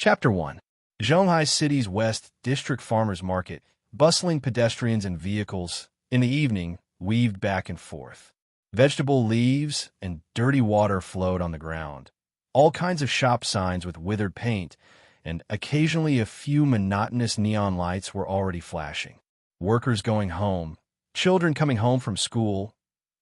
Chapter 1. Zhonghai City's West District Farmers Market, bustling pedestrians and vehicles, in the evening, weaved back and forth. Vegetable leaves and dirty water flowed on the ground. All kinds of shop signs with withered paint, and occasionally a few monotonous neon lights were already flashing. Workers going home, children coming home from school,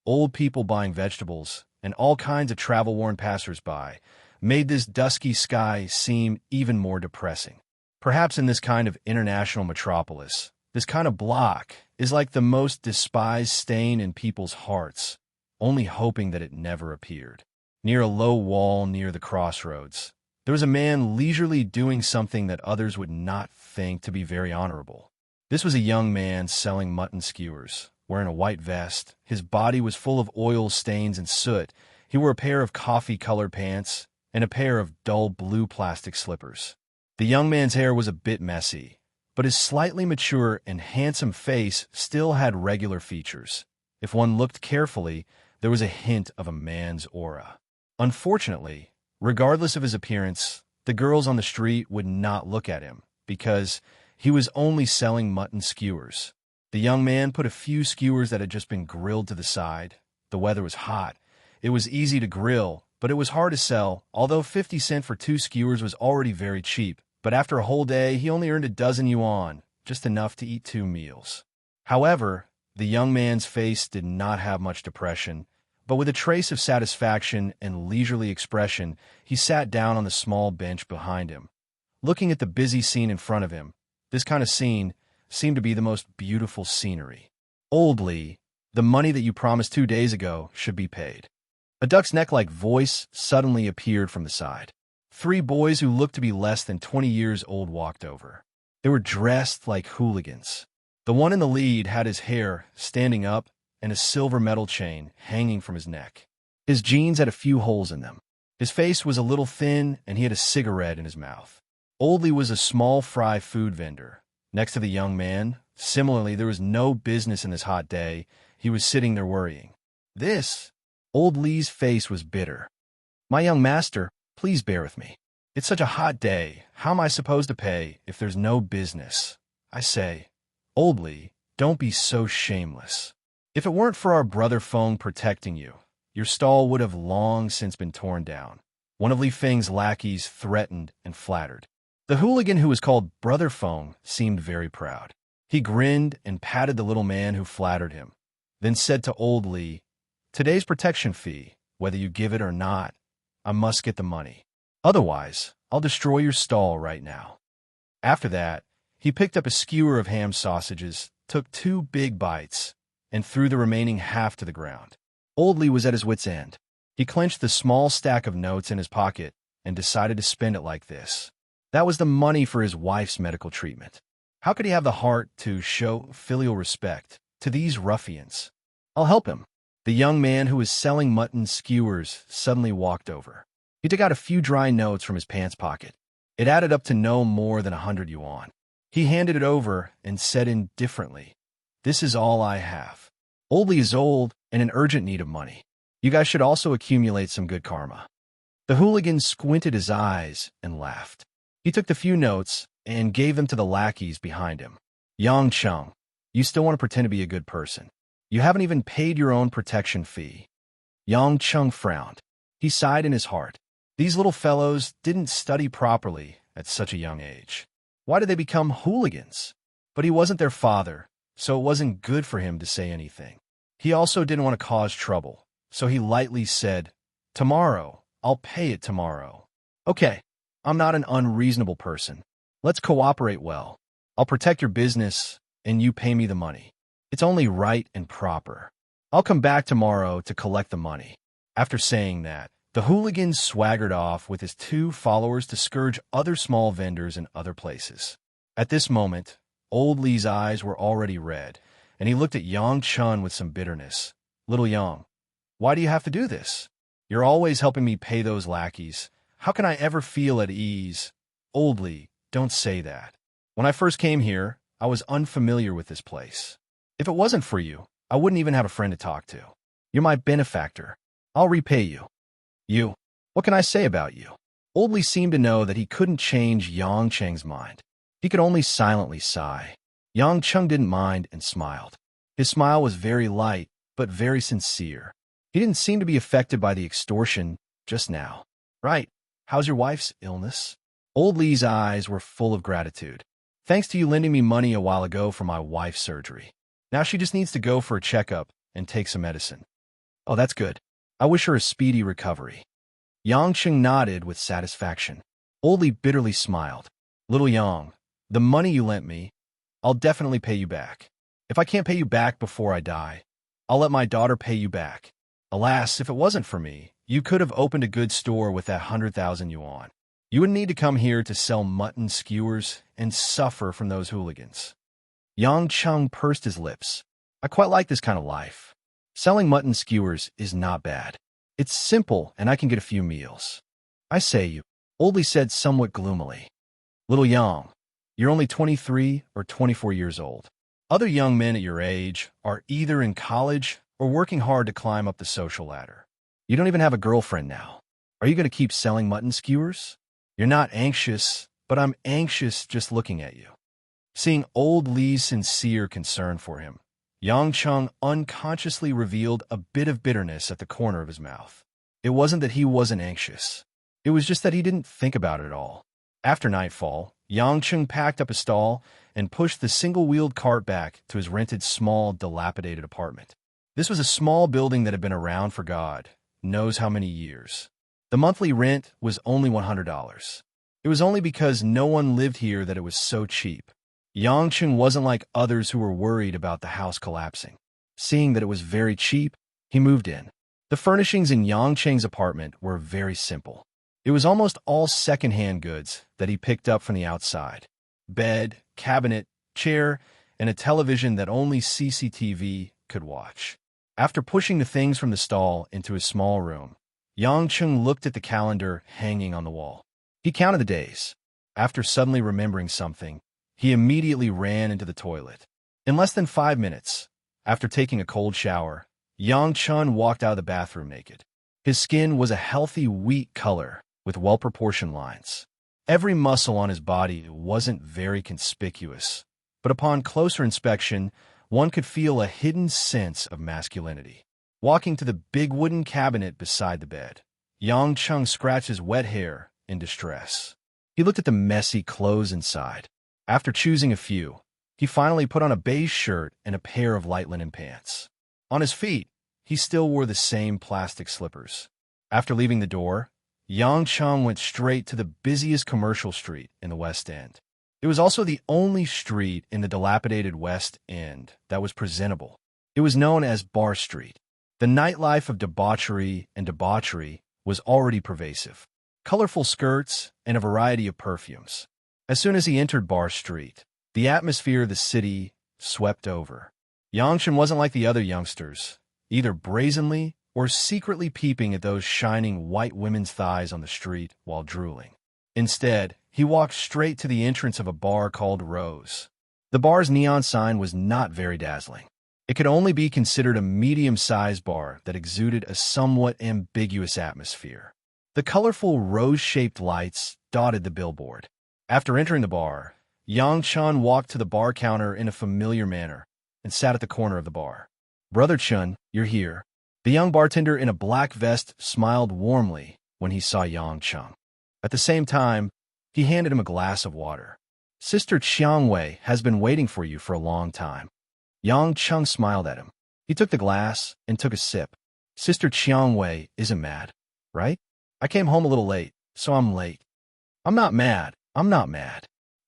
old people buying vegetables, and all kinds of travel-worn passers-by made this dusky sky seem even more depressing. Perhaps in this kind of international metropolis, this kind of block is like the most despised stain in people's hearts, only hoping that it never appeared. Near a low wall near the crossroads, there was a man leisurely doing something that others would not think to be very honorable. This was a young man selling mutton skewers, wearing a white vest. His body was full of oil stains and soot. He wore a pair of coffee-colored pants and a pair of dull blue plastic slippers. The young man's hair was a bit messy, but his slightly mature and handsome face still had regular features. If one looked carefully, there was a hint of a man's aura. Unfortunately, regardless of his appearance, the girls on the street would not look at him because he was only selling mutton skewers. The young man put a few skewers that had just been grilled to the side. The weather was hot. It was easy to grill, but it was hard to sell, although 50 cents for 2 skewers was already very cheap. But after a whole day, he only earned a dozen yuan, just enough to eat 2 meals. However, the young man's face did not have much depression, but with a trace of satisfaction and leisurely expression, he sat down on the small bench behind him. Looking at the busy scene in front of him, this kind of scene seemed to be the most beautiful scenery. Old Lee, the money that you promised 2 days ago should be paid. A duck's neck-like voice suddenly appeared from the side. 3 boys who looked to be less than 20 years old walked over. They were dressed like hooligans. The one in the lead had his hair standing up and a silver metal chain hanging from his neck. His jeans had a few holes in them. His face was a little thin, and he had a cigarette in his mouth. Old Lee was a small fry food vendor. Next to the young man, similarly, there was no business in this hot day. He was sitting there worrying. Old Lee's face was bitter. "My young master, please bear with me. It's such a hot day. How am I supposed to pay if there's no business? I say, Old Lee, don't be so shameless. If it weren't for our brother Feng protecting you, your stall would have long since been torn down." One of Li Feng's lackeys threatened and flattered. The hooligan who was called Brother Feng seemed very proud. He grinned and patted the little man who flattered him, then said to Old Lee, "Today's protection fee, whether you give it or not, I must get the money. Otherwise, I'll destroy your stall right now." After that, he picked up a skewer of ham sausages, took 2 big bites, and threw the remaining half to the ground. Old Lee was at his wit's end. He clenched the small stack of notes in his pocket and decided to spend it like this. That was the money for his wife's medical treatment. How could he have the heart to show filial respect to these ruffians? "I'll help him." The young man who was selling mutton skewers suddenly walked over. He took out a few dry notes from his pants pocket. It added up to no more than 100 yuan. He handed it over and said indifferently, "This is all I have. Old Lee is old and in urgent need of money. You guys should also accumulate some good karma." The hooligan squinted his eyes and laughed. He took the few notes and gave them to the lackeys behind him. "Yang Cheng, you still want to pretend to be a good person. You haven't even paid your own protection fee." Yang Cheng frowned. He sighed in his heart. These little fellows didn't study properly at such a young age. Why did they become hooligans? But he wasn't their father, so it wasn't good for him to say anything. He also didn't want to cause trouble, so he lightly said, "Tomorrow, I'll pay it tomorrow." "Okay, I'm not an unreasonable person. Let's cooperate well. I'll protect your business, and you pay me the money. It's only right and proper. I'll come back tomorrow to collect the money." After saying that, the hooligan swaggered off with his 2 followers to scourge other small vendors in other places. At this moment, Old Lee's eyes were already red, and he looked at Yang Chun with some bitterness. "Little Yang, why do you have to do this? You're always helping me pay those lackeys. How can I ever feel at ease?" "Old Lee, don't say that. When I first came here, I was unfamiliar with this place. If it wasn't for you, I wouldn't even have a friend to talk to. You're my benefactor. I'll repay you." "You? What can I say about you? Old Li seemed to know that he couldn't change Yang Cheng's mind. He could only silently sigh. Yang Cheng didn't mind and smiled. His smile was very light, but very sincere. He didn't seem to be affected by the extortion just now. Right. How's your wife's illness? Old Li's eyes were full of gratitude. Thanks to you lending me money a while ago for my wife's surgery. Now she just needs to go for a checkup and take some medicine. Oh, that's good. I wish her a speedy recovery. Yang Cheng nodded with satisfaction. Old Li bitterly smiled. Little Yang, the money you lent me, I'll definitely pay you back. If I can't pay you back before I die, I'll let my daughter pay you back. Alas, if it wasn't for me, you could have opened a good store with that 100,000 yuan. You wouldn't need to come here to sell mutton skewers and suffer from those hooligans. Yang Cheng pursed his lips. I quite like this kind of life. Selling mutton skewers is not bad. It's simple, and I can get a few meals. I say you, Old Li said somewhat gloomily. Little Yang, you're only 23 or 24 years old. Other young men at your age are either in college or working hard to climb up the social ladder. You don't even have a girlfriend now. Are you going to keep selling mutton skewers? You're not anxious, but I'm anxious just looking at you. Seeing Old Li's sincere concern for him, Yang Cheng unconsciously revealed a bit of bitterness at the corner of his mouth. It wasn't that he wasn't anxious. It was just that he didn't think about it at all. After nightfall, Yang Cheng packed up a stall and pushed the single-wheeled cart back to his rented small, dilapidated apartment. This was a small building that had been around for God knows how many years. The monthly rent was only $100. It was only because no one lived here that it was so cheap. Yang Cheng wasn't like others who were worried about the house collapsing. Seeing that it was very cheap, he moved in. The furnishings in Yang Cheng's apartment were very simple. It was almost all second-hand goods that he picked up from the outside. Bed, cabinet, chair, and a television that only CCTV could watch. After pushing the things from the stall into his small room, Yang Cheng looked at the calendar hanging on the wall. He counted the days. After suddenly remembering something, he immediately ran into the toilet. In less than 5 minutes, after taking a cold shower, Yang Cheng walked out of the bathroom naked. His skin was a healthy wheat color with well-proportioned lines. Every muscle on his body wasn't very conspicuous, but upon closer inspection, one could feel a hidden sense of masculinity. Walking to the big wooden cabinet beside the bed, Yang Cheng scratched his wet hair in distress. He looked at the messy clothes inside. After choosing a few, he finally put on a beige shirt and a pair of light linen pants. On his feet, he still wore the same plastic slippers. After leaving the door, Yang Cheng went straight to the busiest commercial street in the West End. It was also the only street in the dilapidated West End that was presentable. It was known as Bar Street. The nightlife of debauchery was already pervasive. Colorful skirts and a variety of perfumes. As soon as he entered Bar Street, the atmosphere of the city swept over. Yang Cheng wasn't like the other youngsters, either brazenly or secretly peeping at those shining white women's thighs on the street while drooling. Instead, he walked straight to the entrance of a bar called Rose. The bar's neon sign was not very dazzling. It could only be considered a medium-sized bar that exuded a somewhat ambiguous atmosphere. The colorful rose-shaped lights dotted the billboard. After entering the bar, Yang Cheng walked to the bar counter in a familiar manner and sat at the corner of the bar. "Brother Chun, you're here." The young bartender in a black vest smiled warmly when he saw Yang Cheng. At the same time, he handed him a glass of water. "Sister Qiangwei has been waiting for you for a long time." Yang Cheng smiled at him. He took the glass and took a sip. "Sister Qiangwei isn't mad, right? I came home a little late, so I'm late." I'm not mad.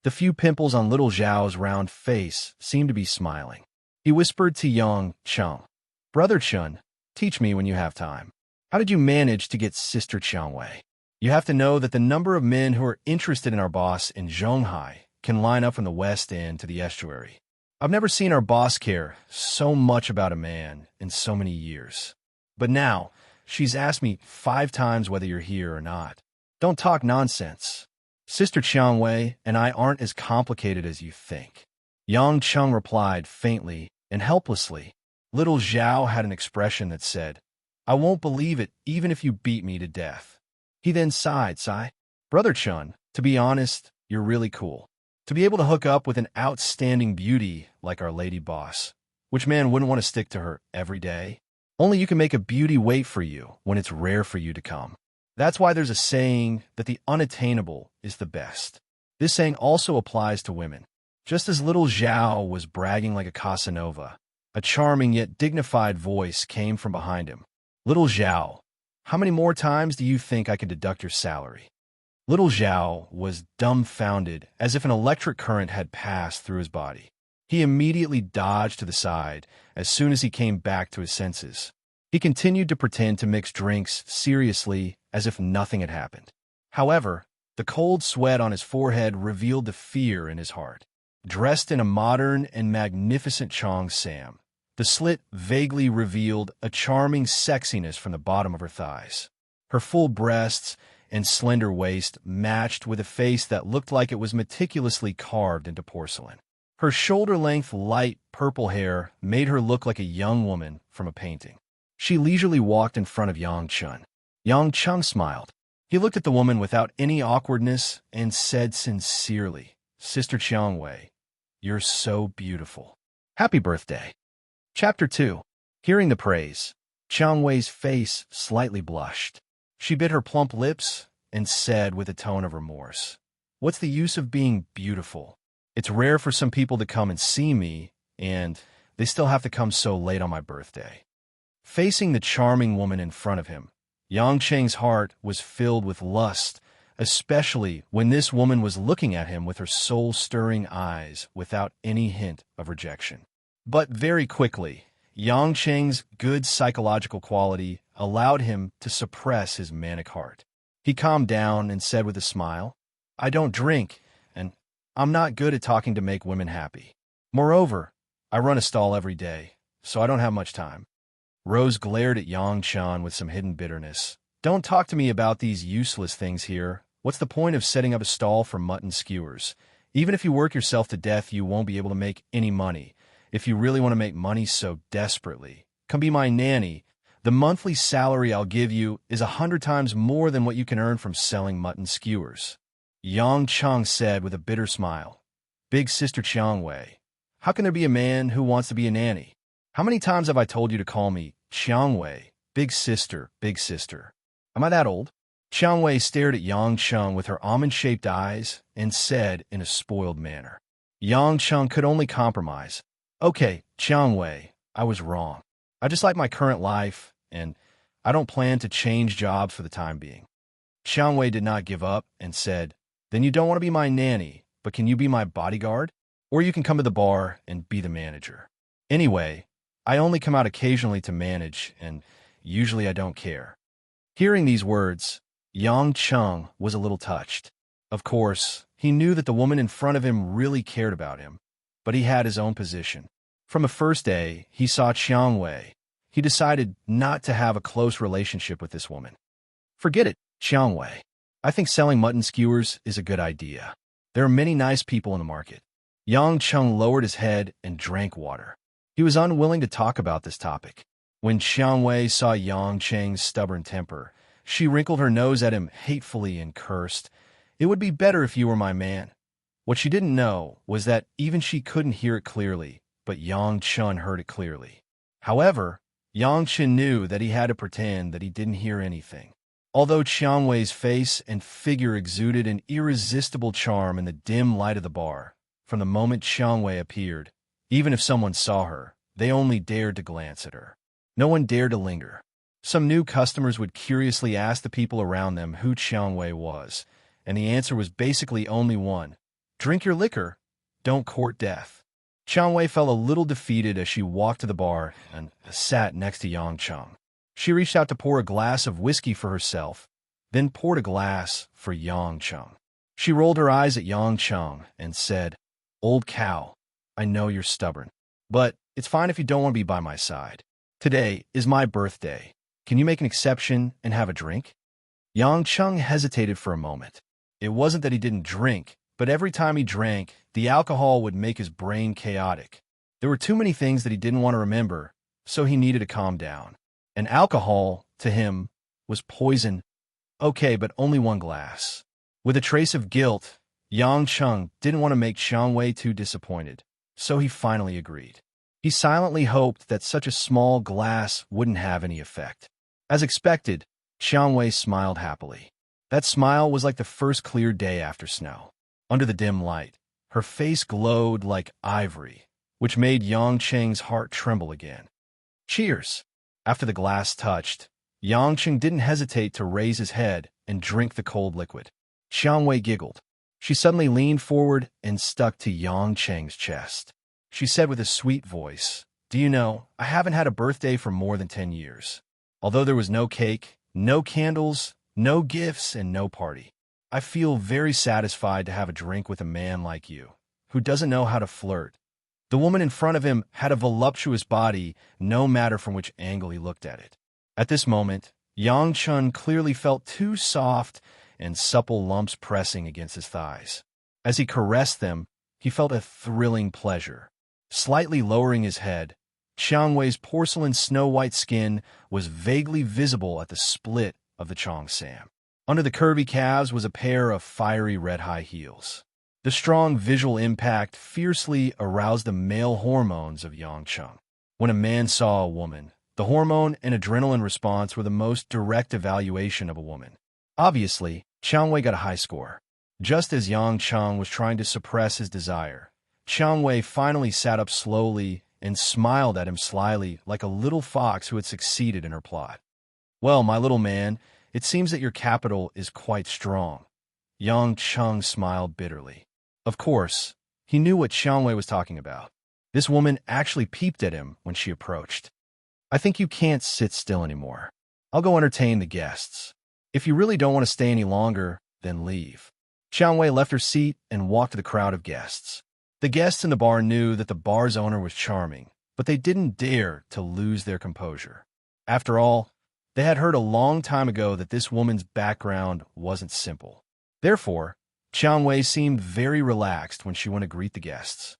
The few pimples on little Zhao's round face seemed to be smiling. He whispered to Yang Cheng, "Brother Chun, teach me when you have time. How did you manage to get Sister Qiangwei? You have to know that the number of men who are interested in our boss in Zhonghai can line up from the West End to the estuary. I've never seen our boss care so much about a man in so many years. But now, she's asked me 5 times whether you're here or not. Don't talk nonsense. Sister Qiangwei and I aren't as complicated as you think." Yang Cheng replied faintly and helplessly. Little Zhao had an expression that said, "I won't believe it even if you beat me to death." He then sighed. Brother Chun, to be honest, you're really cool. To be able to hook up with an outstanding beauty like our lady boss. Which man wouldn't want to stick to her every day? Only you can make a beauty wait for you when it's rare for you to come. That's why there's a saying that the unattainable is the best. This saying also applies to women. Just as little Zhao was bragging like a Casanova, a charming yet dignified voice came from behind him. Little Zhao, how many more times do you think I can deduct your salary? Little Zhao was dumbfounded, as if an electric current had passed through his body. He immediately dodged to the side as soon as he came back to his senses. He continued to pretend to mix drinks seriously as if nothing had happened. However, the cold sweat on his forehead revealed the fear in his heart. Dressed in a modern and magnificent cheongsam, the slit vaguely revealed a charming sexiness from the bottom of her thighs. Her full breasts and slender waist matched with a face that looked like it was meticulously carved into porcelain. Her shoulder-length light purple hair made her look like a young woman from a painting. She leisurely walked in front of Yang Chun. Yang Chun smiled. He looked at the woman without any awkwardness and said sincerely, "Sister Qiangwei, you're so beautiful. Happy birthday." Chapter 2. Hearing the praise, Qiangwei's face slightly blushed. She bit her plump lips and said with a tone of remorse, "What's the use of being beautiful? It's rare for some people to come and see me, and they still have to come so late on my birthday." Facing the charming woman in front of him, Yang Cheng's heart was filled with lust, especially when this woman was looking at him with her soul-stirring eyes without any hint of rejection. But very quickly, Yang Cheng's good psychological quality allowed him to suppress his manic heart. He calmed down and said with a smile, "I don't drink, and I'm not good at talking to make women happy. Moreover, I run a stall every day, so I don't have much time." Rose glared at Yang Chan with some hidden bitterness. "Don't talk to me about these useless things here. What's the point of setting up a stall for mutton skewers? Even if you work yourself to death, you won't be able to make any money. If you really want to make money so desperately, come be my nanny. The monthly salary I'll give you is 100 times more than what you can earn from selling mutton skewers." Yang Chang said with a bitter smile, "Big Sister Qiangwei, how can there be a man who wants to be a nanny? How many times have I told you to call me Qiangwei, Big Sister, Big Sister? Am I that old?" Qiangwei stared at Yang Cheng with her almond-shaped eyes and said in a spoiled manner. Yang Cheng could only compromise. "Okay, Qiangwei, I was wrong. I just like my current life, and I don't plan to change jobs for the time being." Qiangwei did not give up and said, "Then you don't want to be my nanny, but can you be my bodyguard? Or you can come to the bar and be the manager. Anyway, I only come out occasionally to manage, and usually I don't care." Hearing these words, Yang Cheng was a little touched. Of course, he knew that the woman in front of him really cared about him, but he had his own position. From the first day he saw Qiangwei, he decided not to have a close relationship with this woman. "Forget it, Qiangwei. I think selling mutton skewers is a good idea. There are many nice people in the market." Yang Cheng lowered his head and drank water. He was unwilling to talk about this topic. When Qiangwei saw Yang Cheng's stubborn temper, she wrinkled her nose at him hatefully and cursed, "It would be better if you were my man." What she didn't know was that even she couldn't hear it clearly, but Yang Chun heard it clearly. However, Yang Chun knew that he had to pretend that he didn't hear anything. Although Qiangwei's face and figure exuded an irresistible charm in the dim light of the bar, from the moment Qiangwei appeared, even if someone saw her, they only dared to glance at her. No one dared to linger. Some new customers would curiously ask the people around them who Qiangwei was, and the answer was basically only one: drink your liquor, don't court death. Qiangwei felt a little defeated as she walked to the bar and sat next to Yang Cheng. She reached out to pour a glass of whiskey for herself, then poured a glass for Yang Cheng. She rolled her eyes at Yang Cheng and said, "Old cow, I know you're stubborn, but it's fine if you don't want to be by my side. Today is my birthday. Can you make an exception and have a drink?" Yang Cheng hesitated for a moment. It wasn't that he didn't drink, but every time he drank, the alcohol would make his brain chaotic. There were too many things that he didn't want to remember, so he needed to calm down. And alcohol, to him, was poison. "Okay, but only one glass." With a trace of guilt, Yang Cheng didn't want to make Xiang Wei too disappointed, so he finally agreed. He silently hoped that such a small glass wouldn't have any effect. As expected, Xiang Wei smiled happily. That smile was like the first clear day after snow. Under the dim light, her face glowed like ivory, which made Yang Cheng's heart tremble again. Cheers! After the glass touched, Yang Cheng didn't hesitate to raise his head and drink the cold liquid. Xiang Wei giggled. She suddenly leaned forward and stuck to Yang Cheng's chest. She said with a sweet voice, "Do you know, I haven't had a birthday for more than 10 years. Although there was no cake, no candles, no gifts, and no party. I feel very satisfied to have a drink with a man like you, who doesn't know how to flirt." The woman in front of him had a voluptuous body, no matter from which angle he looked at it. At this moment, Yang Chun clearly felt two soft and supple lumps pressing against his thighs. As he caressed them, he felt a thrilling pleasure. Slightly lowering his head, Xiang Wei's porcelain snow-white skin was vaguely visible at the split of the cheongsam. Under the curvy calves was a pair of fiery red high heels. The strong visual impact fiercely aroused the male hormones of Yang Cheng. When a man saw a woman, the hormone and adrenaline response were the most direct evaluation of a woman. Obviously, Xiang Wei got a high score. Just as Yang Cheng was trying to suppress his desire, Xiang Wei finally sat up slowly and smiled at him slyly like a little fox who had succeeded in her plot. "Well, my little man, it seems that your capital is quite strong." Yang Cheng smiled bitterly. Of course, he knew what Xiang Wei was talking about. This woman actually peeped at him when she approached. "I think you can't sit still anymore. I'll go entertain the guests. If you really don't want to stay any longer, then leave." Xiang Wei left her seat and walked to the crowd of guests. The guests in the bar knew that the bar's owner was charming, but they didn't dare to lose their composure. After all, they had heard a long time ago that this woman's background wasn't simple. Therefore, Xiang Wei seemed very relaxed when she went to greet the guests.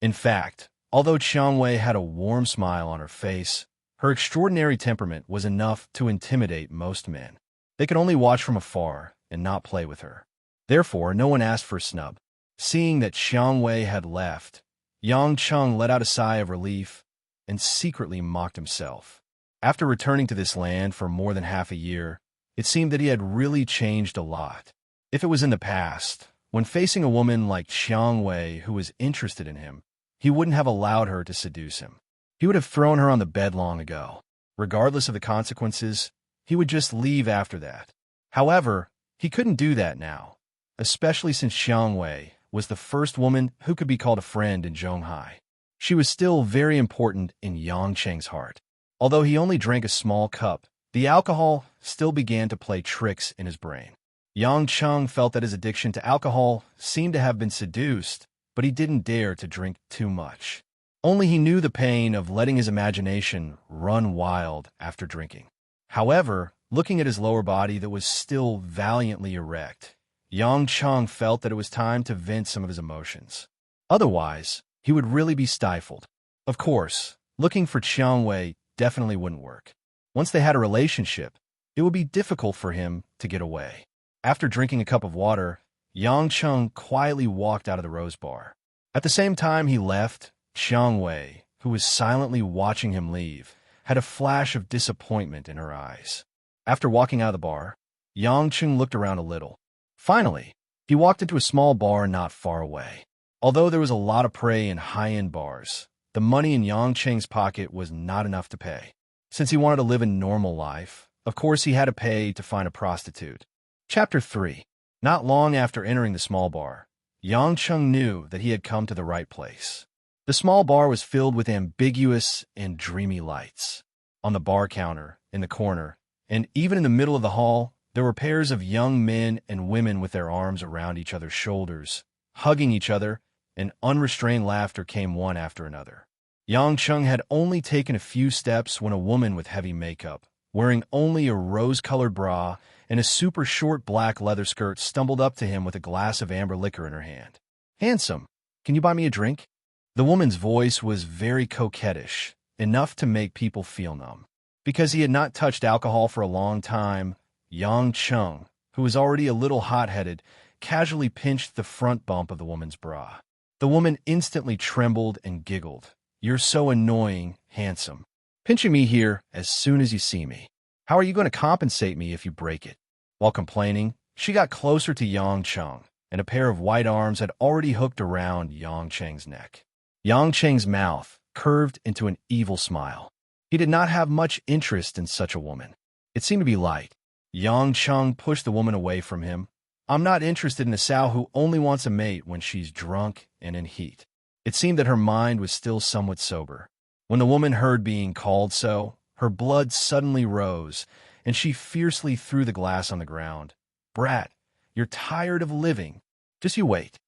In fact, although Xiang Wei had a warm smile on her face, her extraordinary temperament was enough to intimidate most men. They could only watch from afar and not play with her. Therefore, no one asked for a snub. Seeing that Xiang Wei had left, Yang Cheng let out a sigh of relief and secretly mocked himself. After returning to this land for more than half a year, it seemed that he had really changed a lot. If it was in the past, when facing a woman like Xiang Wei who was interested in him, he wouldn't have allowed her to seduce him. He would have thrown her on the bed long ago. Regardless of the consequences, he would just leave after that. However, he couldn't do that now, especially since Xiang Wei was the first woman who could be called a friend in Zhonghai. She was still very important in Yang Cheng's heart. Although he only drank a small cup, the alcohol still began to play tricks in his brain. Yang Cheng felt that his addiction to alcohol seemed to have been seduced, but he didn't dare to drink too much. Only he knew the pain of letting his imagination run wild after drinking. However, looking at his lower body that was still valiantly erect, Yang Cheng felt that it was time to vent some of his emotions. Otherwise, he would really be stifled. Of course, looking for Xiang Wei definitely wouldn't work. Once they had a relationship, it would be difficult for him to get away. After drinking a cup of water, Yang Cheng quietly walked out of the Rose Bar. At the same time he left, Xiang Wei, who was silently watching him leave, had a flash of disappointment in her eyes. After walking out of the bar, Yang Cheng looked around a little. Finally, he walked into a small bar not far away. Although there was a lot of prey in high-end bars, the money in Yang Cheng's pocket was not enough to pay. Since he wanted to live a normal life, of course he had to pay to find a prostitute. Chapter 3. Not long after entering the small bar, Yang Cheng knew that he had come to the right place. The small bar was filled with ambiguous and dreamy lights. On the bar counter, in the corner, and even in the middle of the hall, there were pairs of young men and women with their arms around each other's shoulders, hugging each other, and unrestrained laughter came one after another. Yang Cheng had only taken a few steps when a woman with heavy makeup, wearing only a rose-colored bra and a super short black leather skirt, stumbled up to him with a glass of amber liquor in her hand. "Handsome, can you buy me a drink?" The woman's voice was very coquettish, enough to make people feel numb. Because he had not touched alcohol for a long time, Yang Cheng, who was already a little hot-headed, casually pinched the front bump of the woman's bra. The woman instantly trembled and giggled. "You're so annoying, handsome. Pinching me here as soon as you see me. How are you going to compensate me if you break it?" While complaining, she got closer to Yang Cheng, and a pair of white arms had already hooked around Yang Cheng's neck. Yang Cheng's mouth curved into an evil smile. He did not have much interest in such a woman. It seemed to be light. Yang Cheng pushed the woman away from him. "I'm not interested in a sow who only wants a mate when she's drunk and in heat." It seemed that her mind was still somewhat sober. When the woman heard being called so, her blood suddenly rose, and she fiercely threw the glass on the ground. "Brat, you're tired of living. Just you wait."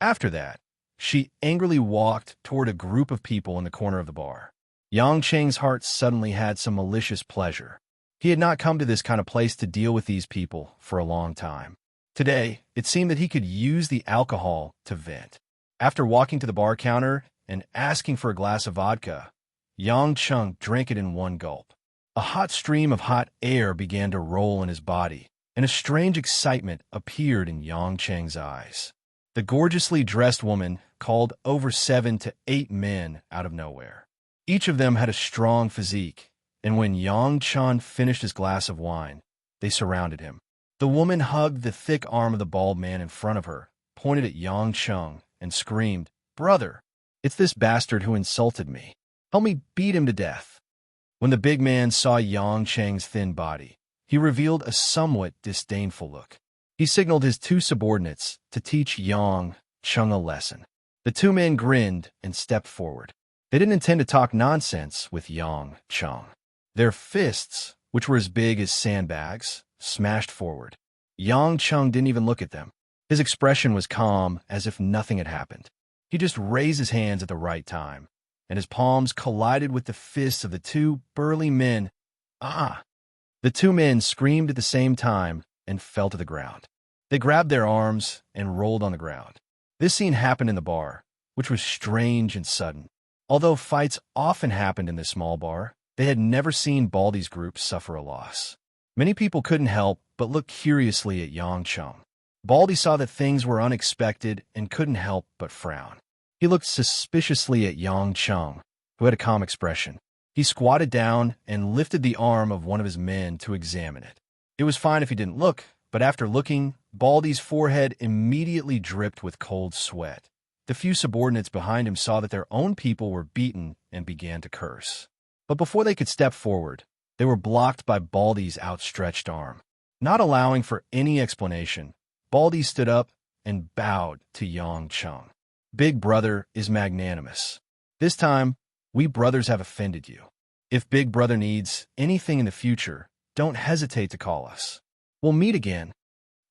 After that, she angrily walked toward a group of people in the corner of the bar. Yang Cheng's heart suddenly had some malicious pleasure. He had not come to this kind of place to deal with these people for a long time. Today, it seemed that he could use the alcohol to vent. After walking to the bar counter and asking for a glass of vodka, Yang Cheng drank it in one gulp. A hot stream of hot air began to roll in his body, and a strange excitement appeared in Yang Cheng's eyes. The gorgeously dressed woman called over 7 to 8 men out of nowhere. Each of them had a strong physique, and when Yang Cheng finished his glass of wine, they surrounded him. The woman hugged the thick arm of the bald man in front of her, pointed at Yang Cheng, and screamed, "Brother, it's this bastard who insulted me. Help me beat him to death." When the big man saw Yang Cheng's thin body, he revealed a somewhat disdainful look. He signaled his 2 subordinates to teach Yang Cheng a lesson. The 2 men grinned and stepped forward. They didn't intend to talk nonsense with Yang Cheng. Their fists, which were as big as sandbags, smashed forward. Yang Cheng didn't even look at them. His expression was calm, as if nothing had happened. He just raised his hands at the right time, and his palms collided with the fists of the 2 burly men. "Ah!" The 2 men screamed at the same time and fell to the ground. They grabbed their arms and rolled on the ground. This scene happened in the bar, which was strange and sudden. Although fights often happened in this small bar, they had never seen Baldy's group suffer a loss. Many people couldn't help but look curiously at Yang Cheng. Baldy saw that things were unexpected and couldn't help but frown. He looked suspiciously at Yang Cheng, who had a calm expression. He squatted down and lifted the arm of one of his men to examine it. It was fine if he didn't look, but after looking, Baldy's forehead immediately dripped with cold sweat. The few subordinates behind him saw that their own people were beaten and began to curse. But before they could step forward, they were blocked by Baldy's outstretched arm. Not allowing for any explanation, Baldy stood up and bowed to Yang Cheng. "Big Brother is magnanimous. This time, we brothers have offended you. If Big Brother needs anything in the future, don't hesitate to call us. We'll meet again."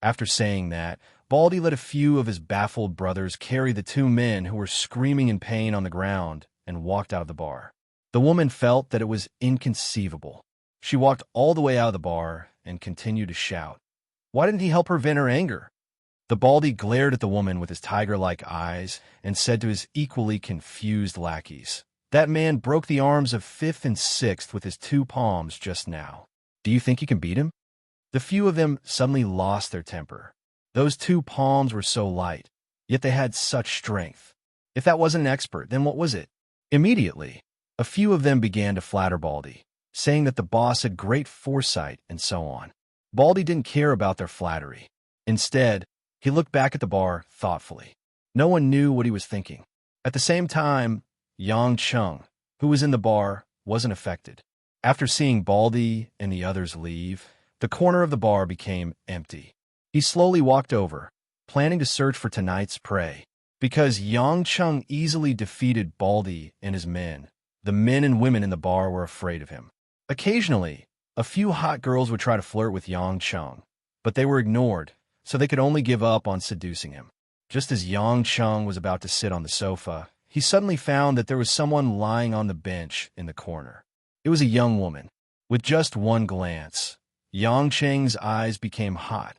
After saying that, Baldy let a few of his baffled brothers carry the 2 men who were screaming in pain on the ground and walked out of the bar. The woman felt that it was inconceivable. She walked all the way out of the bar and continued to shout. Why didn't he help her vent her anger? The Baldy glared at the woman with his tiger-like eyes and said to his equally confused lackeys, "That man broke the arms of 5th and 6th with his 2 palms just now. Do you think you can beat him?" The few of them suddenly lost their temper. Those 2 palms were so light, yet they had such strength. If that wasn't an expert, then what was it? Immediately, a few of them began to flatter Baldy, saying that the boss had great foresight and so on. Baldy didn't care about their flattery. Instead, he looked back at the bar thoughtfully. No one knew what he was thinking. At the same time, Yang Cheng, who was in the bar, wasn't affected. After seeing Baldy and the others leave, the corner of the bar became empty. He slowly walked over, planning to search for tonight's prey. Because Yang Cheng easily defeated Baldy and his men, the men and women in the bar were afraid of him. Occasionally, a few hot girls would try to flirt with Yang Cheng, but they were ignored, so they could only give up on seducing him. Just as Yang Cheng was about to sit on the sofa, he suddenly found that there was someone lying on the bench in the corner. It was a young woman. With just one glance, Yang Cheng's eyes became hot.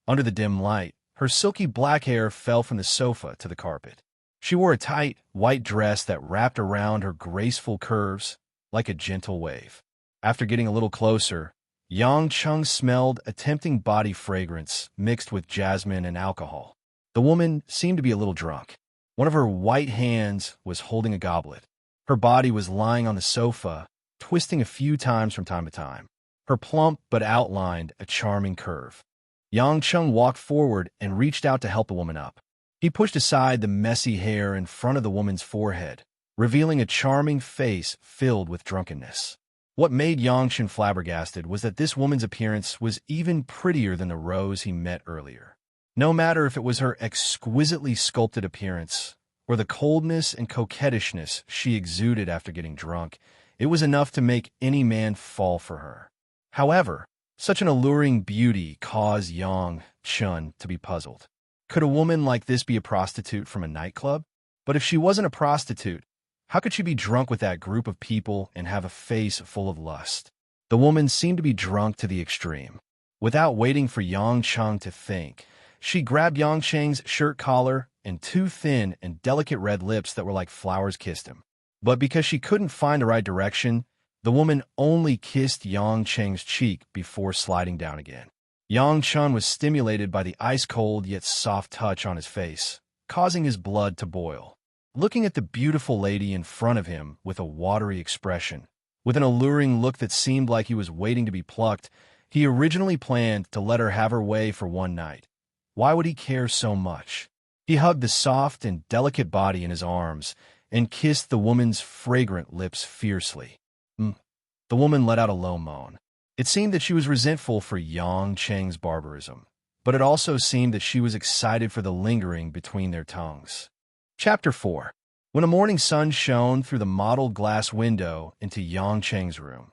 Under the dim light, her silky black hair fell from the sofa to the carpet. She wore a tight, white dress that wrapped around her graceful curves like a gentle wave. After getting a little closer, Yang Chung smelled a tempting body fragrance mixed with jasmine and alcohol. The woman seemed to be a little drunk. One of her white hands was holding a goblet. Her body was lying on the sofa, twisting a few times from time to time. Her plump but outlined a charming curve. Yang Chung walked forward and reached out to help the woman up. He pushed aside the messy hair in front of the woman's forehead, revealing a charming face filled with drunkenness. What made Yang Chen flabbergasted was that this woman's appearance was even prettier than the Rose he met earlier. No matter if it was her exquisitely sculpted appearance or the coldness and coquettishness she exuded after getting drunk, it was enough to make any man fall for her. However, such an alluring beauty caused Yang Chen to be puzzled. Could a woman like this be a prostitute from a nightclub? But if she wasn't a prostitute, how could she be drunk with that group of people and have a face full of lust? The woman seemed to be drunk to the extreme. Without waiting for Yang Cheng to think, she grabbed Yang Cheng's shirt collar, and two thin and delicate red lips that were like flowers kissed him. But because she couldn't find the right direction, the woman only kissed Yang Cheng's cheek before sliding down again. Yang Chen was stimulated by the ice-cold yet soft touch on his face, causing his blood to boil. Looking at the beautiful lady in front of him with a watery expression, with an alluring look that seemed like he was waiting to be plucked, he originally planned to let her have her way for one night. Why would he care so much? He hugged the soft and delicate body in his arms and kissed the woman's fragrant lips fiercely. The woman let out a low moan. It seemed that she was resentful for Yang Cheng's barbarism, but it also seemed that she was excited for the lingering between their tongues. Chapter 4. When a morning sun shone through the mottled glass window into Yang Cheng's room,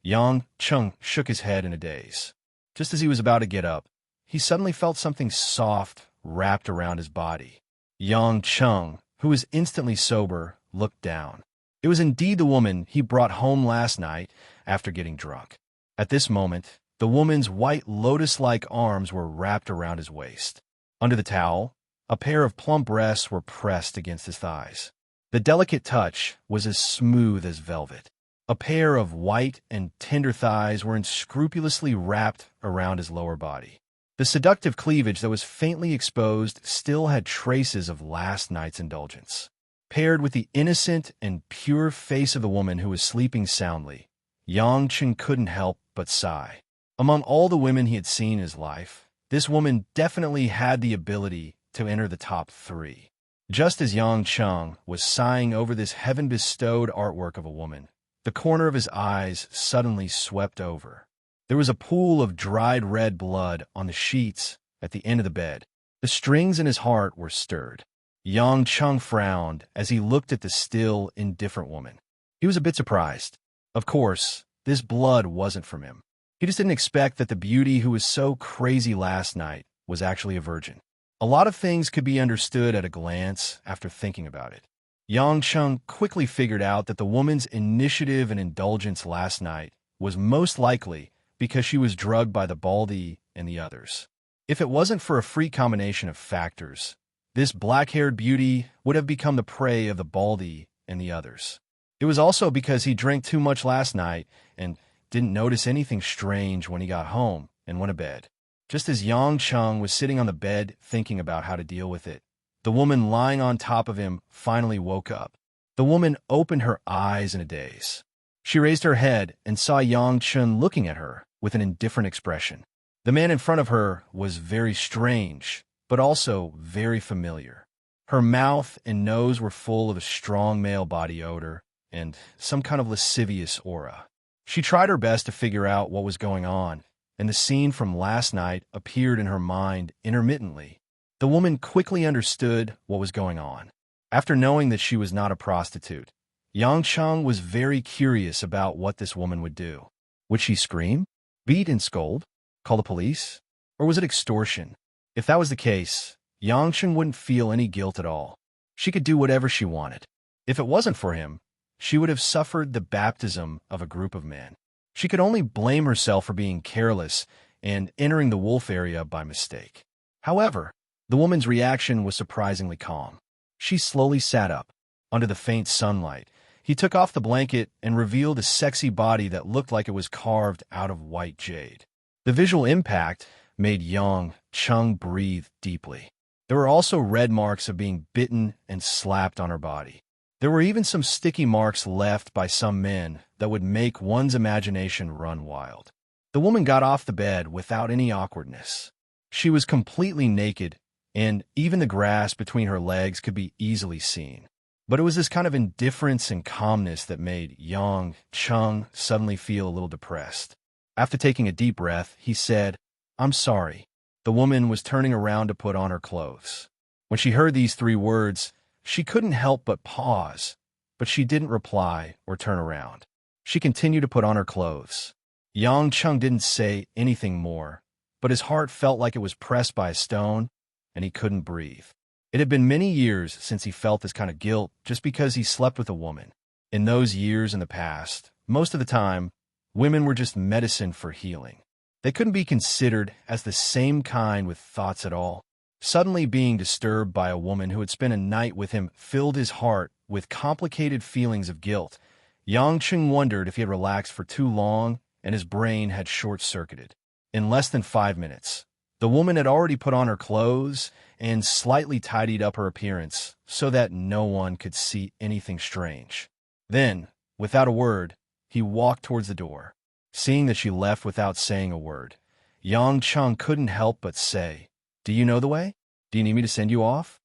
Yang Cheng shook his head in a daze. Just as he was about to get up, he suddenly felt something soft wrapped around his body. Yang Cheng, who was instantly sober, looked down. It was indeed the woman he brought home last night after getting drunk. At this moment, the woman's white lotus-like arms were wrapped around his waist. Under the towel, a pair of plump breasts were pressed against his thighs. The delicate touch was as smooth as velvet. A pair of white and tender thighs were unscrupulously wrapped around his lower body. The seductive cleavage that was faintly exposed still had traces of last night's indulgence. Paired with the innocent and pure face of the woman who was sleeping soundly, Yang Chen couldn't help but sigh. Among all the women he had seen in his life, this woman definitely had the ability to enter the top 3. Just as Yang Cheng was sighing over this heaven-bestowed artwork of a woman, the corner of his eyes suddenly swept over. There was a pool of dried red blood on the sheets at the end of the bed. The strings in his heart were stirred. Yang Cheng frowned as he looked at the still, indifferent woman. He was a bit surprised. Of course, this blood wasn't from him. He just didn't expect that the beauty who was so crazy last night was actually a virgin. A lot of things could be understood at a glance after thinking about it. Yang Cheng quickly figured out that the woman's initiative and indulgence last night was most likely because she was drugged by the Baldy and the others. If it wasn't for a freak combination of factors, this black-haired beauty would have become the prey of the Baldy and the others. It was also because he drank too much last night and didn't notice anything strange when he got home and went to bed. Just as Yang Cheng was sitting on the bed thinking about how to deal with it, the woman lying on top of him finally woke up. The woman opened her eyes in a daze. She raised her head and saw Yang Chen looking at her with an indifferent expression. The man in front of her was very strange, but also very familiar. Her mouth and nose were full of a strong male body odor and some kind of lascivious aura. She tried her best to figure out what was going on, and the scene from last night appeared in her mind intermittently. The woman quickly understood what was going on. After knowing that she was not a prostitute, Yang Cheng was very curious about what this woman would do. Would she scream, beat and scold, call the police? Or was it extortion? If that was the case, Yang Cheng wouldn't feel any guilt at all. She could do whatever she wanted. If it wasn't for him, she would have suffered the baptism of a group of men. She could only blame herself for being careless and entering the wolf area by mistake. However, the woman's reaction was surprisingly calm. She slowly sat up. Under the faint sunlight, He took off the blanket and revealed a sexy body that looked like it was carved out of white jade. The visual impact made Yang Chung breathe deeply. There were also red marks of being bitten and slapped on her body. There were even some sticky marks left by some men that would make one's imagination run wild. The woman got off the bed without any awkwardness. She was completely naked, and even the grass between her legs could be easily seen. But it was this kind of indifference and calmness that made Yang Chung suddenly feel a little depressed. After taking a deep breath, he said, "I'm sorry." The woman was turning around to put on her clothes. When she heard these 3 words, she couldn't help but pause, but she didn't reply or turn around. She continued to put on her clothes. Yang Chung didn't say anything more, but his heart felt like it was pressed by a stone, and he couldn't breathe. It had been many years since he felt this kind of guilt just because he slept with a woman. In those years in the past, most of the time, women were just medicine for healing. They couldn't be considered as the same kind with thoughts at all. Suddenly being disturbed by a woman who had spent a night with him filled his heart with complicated feelings of guilt. Yang Chung wondered if he had relaxed for too long and his brain had short-circuited. In less than 5 minutes, the woman had already put on her clothes and slightly tidied up her appearance so that no one could see anything strange. Then, without a word, he walked towards the door. Seeing that she left without saying a word, Yang Chung couldn't help but say, "Do you know the way? Do you need me to send you off?"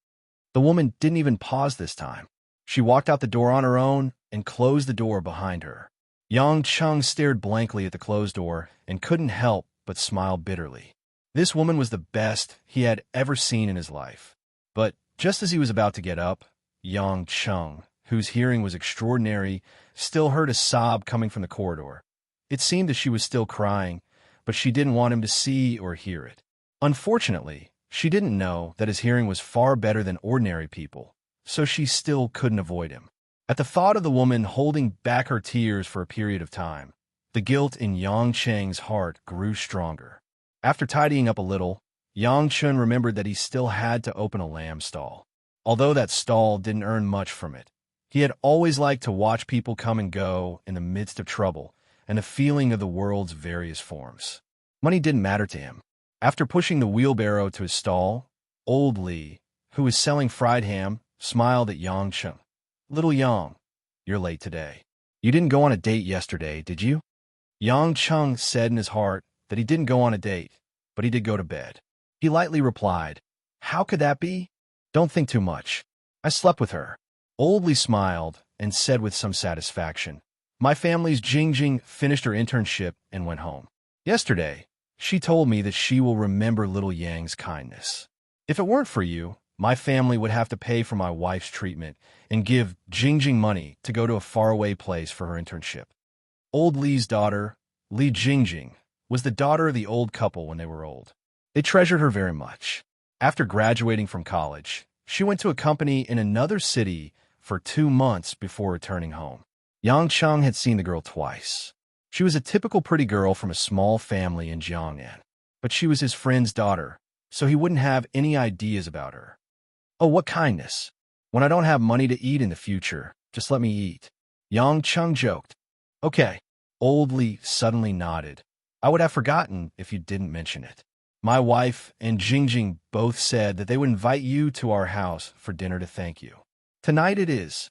The woman didn't even pause this time. She walked out the door on her own and closed the door behind her. Yang Chung stared blankly at the closed door and couldn't help but smile bitterly. This woman was the best he had ever seen in his life. But just as he was about to get up, Yang Chung, whose hearing was extraordinary, still heard a sob coming from the corridor. It seemed that she was still crying, but she didn't want him to see or hear it. Unfortunately, she didn't know that his hearing was far better than ordinary people, so she still couldn't avoid him. At the thought of the woman holding back her tears for a period of time, the guilt in Yang Cheng's heart grew stronger. After tidying up a little, Yang Chun remembered that he still had to open a lamb stall. Although that stall didn't earn much from it, he had always liked to watch people come and go in the midst of trouble and the feeling of the world's various forms. Money didn't matter to him. After pushing the wheelbarrow to his stall, old Li, who was selling fried ham, smiled at Yang Chun. "Little Yang, you're late today. You didn't go on a date yesterday, did you?" Yang Chung said in his heart that he didn't go on a date, but he did go to bed. He lightly replied, "How could that be? Don't think too much. I slept with her." Old Li smiled and said with some satisfaction, "My family's Jingjing finished her internship and went home. Yesterday, she told me that she will remember little Yang's kindness. If it weren't for you, my family would have to pay for my wife's treatment and give Jingjing money to go to a faraway place for her internship." Old Li's daughter, Li Jingjing, was the daughter of the old couple when they were old. They treasured her very much. After graduating from college, she went to a company in another city for 2 months before returning home. Yang Chung had seen the girl twice. She was a typical pretty girl from a small family in Jiangnan, but she was his friend's daughter, so he wouldn't have any ideas about her. "Oh, what kindness. When I don't have money to eat in the future, just let me eat." Yang Chung joked. "Okay." Old Li suddenly nodded. "I would have forgotten if you didn't mention it. My wife and Jingjing both said that they would invite you to our house for dinner to thank you. Tonight it is.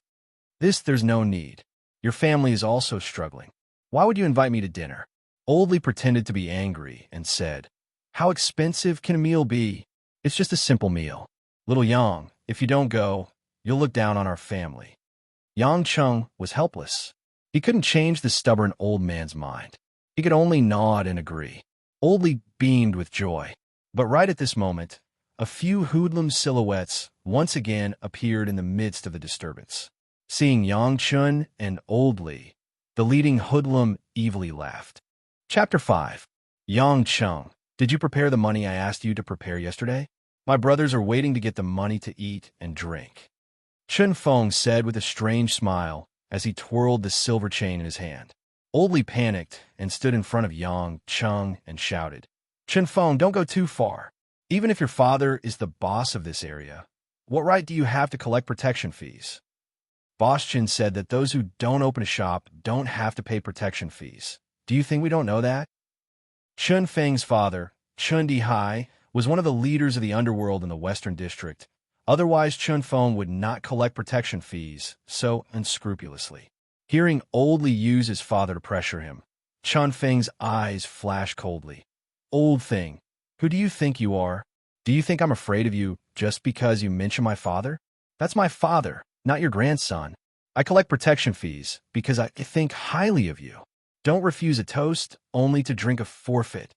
There's no need. Your family is also struggling. Why would you invite me to dinner?" Old Li pretended to be angry and said, "How expensive can a meal be? It's just a simple meal. Little Yang, if you don't go, you'll look down on our family." Yang Chung was helpless. He couldn't change the stubborn old man's mind. He could only nod and agree. Old Li beamed with joy. But right at this moment, a few hoodlum silhouettes once again appeared in the midst of the disturbance. Seeing Yang Chun and Old Li, the leading hoodlum evilly laughed. Chapter 5. Yang Chung, did you prepare the money I asked you to prepare yesterday? My brothers are waiting to get the money to eat and drink. Chun Feng said with a strange smile as he twirled the silver chain in his hand. Old Li panicked and stood in front of Yang Chung and shouted, "Chun Feng, don't go too far. Even if your father is the boss of this area, what right do you have to collect protection fees?" Boss Chen said that those who don't open a shop don't have to pay protection fees. Do you think we don't know that? Chun Feng's father, Chun Dihai, was one of the leaders of the underworld in the Western District. Otherwise, Chun Feng would not collect protection fees so unscrupulously. Hearing Old Li use his father to pressure him, Chun Feng's eyes flashed coldly. Old thing, who do you think you are? Do you think I'm afraid of you just because you mention my father? That's my father, not your grandson. I collect protection fees because I think highly of you. Don't refuse a toast only to drink a forfeit.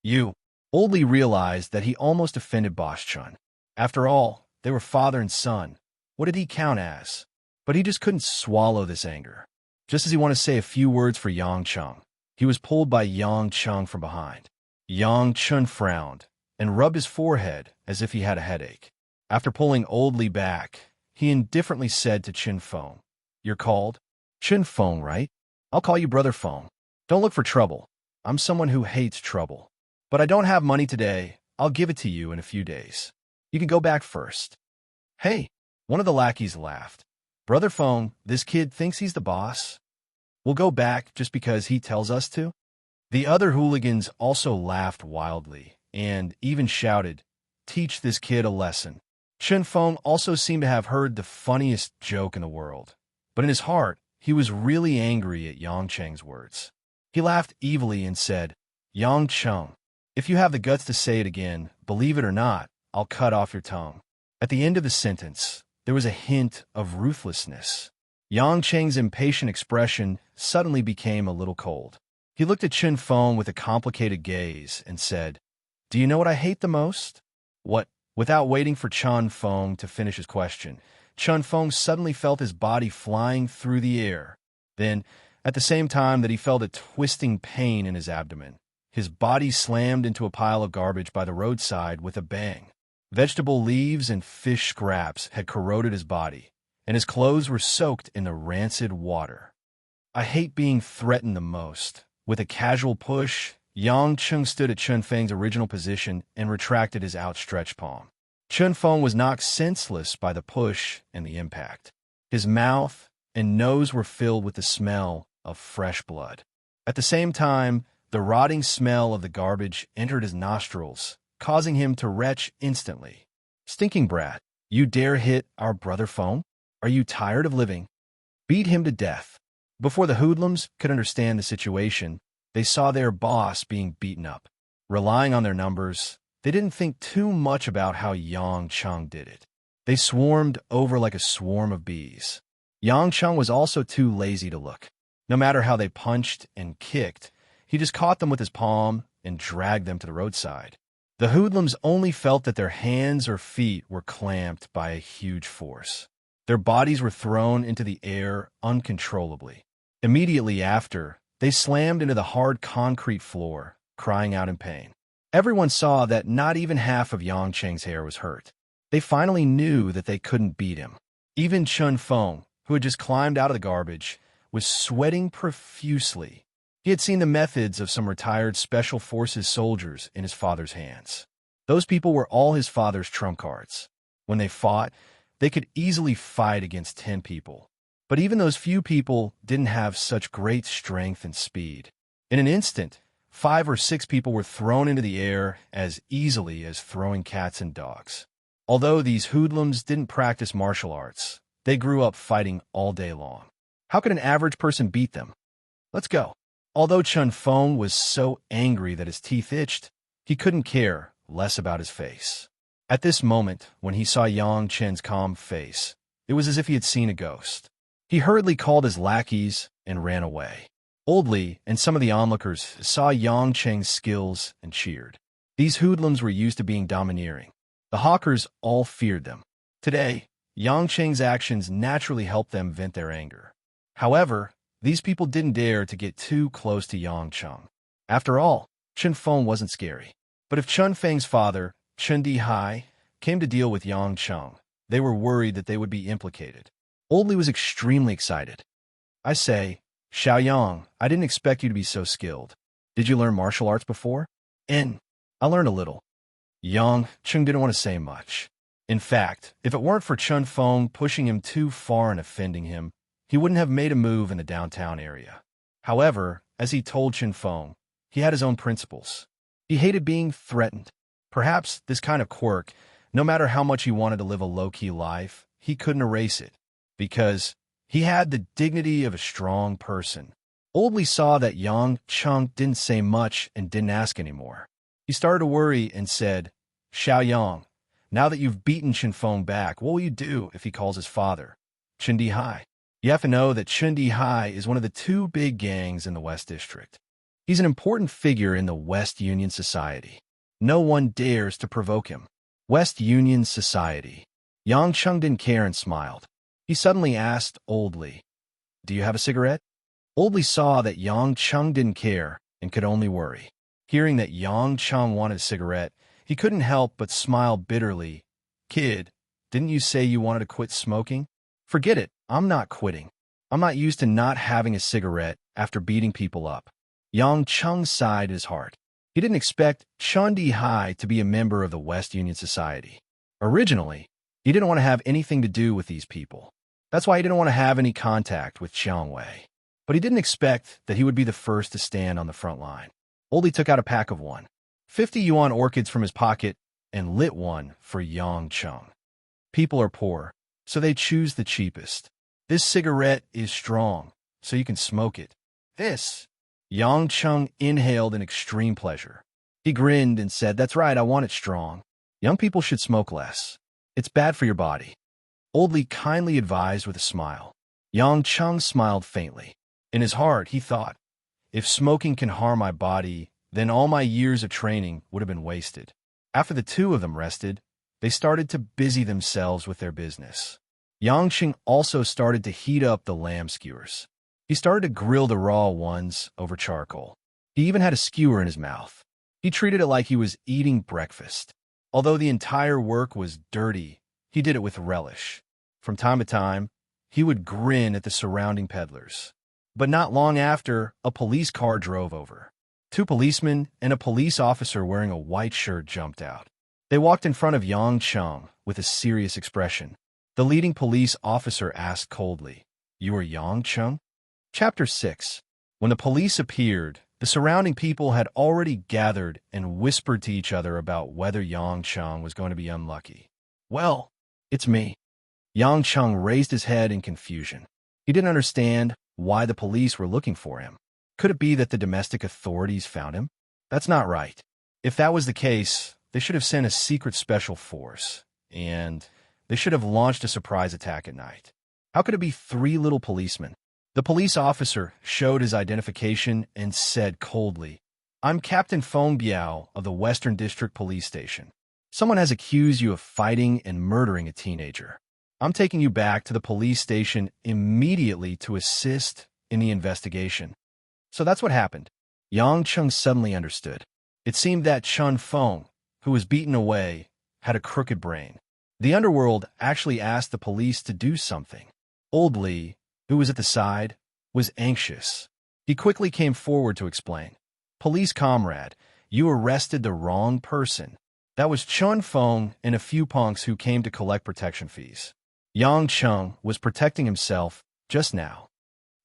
You. Old Li realized that he almost offended Boss Chun. After all, they were father and son. What did he count as? But he just couldn't swallow this anger. Just as he wanted to say a few words for Yang Cheng, he was pulled by Yang Cheng from behind. Yang Chun frowned and rubbed his forehead as if he had a headache. After pulling Old Li back, he indifferently said to Chin Feng, "You're called Chin Feng, right? I'll call you Brother Feng. Don't look for trouble. I'm someone who hates trouble. But I don't have money today. I'll give it to you in a few days. You can go back first." "Hey," one of the lackeys laughed. "Brother Feng, this kid thinks he's the boss. We'll go back just because he tells us to?" The other hooligans also laughed wildly and even shouted, "Teach this kid a lesson." Chen Feng also seemed to have heard the funniest joke in the world, but in his heart, he was really angry at Yang Cheng's words. He laughed evilly and said, "Yang Cheng, if you have the guts to say it again, believe it or not, I'll cut off your tongue." At the end of the sentence, there was a hint of ruthlessness. Yang Cheng's impatient expression suddenly became a little cold. He looked at Chen Feng with a complicated gaze and said, "Do you know what I hate the most?" "What?" Without waiting for Chen Feng to finish his question, Chen Feng suddenly felt his body flying through the air. Then, at the same time that he felt a twisting pain in his abdomen, his body slammed into a pile of garbage by the roadside with a bang. Vegetable leaves and fish scraps had corroded his body, and his clothes were soaked in the rancid water. "I hate being threatened the most." With a casual push, Yang Cheng stood at Chun Feng's original position and retracted his outstretched palm. Chun Feng was knocked senseless by the push and the impact. His mouth and nose were filled with the smell of fresh blood. At the same time, the rotting smell of the garbage entered his nostrils, causing him to retch instantly. "Stinking brat, you dare hit our brother Feng? Are you tired of living? Beat him to death." Before the hoodlums could understand the situation, they saw their boss being beaten up. Relying on their numbers, they didn't think too much about how Yang Cheng did it. They swarmed over like a swarm of bees. Yang Cheng was also too lazy to look. No matter how they punched and kicked, he just caught them with his palm and dragged them to the roadside. The hoodlums only felt that their hands or feet were clamped by a huge force. Their bodies were thrown into the air uncontrollably. Immediately after, they slammed into the hard concrete floor, crying out in pain. Everyone saw that not even half of Yang Cheng's hair was hurt. They finally knew that they couldn't beat him. Even Chun Feng, who had just climbed out of the garbage, was sweating profusely. He had seen the methods of some retired Special Forces soldiers in his father's hands. Those people were all his father's trump cards. When they fought, they could easily fight against 10 people. But even those few people didn't have such great strength and speed. In an instant, 5 or 6 people were thrown into the air as easily as throwing cats and dogs. Although these hoodlums didn't practice martial arts, they grew up fighting all day long. How could an average person beat them? Let's go. Although Chun Feng was so angry that his teeth itched, he couldn't care less about his face. At this moment, when he saw Yang Chen's calm face, it was as if he had seen a ghost. He hurriedly called his lackeys and ran away. Old Li and some of the onlookers saw Yang Cheng's skills and cheered. These hoodlums were used to being domineering. The hawkers all feared them. Today, Yang Cheng's actions naturally helped them vent their anger. However, these people didn't dare to get too close to Yang Cheng. After all, Chun Feng wasn't scary. But if Chun Feng's father, Chun Dihai, came to deal with Yang Cheng, they were worried that they would be implicated. Old Li was extremely excited. "I say, Xiao Yang, I didn't expect you to be so skilled. Did you learn martial arts before?" "I learned a little." Yang Cheng didn't want to say much. In fact, if it weren't for Chun Feng pushing him too far and offending him, he wouldn't have made a move in the downtown area. However, as he told Chun Feng, he had his own principles. He hated being threatened. Perhaps this kind of quirk, no matter how much he wanted to live a low-key life, he couldn't erase it, because he had the dignity of a strong person. Old Lee saw that Yang Chung didn't say much and didn't ask anymore. He started to worry and said, "Xiao Yang, now that you've beaten Chun Feng back, what will you do if he calls his father Chun Di Hai?" You have to know that Chun Di Hai is one of the two big gangs in the West District. He's an important figure in the West Union Society. No one dares to provoke him. West Union Society. Yang Chung didn't care and smiled. He suddenly asked Old Lee, "Do you have a cigarette?" Old Lee saw that Yang Chung didn't care and could only worry. Hearing that Yang Chung wanted a cigarette, he couldn't help but smile bitterly. "Kid, didn't you say you wanted to quit smoking?" "Forget it, I'm not quitting. I'm not used to not having a cigarette after beating people up." Yang Chung sighed his heart. He didn't expect Chun Di Hai to be a member of the West Union Society. Originally, he didn't want to have anything to do with these people. That's why he didn't want to have any contact with Chiang Wei. But he didn't expect that he would be the first to stand on the front line. Oldie took out a pack of 150 yuan orchids from his pocket and lit one for Yang Chung. People are poor, so they choose the cheapest. This cigarette is strong, so you can smoke it. This. Yang Chung inhaled in extreme pleasure. He grinned and said, "That's right, I want it strong. Young people should smoke less. It's bad for your body." Old Lee kindly advised with a smile. Yang Chung smiled faintly. In his heart, he thought, if smoking can harm my body, then all my years of training would have been wasted. After the two of them rested, they started to busy themselves with their business. Yang Chung also started to heat up the lamb skewers. He started to grill the raw ones over charcoal. He even had a skewer in his mouth. He treated it like he was eating breakfast. Although the entire work was dirty, he did it with relish. From time to time, he would grin at the surrounding peddlers. But not long after, a police car drove over. 2 policemen and a police officer wearing a white shirt jumped out. They walked in front of Yang Chung with a serious expression. The leading police officer asked coldly, "You are Yang Chung?" Chapter 6. When the police appeared, the surrounding people had already gathered and whispered to each other about whether Yang Chung was going to be unlucky. "Well, it's me." Yang Chung raised his head in confusion. He didn't understand why the police were looking for him. Could it be that the domestic authorities found him? That's not right. If that was the case, they should have sent a secret special force, and they should have launched a surprise attack at night. How could it be 3 little policemen? The police officer showed his identification and said coldly, "I'm Captain Feng Biao of the Western District Police Station. Someone has accused you of fighting and murdering a teenager. I'm taking you back to the police station immediately to assist in the investigation." So that's what happened. Yang Chung suddenly understood. It seemed that Chun Feng, who was beaten away, had a crooked brain. The underworld actually asked the police to do something. Old Lee, who was at the side, was anxious. He quickly came forward to explain. "Police comrade, you arrested the wrong person. That was Chun Feng and a few punks who came to collect protection fees." Yang Chung was protecting himself just now.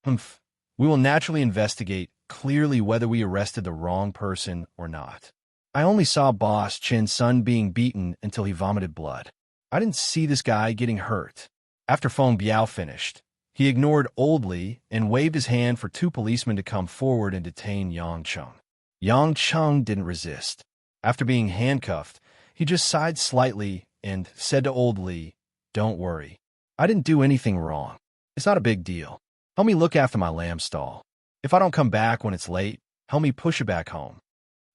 "Humph. We will naturally investigate clearly whether we arrested the wrong person or not. I only saw Boss Chin's son being beaten until he vomited blood. I didn't see this guy getting hurt." After Feng Biao finished, he ignored Old Lee and waved his hand for 2 policemen to come forward and detain Yang Chung. Yang Chung didn't resist. After being handcuffed, he just sighed slightly and said to Old Lee, "Don't worry. I didn't do anything wrong. It's not a big deal. Help me look after my lamb stall. If I don't come back when it's late, help me push it back home.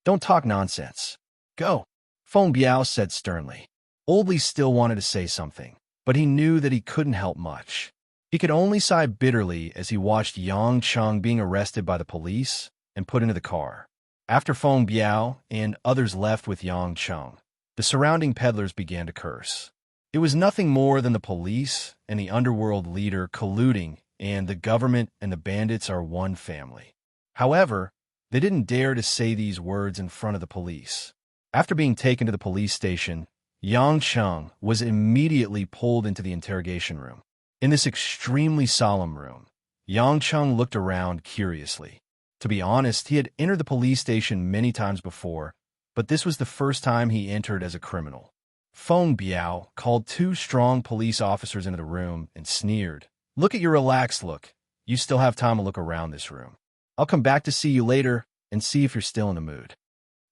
Don't talk nonsense. Go." Feng Biao said sternly. Old Lee still wanted to say something, but he knew that he couldn't help much. He could only sigh bitterly as he watched Yang Chung being arrested by the police and put into the car. After Feng Biao and others left with Yang Chung, the surrounding peddlers began to curse. It was nothing more than the police and the underworld leader colluding, and the government and the bandits are one family. However, they didn't dare to say these words in front of the police. After being taken to the police station, Yang Cheng was immediately pulled into the interrogation room. In this extremely solemn room, Yang Cheng looked around curiously. To be honest, he had entered the police station many times before, but this was the first time he entered as a criminal. Feng Biao called two strong police officers into the room and sneered. "Look at your relaxed look. You still have time to look around this room. I'll come back to see you later and see if you're still in the mood."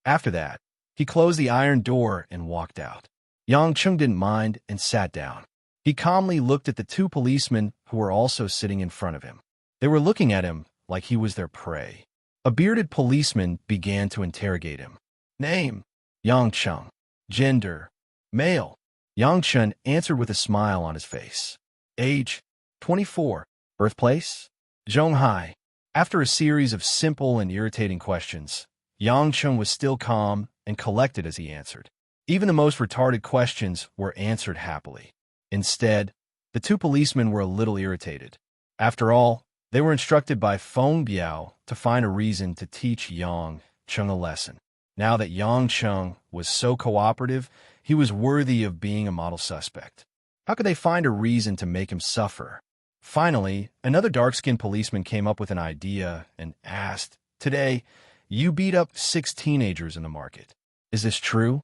After that, he closed the iron door and walked out. Yang Cheng didn't mind and sat down. He calmly looked at the two policemen who were also sitting in front of him. They were looking at him like he was their prey. A bearded policeman began to interrogate him. "Name?" "Yang Cheng." "Gender?" "Male." Yang Cheng answered with a smile on his face. "Age?" 24. "Birthplace?" "Zhonghai." After a series of simple and irritating questions, Yang Cheng was still calm and collected as he answered. Even the most retarded questions were answered happily. Instead, the two policemen were a little irritated. After all, they were instructed by Feng Biao to find a reason to teach Yang Cheng a lesson. Now that Yang Cheng was so cooperative, he was worthy of being a model suspect. How could they find a reason to make him suffer? Finally, another dark-skinned policeman came up with an idea and asked, "Today, you beat up 6 teenagers in the market. Is this true?"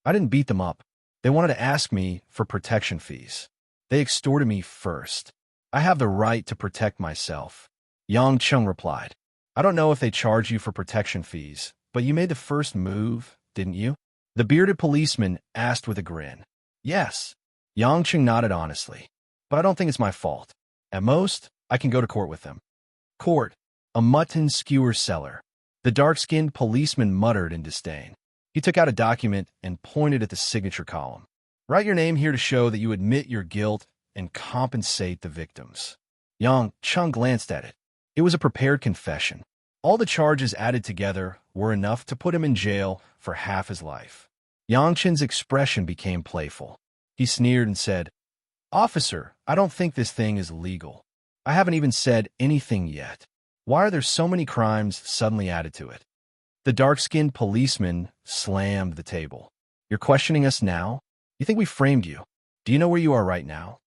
"I didn't beat them up. They wanted to ask me for protection fees. They extorted me first. I have the right to protect myself." Yang Cheng replied, "I don't know if they charge you for protection fees, but you made the first move, didn't you?" The bearded policeman asked with a grin. "Yes." Yang Cheng nodded honestly. "But I don't think it's my fault. At most, I can go to court with them." "Court? A mutton skewer seller." The dark-skinned policeman muttered in disdain. He took out a document and pointed at the signature column. "Write your name here to show that you admit your guilt and compensate the victims." Yang Cheng glanced at it. It was a prepared confession. All the charges added together were enough to put him in jail for half his life. Yang Chen's expression became playful. He sneered and said, "Officer, I don't think this thing is legal. I haven't even said anything yet. Why are there so many crimes suddenly added to it?" The dark-skinned policeman slammed the table. "You're questioning us now? You think we framed you? Do you know where you are right now?"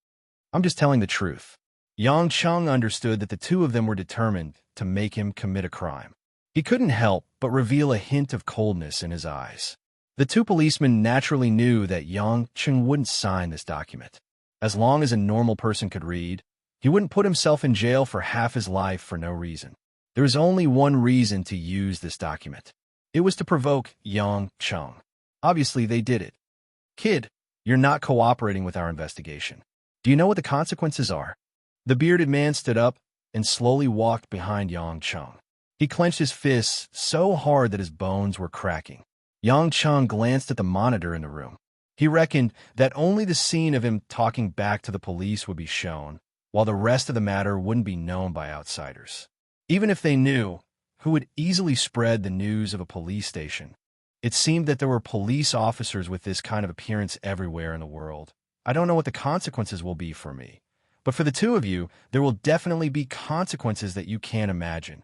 "I'm just telling the truth." Yang Cheng understood that the two of them were determined to make him commit a crime. He couldn't help but reveal a hint of coldness in his eyes. The two policemen naturally knew that Yang Cheng wouldn't sign this document. As long as a normal person could read, he wouldn't put himself in jail for half his life for no reason. There was only one reason to use this document. It was to provoke Yang Cheng. Obviously, they did it. "Kid, you're not cooperating with our investigation. Do you know what the consequences are?" The bearded man stood up and slowly walked behind Yang Cheng. He clenched his fists so hard that his bones were cracking. Yang Cheng glanced at the monitor in the room. He reckoned that only the scene of him talking back to the police would be shown, while the rest of the matter wouldn't be known by outsiders. Even if they knew, who would easily spread the news of a police station? It seemed that there were police officers with this kind of appearance everywhere in the world. "I don't know what the consequences will be for me, but for the two of you, there will definitely be consequences that you can't imagine."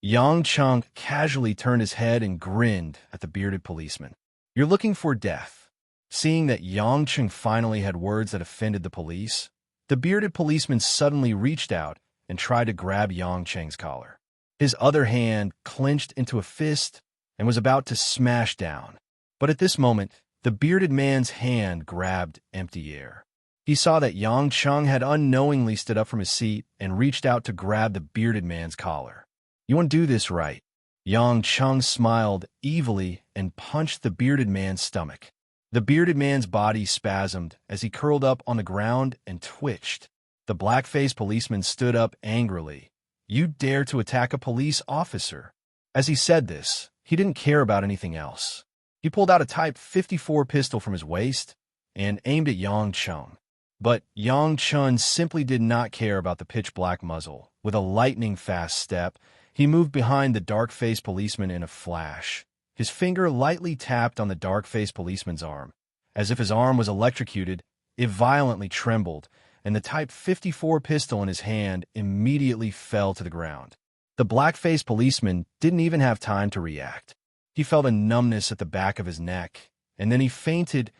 Yang Cheng casually turned his head and grinned at the bearded policeman. "You're looking for death." Seeing that Yang Cheng finally had words that offended the police, the bearded policeman suddenly reached out and tried to grab Yang Cheng's collar. His other hand clenched into a fist and was about to smash down. But at this moment, the bearded man's hand grabbed empty air. He saw that Yang Cheng had unknowingly stood up from his seat and reached out to grab the bearded man's collar. "You won't do this right." Yang Cheng smiled evilly and punched the bearded man's stomach. The bearded man's body spasmed as he curled up on the ground and twitched. The black-faced policeman stood up angrily. "You dare to attack a police officer?" As he said this, he didn't care about anything else. He pulled out a Type 54 pistol from his waist and aimed at Yang Cheng. But Yang Cheng simply did not care about the pitch-black muzzle. With a lightning-fast step, he moved behind the dark-faced policeman in a flash. His finger lightly tapped on the dark-faced policeman's arm. As if his arm was electrocuted, it violently trembled, and the Type 54 pistol in his hand immediately fell to the ground. The black-faced policeman didn't even have time to react. He felt a numbness at the back of his neck, and then he fainted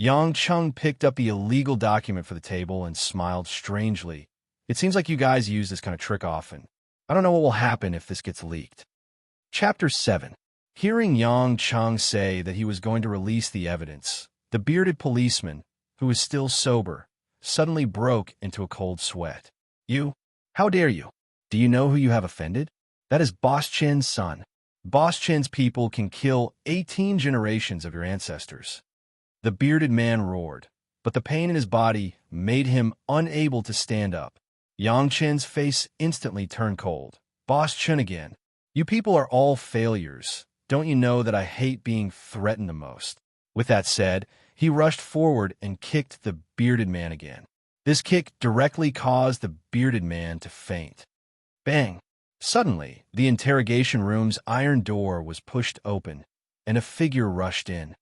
Yang Chung picked up the illegal document for the table and smiled strangely. It seems like you guys use this kind of trick often. I don't know what will happen if this gets leaked. Chapter 7. Hearing Yang Chung say that he was going to release the evidence, the bearded policeman, who was still sober, suddenly broke into a cold sweat. You? How dare you? Do you know who you have offended? That is Boss Chen's son. Boss Chen's people can kill 18 generations of your ancestors. The bearded man roared, but the pain in his body made him unable to stand up. Yang Chen's face instantly turned cold. Boss Chen again. You people are all failures. Don't you know that I hate being threatened the most? With that said, he rushed forward and kicked the bearded man again. This kick directly caused the bearded man to faint. Bang! Suddenly, the interrogation room's iron door was pushed open, and a figure rushed in.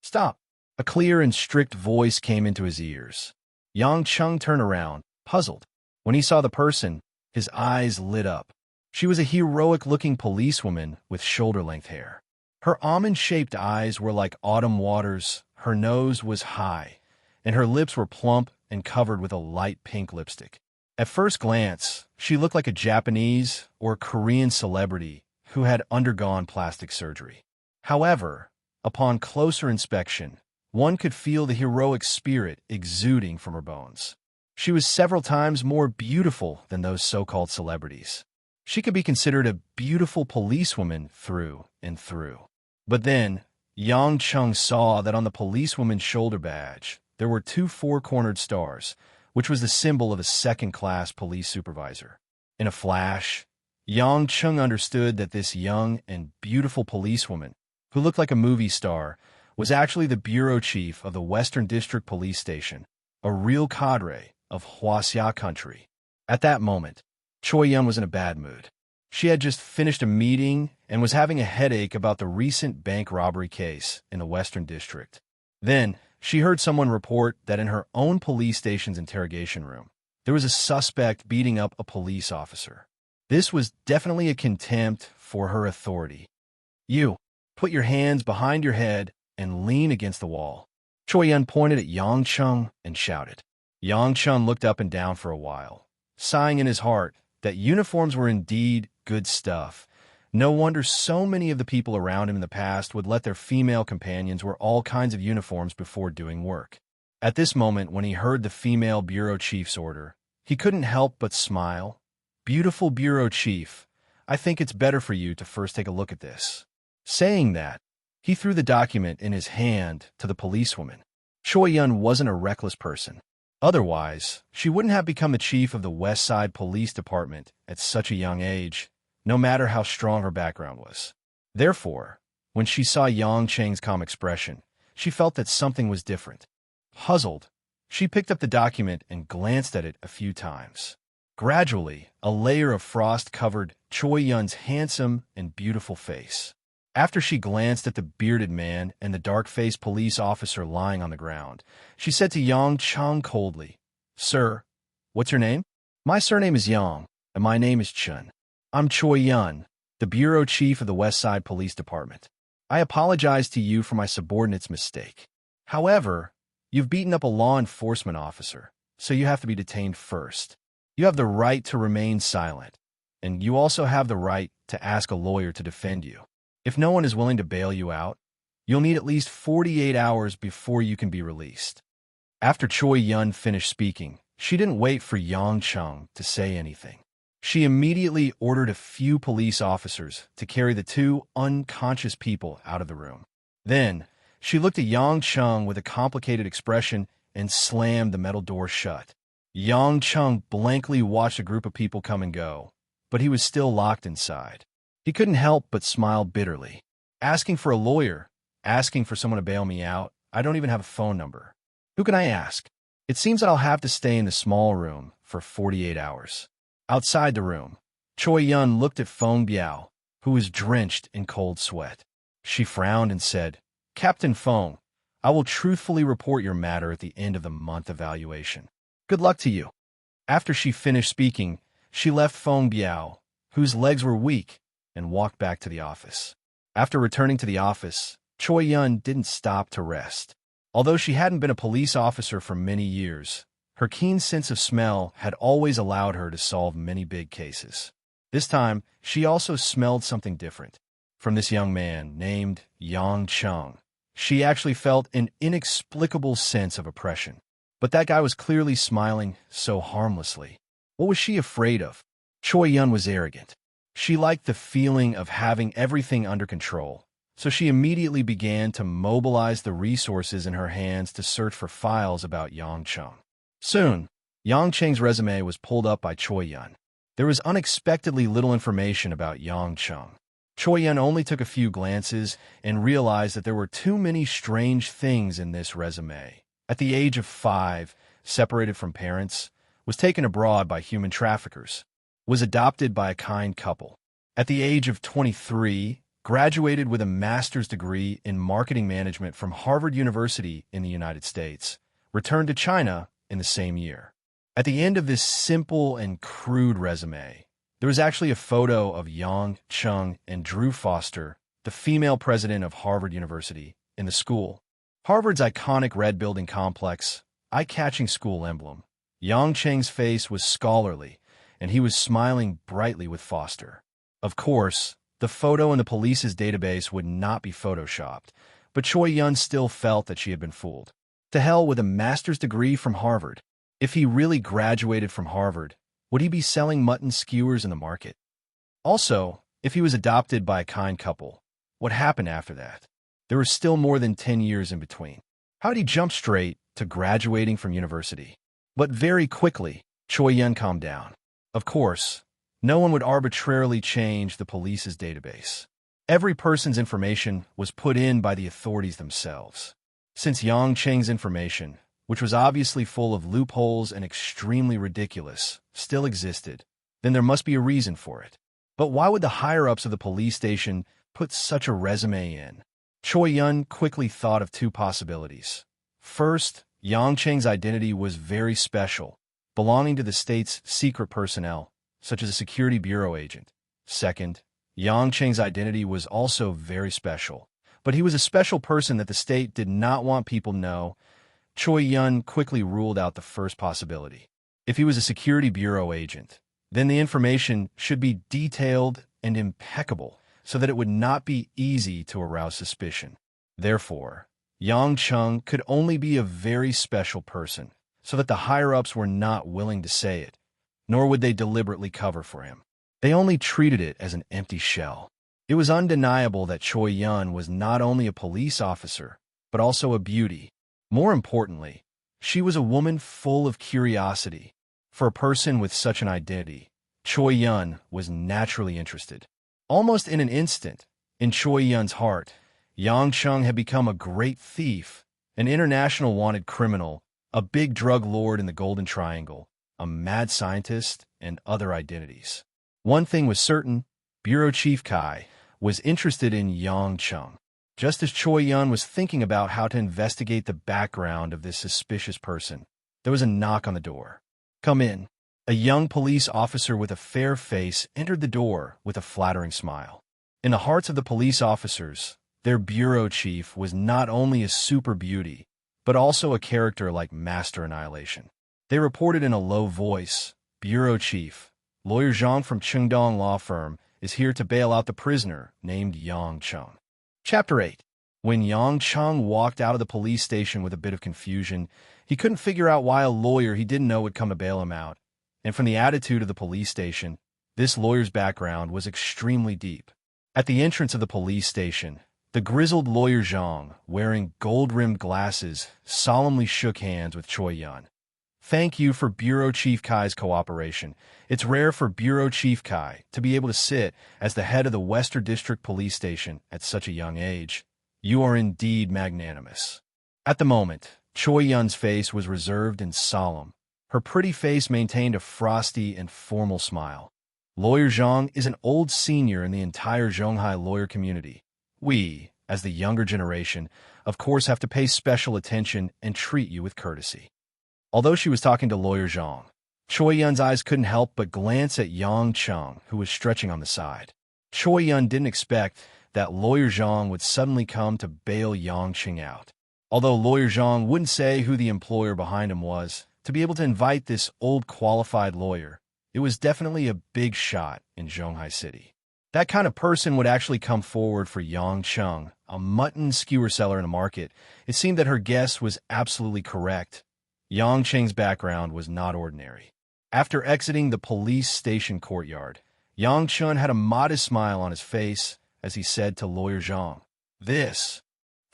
Stop! A clear and strict voice came into his ears. Yang Chung turned around, puzzled. When he saw the person, his eyes lit up. She was a heroic-looking policewoman with shoulder-length hair. Her almond-shaped eyes were like autumn waters, her nose was high, and her lips were plump and covered with a light pink lipstick. At first glance, she looked like a Japanese or Korean celebrity who had undergone plastic surgery. However, upon closer inspection, one could feel the heroic spirit exuding from her bones. She was several times more beautiful than those so-called celebrities. She could be considered a beautiful policewoman through and through. But then, Yang Chung saw that on the policewoman's shoulder badge, there were 2 four-cornered stars, which was the symbol of a second-class police supervisor. In a flash, Yang Chung understood that this young and beautiful policewoman, who looked like a movie star, was actually the bureau chief of the Western District Police Station, a real cadre of Huaxia country. At that moment, Choi Yun was in a bad mood. She had just finished a meeting and was having a headache about the recent bank robbery case in the Western District. Then, she heard someone report that in her own police station's interrogation room, there was a suspect beating up a police officer. This was definitely a contempt for her authority. You, put your hands behind your head and lean against the wall. Choi Yun pointed at Yang Chung and shouted. Yang Chung looked up and down for a while, sighing in his heart that uniforms were indeed good stuff. No wonder so many of the people around him in the past would let their female companions wear all kinds of uniforms before doing work. At this moment, when he heard the female bureau chief's order, he couldn't help but smile. Beautiful bureau chief, I think it's better for you to first take a look at this. Saying that, he threw the document in his hand to the policewoman. Choi Yun wasn't a reckless person. Otherwise, she wouldn't have become the chief of the West Side Police Department at such a young age, no matter how strong her background was. Therefore, when she saw Yang Cheng's calm expression, she felt that something was different. Puzzled, she picked up the document and glanced at it a few times. Gradually, a layer of frost covered Choi Yun's handsome and beautiful face. After she glanced at the bearded man and the dark-faced police officer lying on the ground, she said to Yang Chung coldly, Sir, what's your name? My surname is Yang, and my name is Chun. I'm Choi Yun, the bureau chief of the West Side Police Department. I apologize to you for my subordinate's mistake. However, you've beaten up a law enforcement officer, so you have to be detained first. You have the right to remain silent, and you also have the right to ask a lawyer to defend you. If no one is willing to bail you out, you'll need at least 48 hours before you can be released. After Choi Yun finished speaking, she didn't wait for Yang Chung to say anything. She immediately ordered a few police officers to carry the 2 unconscious people out of the room. Then, she looked at Yang Chung with a complicated expression and slammed the metal door shut. Yang Chung blankly watched a group of people come and go, but he was still locked inside. He couldn't help but smile bitterly. Asking for a lawyer, asking for someone to bail me out, I don't even have a phone number. Who can I ask? It seems that I'll have to stay in the small room for 48 hours. Outside the room, Choi Yun looked at Feng Biao, who was drenched in cold sweat. She frowned and said, Captain Feng, I will truthfully report your matter at the end of the month evaluation. Good luck to you. After she finished speaking, she left Feng Biao, whose legs were weak, and walked back to the office. After returning to the office, Choi Yun didn't stop to rest. Although she hadn't been a police officer for many years, her keen sense of smell had always allowed her to solve many big cases. This time, she also smelled something different. From this young man named Yang Cheng, she actually felt an inexplicable sense of oppression. But that guy was clearly smiling so harmlessly. What was she afraid of? Choi Yun was arrogant. She liked the feeling of having everything under control, so she immediately began to mobilize the resources in her hands to search for files about Yang Cheng. Soon, Yang Cheng's resume was pulled up by Choi Yun. There was unexpectedly little information about Yang Cheng. Choi Yun only took a few glances and realized that there were too many strange things in this resume. At the age of 5, separated from parents, was taken abroad by human traffickers, was adopted by a kind couple. At the age of 23, graduated with a master's degree in marketing management from Harvard University in the United States, returned to China in the same year. At the end of this simple and crude resume, there was actually a photo of Yang Cheng and Drew Foster, the female president of Harvard University, in the school. Harvard's iconic red building complex, eye-catching school emblem. Yang Cheng's face was scholarly, and he was smiling brightly with Foster. Of course, the photo in the police's database would not be photoshopped, but Choi Yun still felt that she had been fooled. To hell with a master's degree from Harvard. If he really graduated from Harvard, would he be selling mutton skewers in the market? Also, if he was adopted by a kind couple, what happened after that? There were still more than 10 years in between. How did he jump straight to graduating from university? But very quickly, Choi Yun calmed down. Of course, no one would arbitrarily change the police's database. Every person's information was put in by the authorities themselves. Since Yang Cheng's information, which was obviously full of loopholes and extremely ridiculous, still existed, then there must be a reason for it. But why would the higher-ups of the police station put such a resume in? Choi Yun quickly thought of two possibilities. First, Yang Cheng's identity was very special, belonging to the state's secret personnel, such as a security bureau agent. Second, Yang Cheng's identity was also very special, but he was a special person that the state did not want people to know. Choi Yun quickly ruled out the first possibility. If he was a security bureau agent, then the information should be detailed and impeccable so that it would not be easy to arouse suspicion. Therefore, Yang Cheng could only be a very special person, so that the higher-ups were not willing to say it, nor would they deliberately cover for him. They only treated it as an empty shell. It was undeniable that Choi Yun was not only a police officer, but also a beauty. More importantly, she was a woman full of curiosity. For a person with such an identity, Choi Yun was naturally interested. Almost in an instant, in Choi Yun's heart, Yang Cheng had become a great thief, an international wanted criminal, a big drug lord in the Golden Triangle, a mad scientist, and other identities. One thing was certain, Bureau Chief Kai was interested in Yang Cheng. Just as Choi Yun was thinking about how to investigate the background of this suspicious person, there was a knock on the door. "Come in." A young police officer with a fair face entered the door with a flattering smile. In the hearts of the police officers, their bureau chief was not only a super beauty, but also a character like Master Annihilation. They reported in a low voice, "Bureau Chief, Lawyer Zhang from Chengdong Law Firm is here to bail out the prisoner named Yang Cheng." Chapter 8. When Yang Cheng walked out of the police station with a bit of confusion, he couldn't figure out why a lawyer he didn't know would come to bail him out. And from the attitude of the police station, this lawyer's background was extremely deep. At the entrance of the police station, the grizzled lawyer Zhang, wearing gold-rimmed glasses, solemnly shook hands with Choi Yun. "Thank you for Bureau Chief Kai's cooperation. It's rare for Bureau Chief Kai to be able to sit as the head of the Western District Police Station at such a young age. You are indeed magnanimous." At the moment, Choi Yun's face was reserved and solemn. Her pretty face maintained a frosty and formal smile. Lawyer Zhang is an old senior in the entire Zhonghai lawyer community. We, as the younger generation, of course have to pay special attention and treat you with courtesy. Although she was talking to Lawyer Zhang, Choi Yun's eyes couldn't help but glance at Yang Cheng, who was stretching on the side. Choi Yun didn't expect that Lawyer Zhang would suddenly come to bail Yang Cheng out. Although Lawyer Zhang wouldn't say who the employer behind him was, to be able to invite this old qualified lawyer, it was definitely a big shot in Zhonghai City. That kind of person would actually come forward for Yang Cheng, a mutton skewer seller in the market. It seemed that her guess was absolutely correct. Yang Cheng's background was not ordinary. After exiting the police station courtyard, Yang Chun had a modest smile on his face as he said to Lawyer Zhang,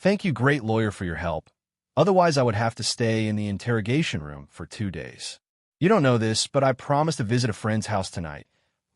Thank you, great lawyer, for your help. Otherwise, I would have to stay in the interrogation room for 2 days. You don't know this, but I promised to visit a friend's house tonight.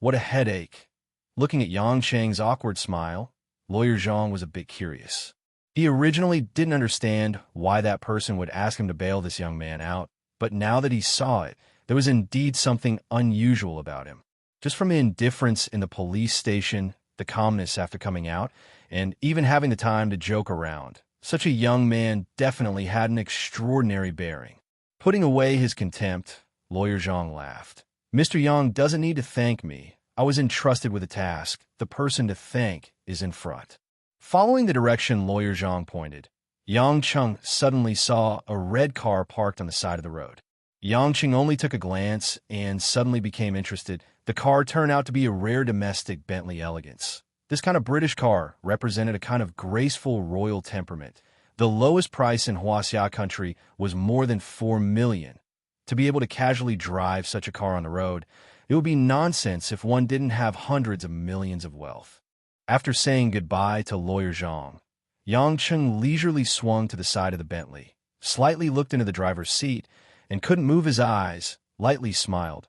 What a headache. Looking at Yang Cheng's awkward smile, Lawyer Zhang was a bit curious. He originally didn't understand why that person would ask him to bail this young man out, but now that he saw it, there was indeed something unusual about him. Just from the indifference in the police station, the calmness after coming out, and even having the time to joke around, such a young man definitely had an extraordinary bearing. Putting away his contempt, Lawyer Zhang laughed. Mr. Yang doesn't need to thank me. I was entrusted with a task. The person to thank is in front. Following the direction Lawyer Zhang pointed, Yang Cheng suddenly saw a red car parked on the side of the road. Yang Cheng only took a glance and suddenly became interested. The car turned out to be a rare domestic Bentley Elegance. This kind of British car represented a kind of graceful royal temperament. The lowest price in Huaxia country was more than 4 million. To be able to casually drive such a car on the road, it would be nonsense if one didn't have hundreds of millions of wealth. After saying goodbye to Lawyer Zhang, Yang Cheng leisurely swung to the side of the Bentley, slightly looked into the driver's seat, and couldn't move his eyes, lightly smiled.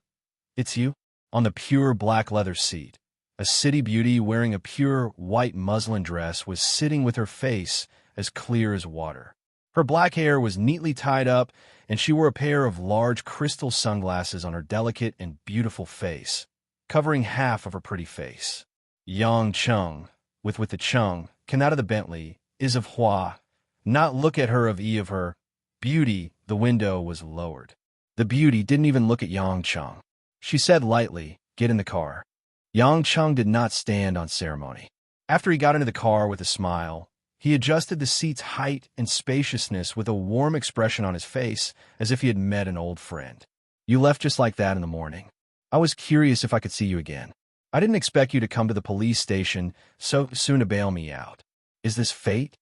It's you? On the pure black leather seat, a city beauty wearing a pure white muslin dress was sitting with her face as clear as water. Her black hair was neatly tied up, and she wore a pair of large crystal sunglasses on her delicate and beautiful face, covering half of her pretty face. Yang Cheng, with the Cheng, came out of the Bentley, is of Hua. Not look at her of E of her. Beauty, the window was lowered. The beauty didn't even look at Yang Cheng. She said lightly, get in the car. Yang Cheng did not stand on ceremony. After he got into the car with a smile, he adjusted the seat's height and spaciousness with a warm expression on his face, as if he had met an old friend. You left just like that in the morning. I was curious if I could see you again. I didn't expect you to come to the police station so soon to bail me out. Is this fate?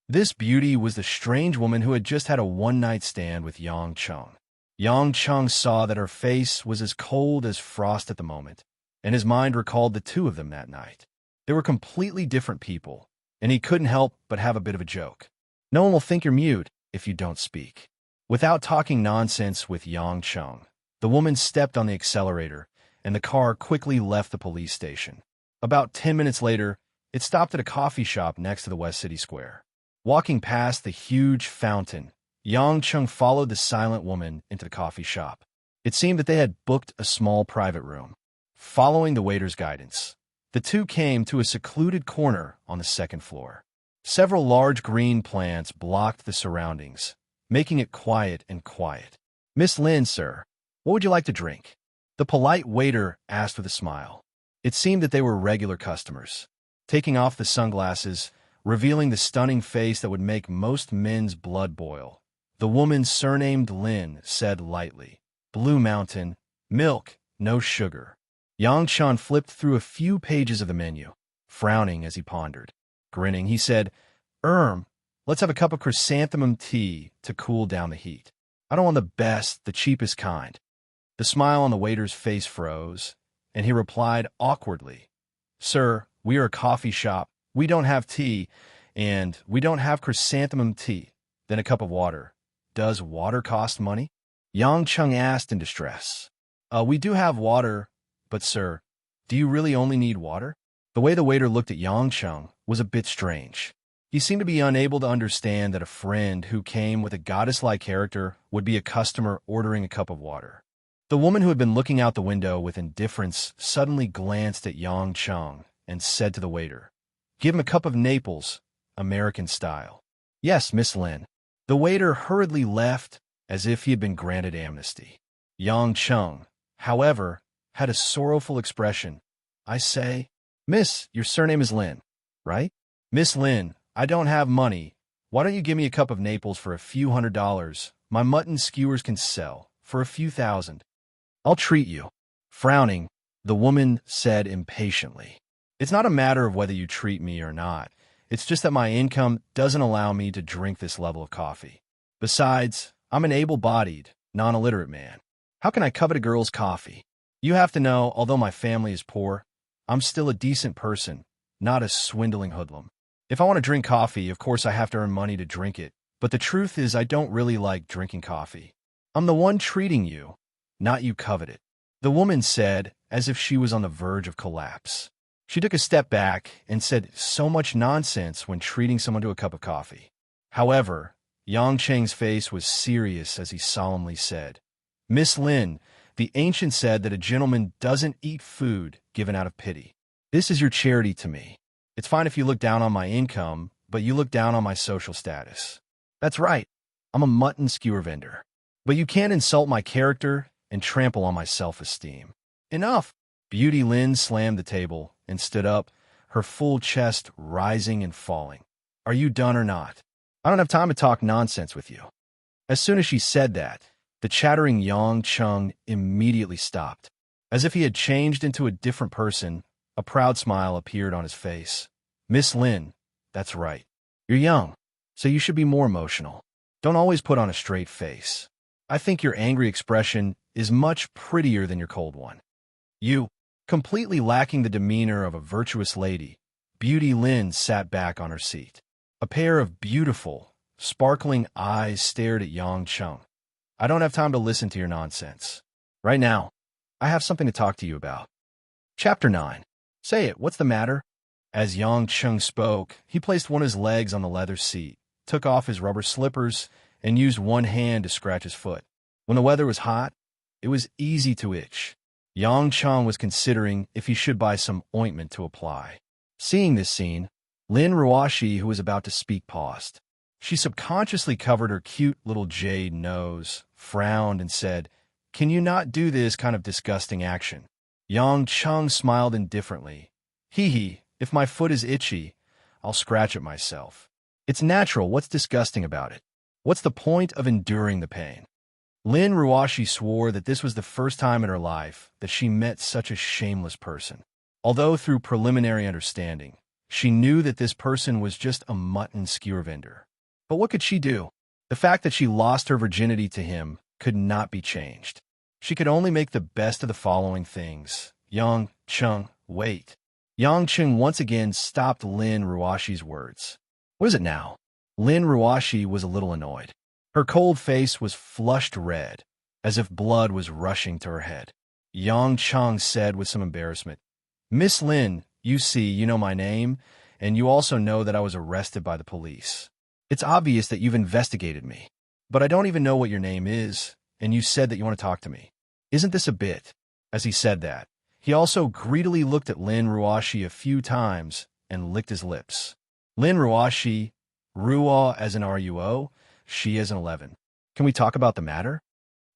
This beauty was the strange woman who had just had a one-night stand with Yang Cheng. Yang Cheng saw that her face was as cold as frost at the moment, and his mind recalled the two of them that night. They were completely different people, and he couldn't help but have a bit of a joke. No one will think you're mute if you don't speak. Without talking nonsense with Yang Cheng, the woman stepped on the accelerator, and the car quickly left the police station. About 10 minutes later, it stopped at a coffee shop next to the West City Square. Walking past the huge fountain, Yang Cheng followed the silent woman into the coffee shop. It seemed that they had booked a small private room. Following the waiter's guidance, the two came to a secluded corner on the second floor. Several large green plants blocked the surroundings, making it quiet and quiet. Miss Lin, sir, what would you like to drink? The polite waiter asked with a smile. It seemed that they were regular customers. Taking off the sunglasses, revealing the stunning face that would make most men's blood boil, the woman surnamed Lin said lightly, Blue Mountain, milk, no sugar. Yang Chan flipped through a few pages of the menu, frowning as he pondered. Grinning, he said, let's have a cup of chrysanthemum tea to cool down the heat. I don't want the best, the cheapest kind. The smile on the waiter's face froze, and he replied awkwardly, Sir, we are a coffee shop. We don't have tea, and we don't have chrysanthemum tea. Then a cup of water. Does water cost money? Yang Cheng asked in distress. We do have water, but sir, do you really only need water? The way the waiter looked at Yang Cheng was a bit strange. He seemed to be unable to understand that a friend who came with a goddess-like character would be a customer ordering a cup of water. The woman who had been looking out the window with indifference suddenly glanced at Yang Cheng and said to the waiter, Give him a cup of Naples, American style. Yes, Miss Lin. The waiter hurriedly left as if he had been granted amnesty. Yang Cheng, however, had a sorrowful expression. I say, Miss, your surname is Lin, right? Miss Lin, I don't have money, Why don't you give me a cup of Naples for a few $100? My mutton skewers can sell for a few thousand. I'll treat you. Frowning, the woman said impatiently, It's not a matter of whether you treat me or not. It's just that my income doesn't allow me to drink this level of coffee. Besides, I'm an able-bodied, non-illiterate man. How can I covet a girl's coffee? You have to know, although my family is poor, I'm still a decent person, not a swindling hoodlum. If I want to drink coffee, of course I have to earn money to drink it, but the truth is I don't really like drinking coffee. I'm the one treating you, not you covet it. The woman said, as if she was on the verge of collapse. She took a step back and said so much nonsense when treating someone to a cup of coffee. However, Yang Cheng's face was serious as he solemnly said, Miss Lin, the ancient said that a gentleman doesn't eat food given out of pity. This is your charity to me. It's fine if you look down on my income, but you look down on my social status. That's right. I'm a mutton skewer vendor. But you can't insult my character and trample on my self-esteem. Enough! Beauty Lin slammed the table and stood up, her full chest rising and falling. Are you done or not? I don't have time to talk nonsense with you. As soon as she said that, the chattering Yang Cheng immediately stopped. As if he had changed into a different person, a proud smile appeared on his face. Miss Lin, that's right. You're young, so you should be more emotional. Don't always put on a straight face. I think your angry expression is much prettier than your cold one. You, completely lacking the demeanor of a virtuous lady, Beauty Lin sat back on her seat. A pair of beautiful, sparkling eyes stared at Yang Cheng. I don't have time to listen to your nonsense. Right now, I have something to talk to you about. Chapter 9. Say it, what's the matter? As Yang Cheng spoke, he placed one of his legs on the leather seat, took off his rubber slippers, and used one hand to scratch his foot. When the weather was hot, it was easy to itch. Yang Cheng was considering if he should buy some ointment to apply. Seeing this scene, Lin Ruoshi, who was about to speak, paused. She subconsciously covered her cute little jade nose, frowned, and said, Can you not do this kind of disgusting action? Yang Cheng smiled indifferently. Hee, if my foot is itchy, I'll scratch it myself. It's natural, what's disgusting about it? What's the point of enduring the pain? Lin Ruoshi swore that this was the first time in her life that she met such a shameless person. Although through preliminary understanding, she knew that this person was just a mutton skewer vendor. But what could she do? The fact that she lost her virginity to him could not be changed. She could only make the best of the following things. Yang Cheng, wait. Yang Cheng once again stopped Lin Ruoshi's words. What is it now? Lin Ruoshi was a little annoyed. Her cold face was flushed red, as if blood was rushing to her head. Yang Cheng said with some embarrassment, Miss Lin, you see, you know my name, and you also know that I was arrested by the police. It's obvious that you've investigated me, but I don't even know what your name is, and you said that you want to talk to me. Isn't this a bit? As he said that, he also greedily looked at Lin Ruoshi a few times and licked his lips. Lin Ruoshi, Ruo as an RUO, she as an 11. Can we talk about the matter?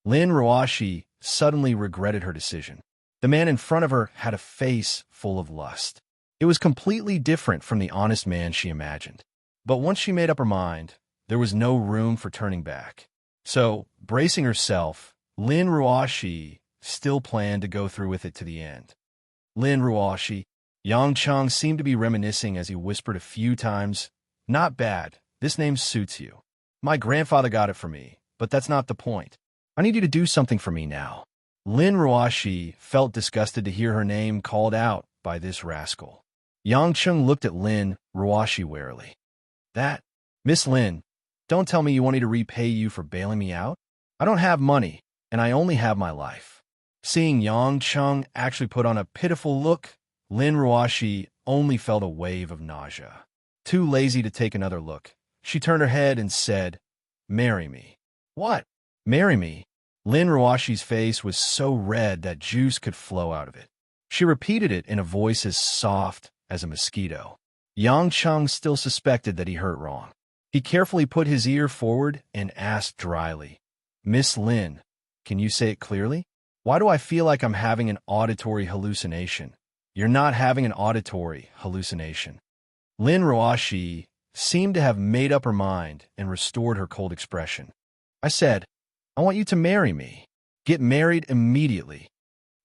Lin Ruoshi suddenly regretted her decision. The man in front of her had a face full of lust. It was completely different from the honest man she imagined. But once she made up her mind, there was no room for turning back. So, bracing herself, Lin Ruoshi still planned to go through with it to the end. Lin Ruoshi, Yang Cheng seemed to be reminiscing as he whispered a few times, Not bad, this name suits you. My grandfather got it for me, but that's not the point. I need you to do something for me now. Lin Ruoshi felt disgusted to hear her name called out by this rascal. Yang Cheng looked at Lin Ruoshi warily. That, Miss Lin, don't tell me you want me to repay you for bailing me out? I don't have money, and I only have my life. Seeing Yang Cheng actually put on a pitiful look, Lin Ruoshi only felt a wave of nausea. Too lazy to take another look, she turned her head and said, Marry me. What? Marry me? Lin Ruoshi's face was so red that juice could flow out of it. She repeated it in a voice as soft as a mosquito. Yang Cheng still suspected that he heard wrong. He carefully put his ear forward and asked dryly, Miss Lin, can you say it clearly? Why do I feel like I'm having an auditory hallucination? You're not having an auditory hallucination. Lin Ruoshi seemed to have made up her mind and restored her cold expression. I said, I want you to marry me. Get married immediately.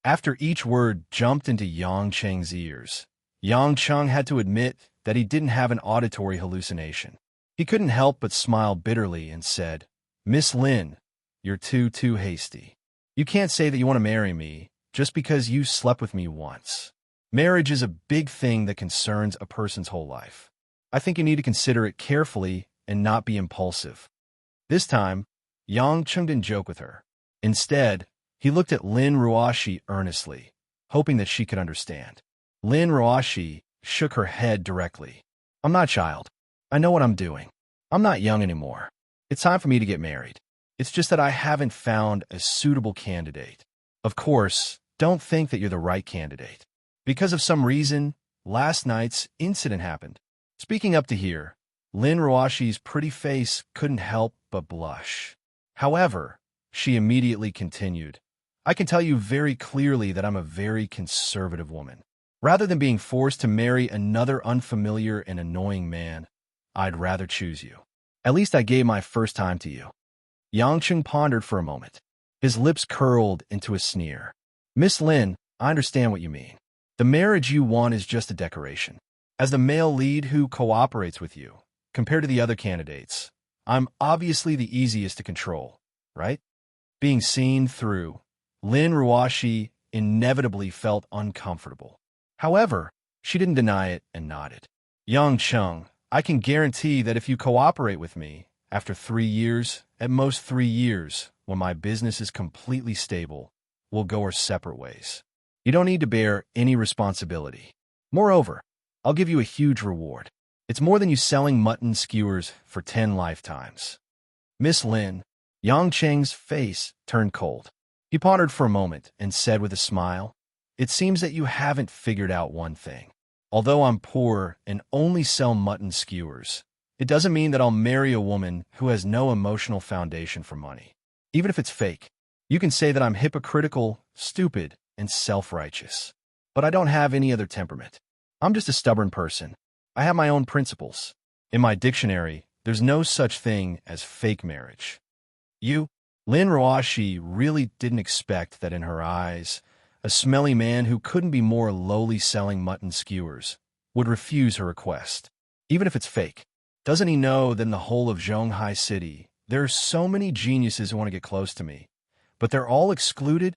After each word jumped into Yang Cheng's ears, Yang Cheng had to admit that he didn't have an auditory hallucination. He couldn't help but smile bitterly and said, Miss Lin, you're too hasty. You can't say that you want to marry me just because you slept with me once. Marriage is a big thing that concerns a person's whole life. I think you need to consider it carefully and not be impulsive. This time, Yang Cheng didn't joke with her. Instead, he looked at Lin Ruoshi earnestly, hoping that she could understand. Lin Ruoshi shook her head directly. I'm not a child. I know what I'm doing. I'm not young anymore. It's time for me to get married. It's just that I haven't found a suitable candidate. Of course, don't think that you're the right candidate. Because of some reason, last night's incident happened. Speaking up to here, Lin Ruoshi's pretty face couldn't help but blush. However, she immediately continued, I can tell you very clearly that I'm a very conservative woman. Rather than being forced to marry another unfamiliar and annoying man, I'd rather choose you. At least I gave my first time to you. Yang Cheng pondered for a moment. His lips curled into a sneer. Miss Lin, I understand what you mean. The marriage you want is just a decoration. As the male lead who cooperates with you, compared to the other candidates, I'm obviously the easiest to control, right? Being seen through, Lin Ruoshi inevitably felt uncomfortable. However, she didn't deny it and nodded. Yang Cheng, I can guarantee that if you cooperate with me, after 3 years, at most 3 years, when my business is completely stable, we'll go our separate ways. You don't need to bear any responsibility. Moreover, I'll give you a huge reward. It's more than you selling mutton skewers for 10 lifetimes. Miss Lin, Yang Cheng's face turned cold. He pondered for a moment and said with a smile, It seems that you haven't figured out one thing. Although I'm poor and only sell mutton skewers, it doesn't mean that I'll marry a woman who has no emotional foundation for money. Even if it's fake, you can say that I'm hypocritical, stupid, and self-righteous. But I don't have any other temperament. I'm just a stubborn person. I have my own principles. In my dictionary, there's no such thing as fake marriage. You, Lin Ruoshi, really didn't expect that in her eyes, a smelly man who couldn't be more lowly selling mutton skewers would refuse her request, even if it's fake. Doesn't he know that in the whole of Zhonghai City, there are so many geniuses who want to get close to me, but they're all excluded?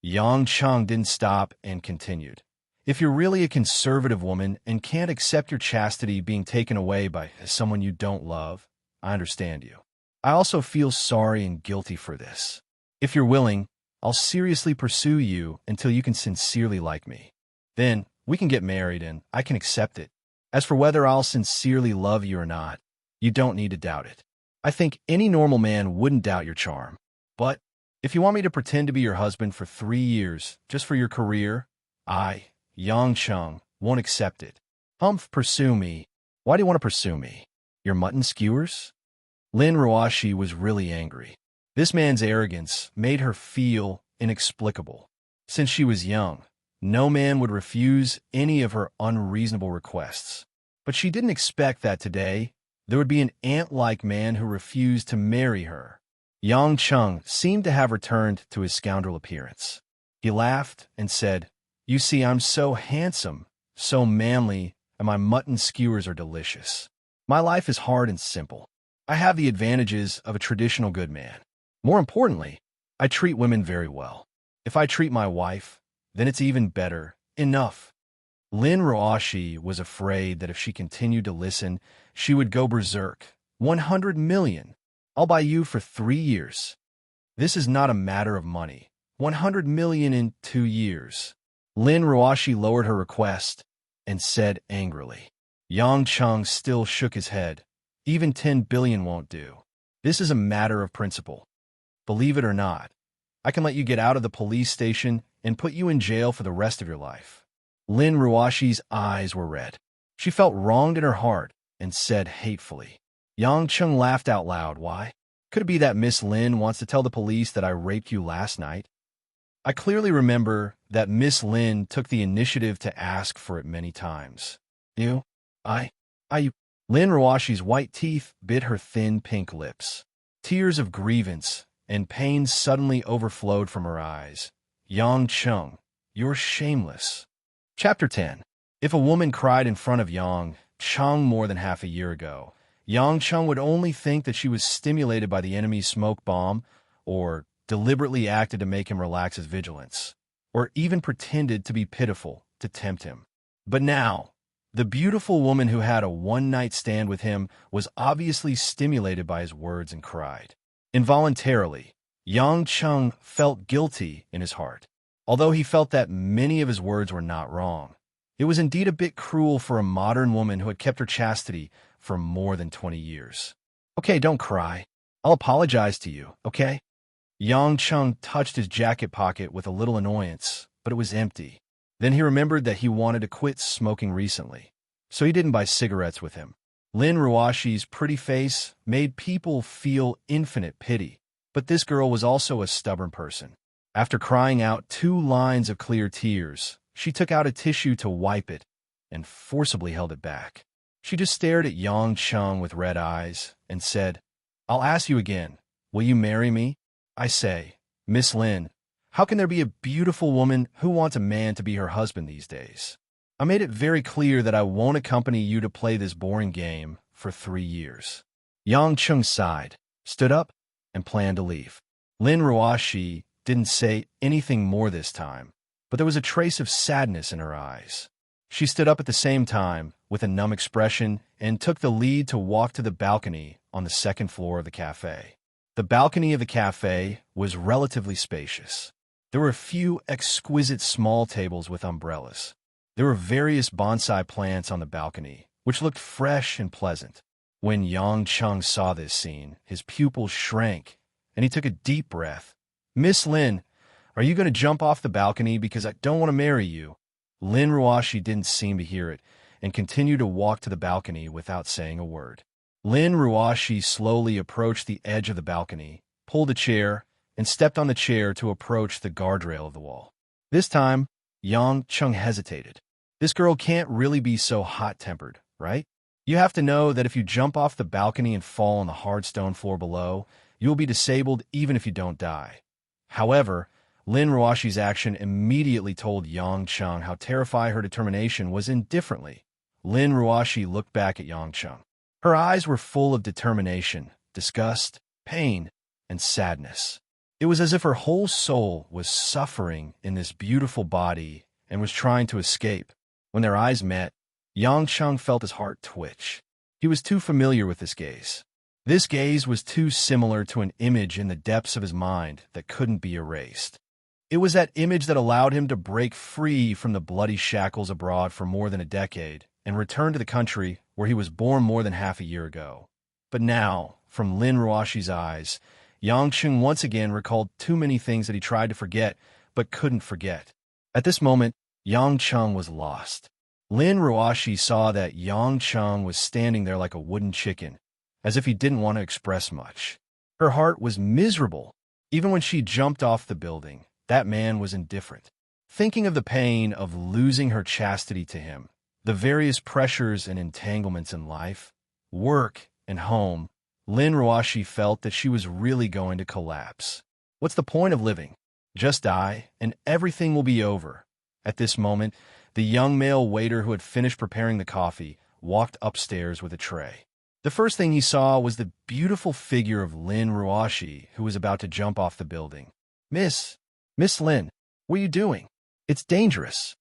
Yang Cheng didn't stop and continued. If you're really a conservative woman and can't accept your chastity being taken away by someone you don't love, I understand you. I also feel sorry and guilty for this. If you're willing, I'll seriously pursue you until you can sincerely like me. Then, we can get married and I can accept it. As for whether I'll sincerely love you or not, you don't need to doubt it. I think any normal man wouldn't doubt your charm. But, if you want me to pretend to be your husband for 3 years, just for your career, I, Yang Cheng, won't accept it. Pursue me. Why do you want to pursue me? Your mutton skewers? Lin Ruoshi was really angry. This man's arrogance made her feel inexplicable. Since she was young, no man would refuse any of her unreasonable requests. But she didn't expect that today there would be an ant-like man who refused to marry her. Yang Cheng seemed to have returned to his scoundrel appearance. He laughed and said, You see, I'm so handsome, so manly, and my mutton skewers are delicious. My life is hard and simple. I have the advantages of a traditional good man. More importantly, I treat women very well. If I treat my wife, then it's even better. Enough. Lin Ruoshi was afraid that if she continued to listen, she would go berserk. 100 million. I'll buy you for 3 years. This is not a matter of money. 100 million in 2 years. Lin Ruoshi lowered her request and said angrily. Yang Cheng still shook his head. Even 10 billion won't do. This is a matter of principle. Believe it or not, I can let you get out of the police station and put you in jail for the rest of your life. Lin Ruoshi's eyes were red. She felt wronged in her heart and said hatefully. Yang Cheng laughed out loud. Why? Could it be that Miss Lin wants to tell the police that I raped you last night? I clearly remember that Miss Lin took the initiative to ask for it many times. You? Lin Ruashi's white teeth bit her thin pink lips. Tears of grievance and pain suddenly overflowed from her eyes. Yang Chung, you're shameless. Chapter 10. If a woman cried in front of Yang Chung more than half a year ago, Yang Chung would only think that she was stimulated by the enemy's smoke bomb, or deliberately acted to make him relax his vigilance, or even pretended to be pitiful to tempt him. But now, the beautiful woman who had a one-night stand with him was obviously stimulated by his words and cried. Involuntarily, Yang Chung felt guilty in his heart. Although he felt that many of his words were not wrong, it was indeed a bit cruel for a modern woman who had kept her chastity for more than 20 years. Okay, don't cry. I'll apologize to you, okay? Yang Chung touched his jacket pocket with a little annoyance, but it was empty. Then he remembered that he wanted to quit smoking recently, so he didn't buy cigarettes with him. Lin Ruashi's pretty face made people feel infinite pity, but this girl was also a stubborn person. After crying out 2 lines of clear tears, she took out a tissue to wipe it and forcibly held it back. She just stared at Yang Chung with red eyes and said, I'll ask you again, will you marry me? I say, Miss Lin, how can there be a beautiful woman who wants a man to be her husband these days? I made it very clear that I won't accompany you to play this boring game for 3 years. Yang Chung sighed, stood up, and planned to leave. Lin Ruashi didn't say anything more this time, but there was a trace of sadness in her eyes. She stood up at the same time, with a numb expression, and took the lead to walk to the balcony on the 2nd floor of the cafe. The balcony of the cafe was relatively spacious. There were a few exquisite small tables with umbrellas. There were various bonsai plants on the balcony, which looked fresh and pleasant. When Yang Chung saw this scene, his pupils shrank, and he took a deep breath. Miss Lin, are you going to jump off the balcony because I don't want to marry you? Lin Ruashi didn't seem to hear it and continued to walk to the balcony without saying a word. Lin Ruashi slowly approached the edge of the balcony, pulled a chair, and stepped on the chair to approach the guardrail of the wall. This time, Yang Chung hesitated. This girl can't really be so hot-tempered, right? You have to know that if you jump off the balcony and fall on the hard stone floor below, you will be disabled even if you don't die. However, Lin Ruashi's action immediately told Yang Chung how terrified her determination was indifferently. Lin Ruashi looked back at Yang Chung. Her eyes were full of determination, disgust, pain, and sadness. It was as if her whole soul was suffering in this beautiful body and was trying to escape. When their eyes met, Yang Chung felt his heart twitch. He was too familiar with this gaze. This gaze was too similar to an image in the depths of his mind that couldn't be erased. It was that image that allowed him to break free from the bloody shackles abroad for more than a decade and return to the country where he was born more than half a year ago. But now, from Lin Ruashi's eyes, Yang Chung once again recalled too many things that he tried to forget but couldn't forget. At this moment, Yang Chung was lost. Lin Ruashi saw that Yang Chung was standing there like a wooden chicken, as if he didn't want to express much. Her heart was miserable. Even when she jumped off the building, that man was indifferent. Thinking of the pain of losing her chastity to him, the various pressures and entanglements in life, work, and home, Lin Ruashi felt that she was really going to collapse. What's the point of living? Just die, and everything will be over. At this moment, the young male waiter who had finished preparing the coffee walked upstairs with a tray. The first thing he saw was the beautiful figure of Lin Ruashi, who was about to jump off the building. Miss Lin, what are you doing? It's dangerous.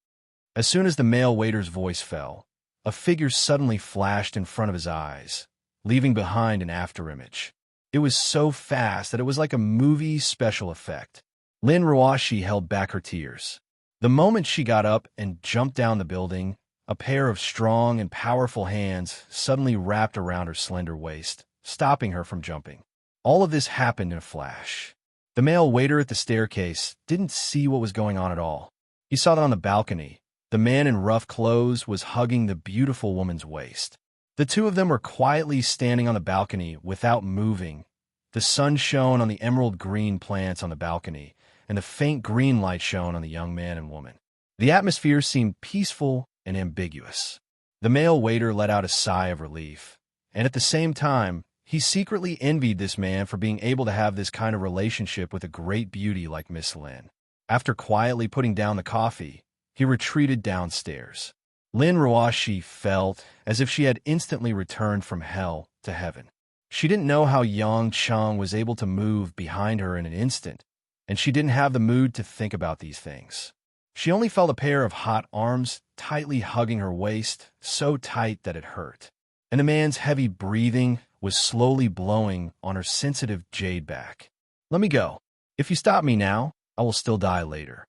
As soon as the male waiter's voice fell, a figure suddenly flashed in front of his eyes, leaving behind an afterimage. It was so fast that it was like a movie special effect. Lin Ruashi held back her tears. The moment she got up and jumped down the building, a pair of strong and powerful hands suddenly wrapped around her slender waist, stopping her from jumping. All of this happened in a flash. The male waiter at the staircase didn't see what was going on at all. He saw that on the balcony, the man in rough clothes was hugging the beautiful woman's waist. The two of them were quietly standing on the balcony without moving. The sun shone on the emerald green plants on the balcony, and the faint green light shone on the young man and woman. The atmosphere seemed peaceful and ambiguous. The male waiter let out a sigh of relief, And at the same time, he secretly envied this man for being able to have this kind of relationship with a great beauty like Miss Lin. After quietly putting down the coffee, he retreated downstairs. Lin Ruoshi felt as if she had instantly returned from hell to heaven. She didn't know how Yang Cheng was able to move behind her in an instant, and she didn't have the mood to think about these things. She only felt a pair of hot arms tightly hugging her waist, so tight that it hurt. And the man's heavy breathing was slowly blowing on her sensitive jade back. "Let me go. If you stop me now, I will still die later."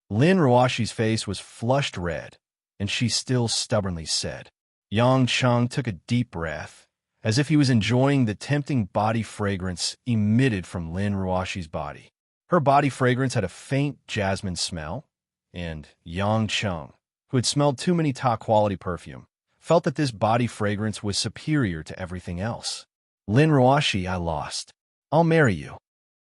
Lin Ruoshi's face was flushed red, and she still stubbornly said. Yang Cheng took a deep breath, as if he was enjoying the tempting body fragrance emitted from Lin Ruoshi's body. Her body fragrance had a faint jasmine smell, and Yang Cheng, who had smelled too many top-quality perfume, felt that this body fragrance was superior to everything else. "Lin Ruoshi, I lost. I'll marry you."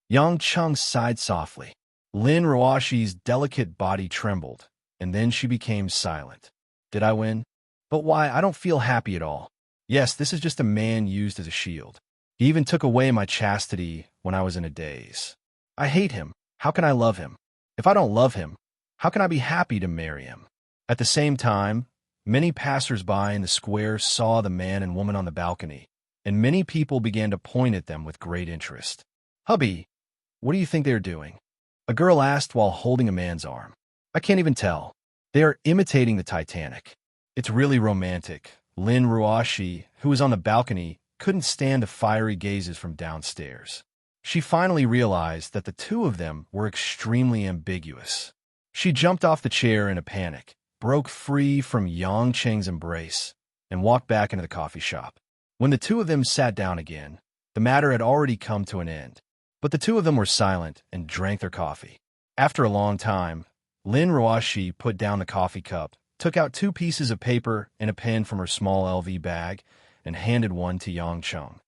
Yang Cheng sighed softly. Lin Ruoshi's delicate body trembled, and then she became silent. "Did I win? But why? I don't feel happy at all. Yes, this is just a man used as a shield. He even took away my chastity when I was in a daze. I hate him. How can I love him? If I don't love him, how can I be happy to marry him?" At the same time, many passers-by in the square saw the man and woman on the balcony, and many people began to point at them with great interest. "Hubby, what do you think they're doing?" a girl asked while holding a man's arm. "I can't even tell. They are imitating the Titanic. It's really romantic." Lin Ruoshi, who was on the balcony, couldn't stand the fiery gazes from downstairs. She finally realized that the two of them were extremely ambiguous. She jumped off the chair in a panic, broke free from Yang Cheng's embrace, and walked back into the coffee shop. When the two of them sat down again, the matter had already come to an end. But the two of them were silent and drank their coffee. After a long time, Lin Ruoshi put down the coffee cup, took out 2 pieces of paper and a pen from her small LV bag, and handed one to Yang Cheng.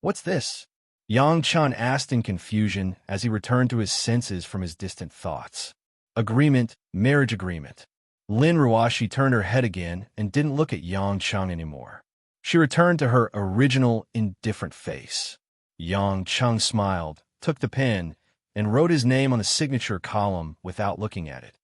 "What's this?" Yang Cheng asked in confusion as he returned to his senses from his distant thoughts. "Agreement, marriage agreement." Lin Ruoshi turned her head again and didn't look at Yang Cheng anymore. She returned to her original, indifferent face. Yang Cheng smiled, took the pen, and wrote his name on the signature column without looking at it.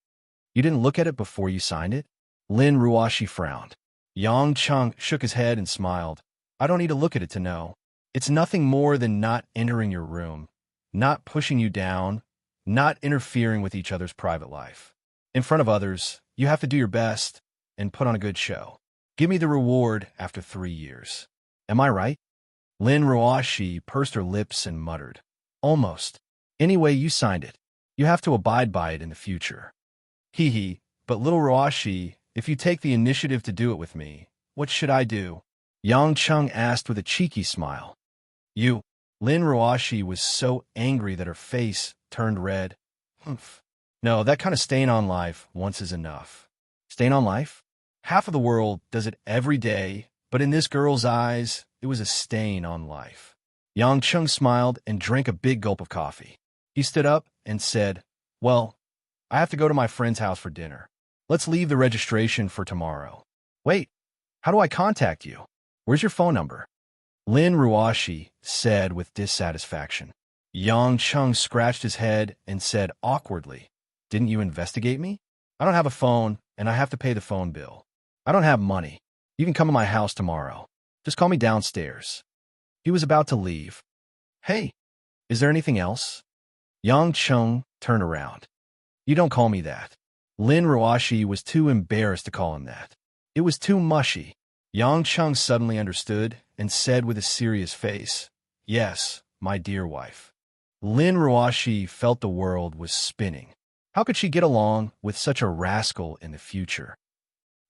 "You didn't look at it before you signed it?" Lin Ruoshi frowned. Yang Cheng shook his head and smiled. "I don't need to look at it to know. It's nothing more than not entering your room, not pushing you down, not interfering with each other's private life. In front of others, you have to do your best and put on a good show. Give me the reward after 3 years. Am I right?" Lin Ruoshi pursed her lips and muttered. "Almost. Anyway, you signed it. You have to abide by it in the future." "Hee, but little Ruoshi, if you take the initiative to do it with me, what should I do?" Yang Cheng asked with a cheeky smile. "You." Lin Ruoshi was so angry that her face turned red. "Humph. No, that kind of stain on life once is enough." "Stain on life? Half of the world does it every day, but in this girl's eyes, it was a stain on life." Yang Cheng smiled and drank a big gulp of coffee. He stood up and said, "Well, I have to go to my friend's house for dinner. Let's leave the registration for tomorrow." "Wait, how do I contact you? Where's your phone number?" Lin Ruoshi said with dissatisfaction. Yang Cheng scratched his head and said awkwardly, "Didn't you investigate me? I don't have a phone, and I have to pay the phone bill. I don't have money. You can come to my house tomorrow. Just call me downstairs." He was about to leave. "Hey, is there anything else?" Yang Cheng turned around. "You don't call me that." Lin Ruoshi was too embarrassed to call him that. It was too mushy. Yang Cheng suddenly understood and said with a serious face, "Yes, my dear wife." Lin Ruoshi felt the world was spinning. How could she get along with such a rascal in the future?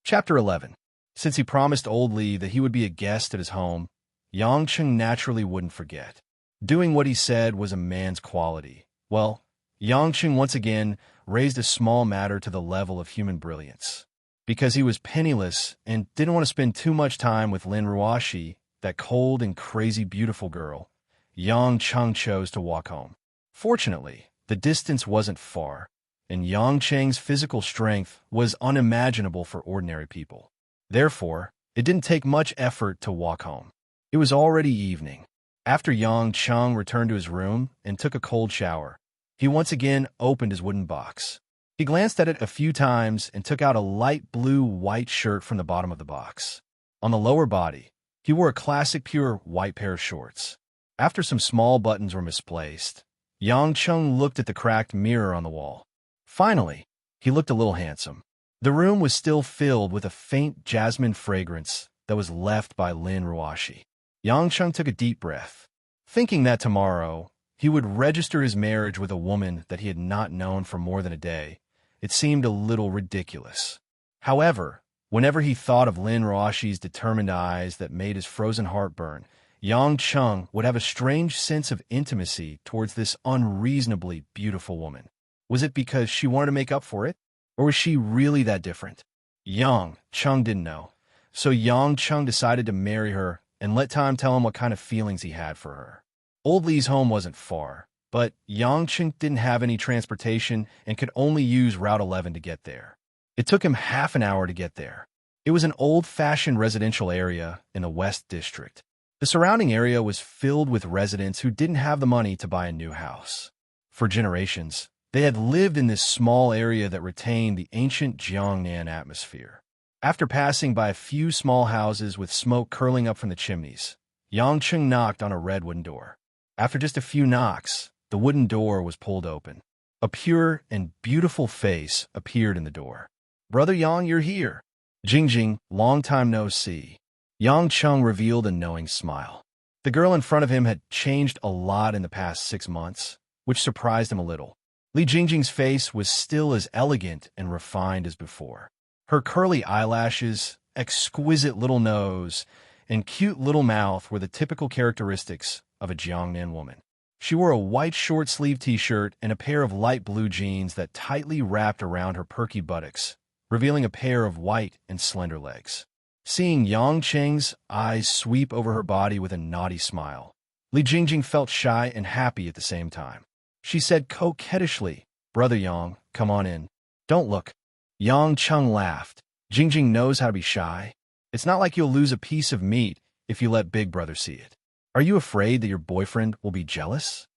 Chapter 11. Since he promised Old Li that he would be a guest at his home, Yang Cheng naturally wouldn't forget. Doing what he said was a man's quality. Well, Yang Cheng once again raised a small matter to the level of human brilliance. Because he was penniless and didn't want to spend too much time with Lin Ruoshi, that cold and crazy beautiful girl, Yang Cheng chose to walk home. Fortunately, the distance wasn't far, and Yang Cheng's physical strength was unimaginable for ordinary people. Therefore, it didn't take much effort to walk home. It was already evening. After Yang Chung returned to his room and took a cold shower, he once again opened his wooden box. He glanced at it a few times and took out a light blue-white shirt from the bottom of the box. On the lower body, he wore a classic pure white pair of shorts. After some small buttons were misplaced, Yang Chung looked at the cracked mirror on the wall. Finally, he looked a little handsome. The room was still filled with a faint jasmine fragrance that was left by Lin Ruashi. Yang Chung took a deep breath, thinking that tomorrow he would register his marriage with a woman that he had not known for more than a day. It seemed a little ridiculous. However, whenever he thought of Lin Ruashi's determined eyes that made his frozen heart burn, Yang Chung would have a strange sense of intimacy towards this unreasonably beautiful woman. Was it because she wanted to make up for it? Or was she really that different? Yang Chung didn't know. So Yang Chung decided to marry her and let time tell him what kind of feelings he had for her. Old Lee's home wasn't far, but Yang Chung didn't have any transportation and could only use Route 11 to get there. It took him half an hour to get there. It was an old-fashioned residential area in the West District. The surrounding area was filled with residents who didn't have the money to buy a new house. For generations, they had lived in this small area that retained the ancient Jiangnan atmosphere. After passing by a few small houses with smoke curling up from the chimneys, Yang Chung knocked on a red wooden door. After just a few knocks, the wooden door was pulled open. A pure and beautiful face appeared in the door. "Brother Yang, you're here." "Jingjing, long time no see." Yang Chung revealed a knowing smile. The girl in front of him had changed a lot in the past 6 months, which surprised him a little. Li Jingjing's face was still as elegant and refined as before. Her curly eyelashes, exquisite little nose, and cute little mouth were the typical characteristics of a Jiangnan woman. She wore a white short-sleeved t-shirt and a pair of light blue jeans that tightly wrapped around her perky buttocks, revealing a pair of white and slender legs. Seeing Yang Cheng's eyes sweep over her body with a naughty smile, Li Jingjing felt shy and happy at the same time. She said coquettishly, "Brother Yang, come on in. Don't look." Yang Chung laughed. "Jingjing knows how to be shy. It's not like you'll lose a piece of meat if you let Big Brother see it. Are you afraid that your boyfriend will be jealous?"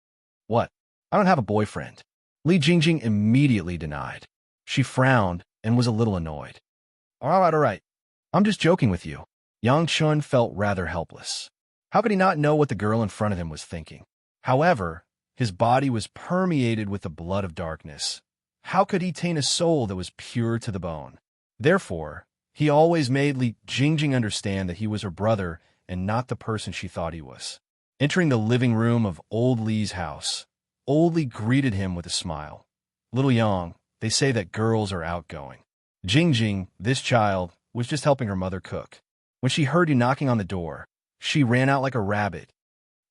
"What? I don't have a boyfriend." Li Jingjing immediately denied. She frowned and was a little annoyed. All right. I'm just joking with you." Yang Chun felt rather helpless. How could he not know what the girl in front of him was thinking? However, his body was permeated with the blood of darkness. How could he taint a soul that was pure to the bone? Therefore, he always made Li Jingjing understand that he was her brother and not the person she thought he was. Entering the living room of Old Li's house, Old Li greeted him with a smile. "Little Yang, they say that girls are outgoing. Jingjing, this child, was just helping her mother cook. When she heard you knocking on the door, she ran out like a rabbit."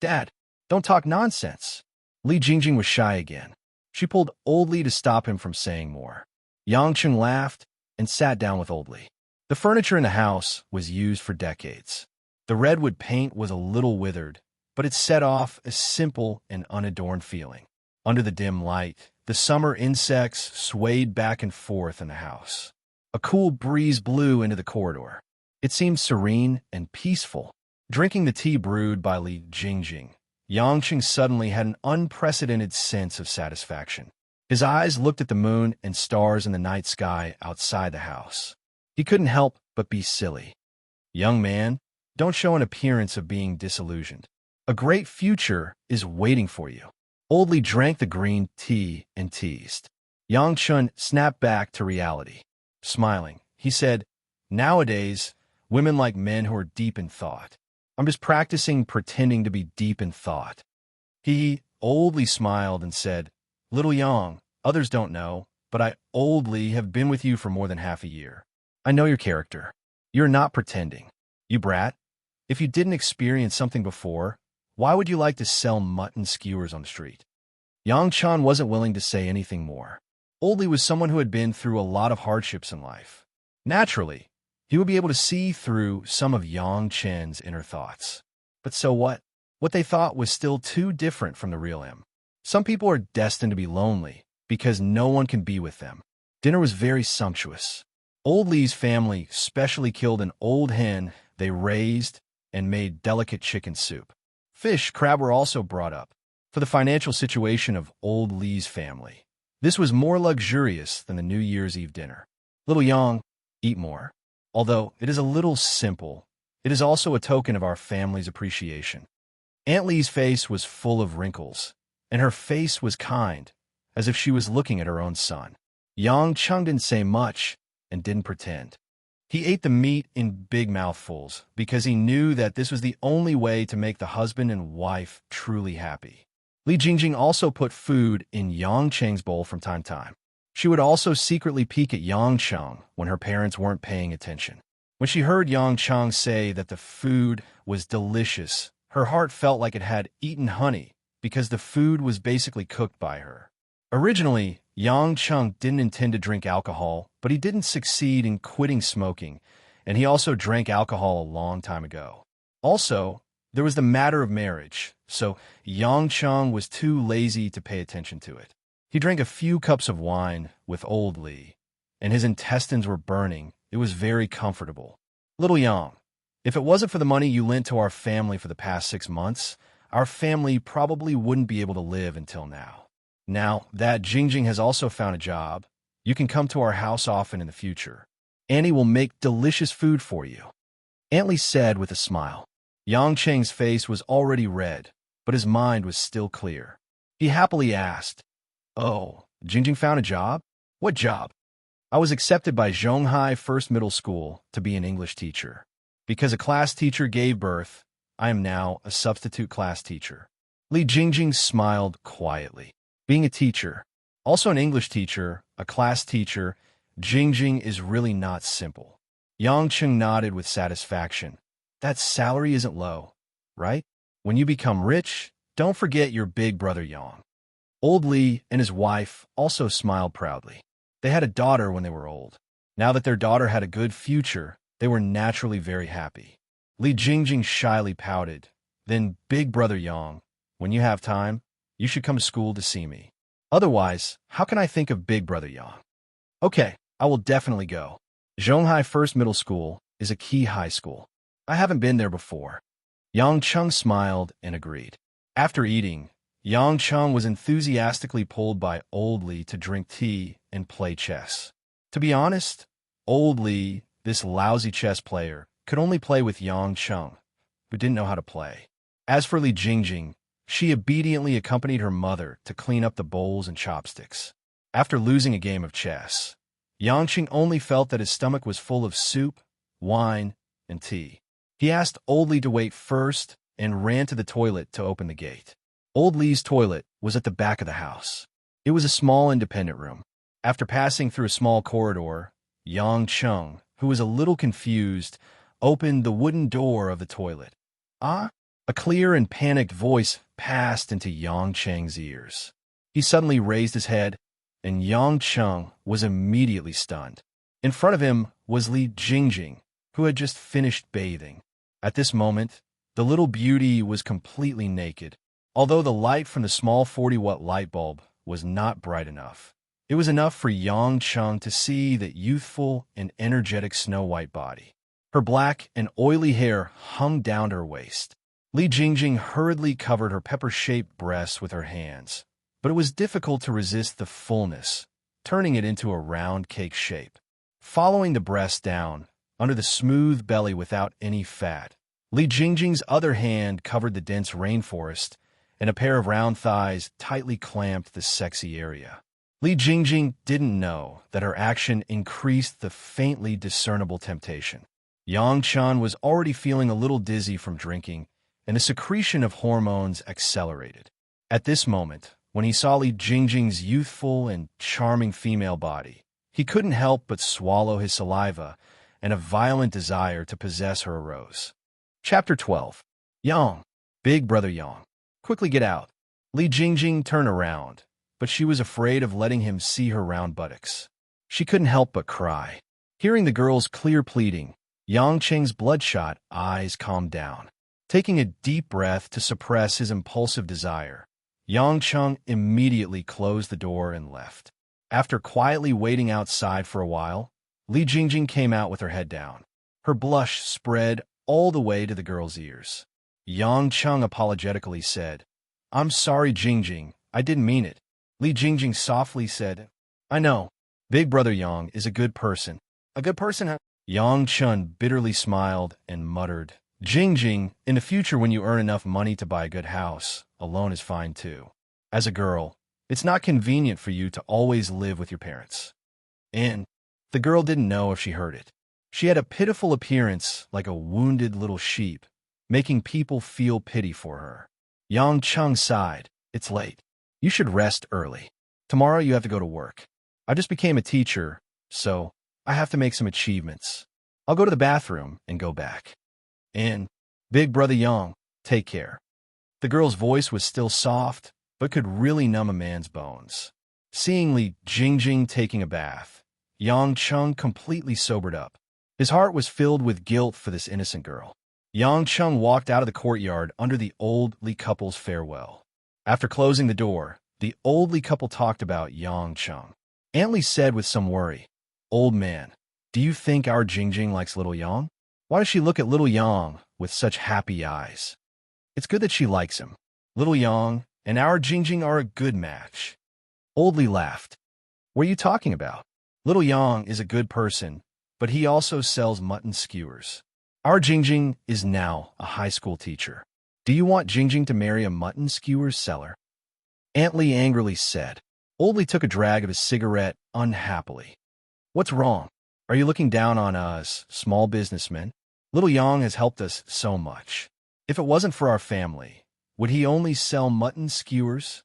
"Dad, don't talk nonsense." Li Jingjing was shy again. She pulled Old Li to stop him from saying more. Yang Chung laughed and sat down with Old Li. The furniture in the house was used for decades. The redwood paint was a little withered, but it set off a simple and unadorned feeling. Under the dim light, the summer insects swayed back and forth in the house. A cool breeze blew into the corridor. It seemed serene and peaceful. Drinking the tea brewed by Li Jingjing, Yang Chung suddenly had an unprecedented sense of satisfaction. His eyes looked at the moon and stars in the night sky outside the house. He couldn't help but be silly. "Young man, don't show an appearance of being disillusioned. A great future is waiting for you." Old Li drank the green tea and teased. Yang Chun snapped back to reality. Smiling, he said, "Nowadays, women like men who are deep in thought. I'm just practicing pretending to be deep in thought." He oldly smiled and said, "Little Yang, others don't know, but I oldly have been with you for more than half a year. I know your character. You're not pretending. You brat. If you didn't experience something before, why would you like to sell mutton skewers on the street?" Yang Chan wasn't willing to say anything more. Oldly was someone who had been through a lot of hardships in life. Naturally, he would be able to see through some of Yang Chen's inner thoughts. But so what? What they thought was still too different from the real him. Some people are destined to be lonely because no one can be with them. Dinner was very sumptuous. Old Li's family specially killed an old hen they raised and made delicate chicken soup. Fish, crab were also brought up. For the financial situation of old Lee's family, this was more luxurious than the New Year's Eve dinner. Little Yang, eat more. Although it is a little simple, it is also a token of our family's appreciation. Aunt Lee's face was full of wrinkles, and her face was kind, as if she was looking at her own son. Yang Chung didn't say much and didn't pretend. He ate the meat in big mouthfuls because he knew that this was the only way to make the husband and wife truly happy. Li Jingjing also put food in Yang Cheng's bowl from time to time. She would also secretly peek at Yang Cheng when her parents weren't paying attention. When she heard Yang Cheng say that the food was delicious, her heart felt like it had eaten honey because the food was basically cooked by her. Originally, Yang Cheng didn't intend to drink alcohol, but he didn't succeed in quitting smoking, and he also drank alcohol a long time ago. Also, there was the matter of marriage, so Yang Cheng was too lazy to pay attention to it. He drank a few cups of wine with old Li, and his intestines were burning. It was very comfortable. Little Yang, if it wasn't for the money you lent to our family for the past 6 months, our family probably wouldn't be able to live until now. Now that Jingjing has also found a job, you can come to our house often in the future. Annie will make delicious food for you, Aunt Li said with a smile. Yang Cheng's face was already red, but his mind was still clear. He happily asked, "Oh, Jingjing found a job? What job?" "I was accepted by Zhonghai First Middle School to be an English teacher. Because a class teacher gave birth, I am now a substitute class teacher." Li Jingjing smiled quietly. Being a teacher, also an English teacher, a class teacher, Jingjing is really not simple. Yang Cheng nodded with satisfaction. That salary isn't low, right? When you become rich, don't forget your big brother Yang. Old Li and his wife also smiled proudly. They had a daughter when they were old. Now that their daughter had a good future, they were naturally very happy. Li Jingjing shyly pouted. Then Big Brother Yang, when you have time, you should come to school to see me. Otherwise, how can I think of Big Brother Yang? Okay, I will definitely go. Zhonghai First Middle School is a key high school. I haven't been there before. Yang Cheng smiled and agreed. After eating, Yang Cheng was enthusiastically pulled by Old Li to drink tea and play chess. To be honest, Old Li, this lousy chess player, could only play with Yang Cheng, who didn't know how to play. As for Li Jingjing, she obediently accompanied her mother to clean up the bowls and chopsticks. After losing a game of chess, Yang Cheng only felt that his stomach was full of soup, wine, and tea. He asked Old Li to wait first and ran to the toilet to open the gate. Old Li's toilet was at the back of the house. It was a small independent room. After passing through a small corridor, Yang Cheng, who was a little confused, opened the wooden door of the toilet. "Ah?" A clear and panicked voice passed into Yang Cheng's ears. He suddenly raised his head, and Yang Cheng was immediately stunned. In front of him was Li Jingjing, who had just finished bathing. At this moment, the little beauty was completely naked. Although the light from the small 40-watt light bulb was not bright enough, it was enough for Yang Cheng to see that youthful and energetic snow-white body. Her black and oily hair hung down to her waist. Li Jingjing hurriedly covered her pepper-shaped breasts with her hands, but it was difficult to resist the fullness, turning it into a round cake shape. Following the breast down, under the smooth belly without any fat, Li Jingjing's other hand covered the dense rainforest, and a pair of round thighs tightly clamped the sexy area. Li Jingjing didn't know that her action increased the faintly discernible temptation. Yang Chen was already feeling a little dizzy from drinking, and the secretion of hormones accelerated. At this moment, when he saw Li Jingjing's youthful and charming female body, he couldn't help but swallow his saliva, and a violent desire to possess her arose. Chapter 12. Yang, Big Brother Yang, quickly get out. Li Jingjing turned around, but she was afraid of letting him see her round buttocks. She couldn't help but cry. Hearing the girl's clear pleading, Yang Cheng's bloodshot eyes calmed down. Taking a deep breath to suppress his impulsive desire, Yang Cheng immediately closed the door and left. After quietly waiting outside for a while, Li Jingjing came out with her head down. Her blush spread all the way to the girl's ears. Yang Cheng apologetically said, "I'm sorry, Jingjing. I didn't mean it." Li Jingjing softly said, "I know. Big brother Yang is a good person." "A good person, huh?" Yang Chun bitterly smiled and muttered, "Jingjing, in the future when you earn enough money to buy a good house, a loan is fine too. As a girl, it's not convenient for you to always live with your parents." And the girl didn't know if she heard it. She had a pitiful appearance like a wounded little sheep, making people feel pity for her. Yang Cheng sighed. "It's late. You should rest early. Tomorrow you have to go to work. I just became a teacher, so I have to make some achievements. I'll go to the bathroom and go back. And, Big Brother Yang, take care." The girl's voice was still soft, but could really numb a man's bones. Seeing Li Jingjing taking a bath, Yang Cheng completely sobered up. His heart was filled with guilt for this innocent girl. Yang Cheng walked out of the courtyard under the old Li couple's farewell. After closing the door, the old Li couple talked about Yang Cheng. Aunt Li said with some worry, "Old man, do you think our Jingjing likes little Yang? Why does she look at little Yang with such happy eyes? It's good that she likes him. Little Yang and our Jingjing are a good match." Old Li laughed. "What are you talking about? Little Yang is a good person, but he also sells mutton skewers. Our Jingjing is now a high school teacher. Do you want Jingjing to marry a mutton skewers seller?" Aunt Li angrily said. Old Li took a drag of his cigarette unhappily. "What's wrong? Are you looking down on us, small businessmen? Little Yang has helped us so much. If it wasn't for our family, would he only sell mutton skewers?"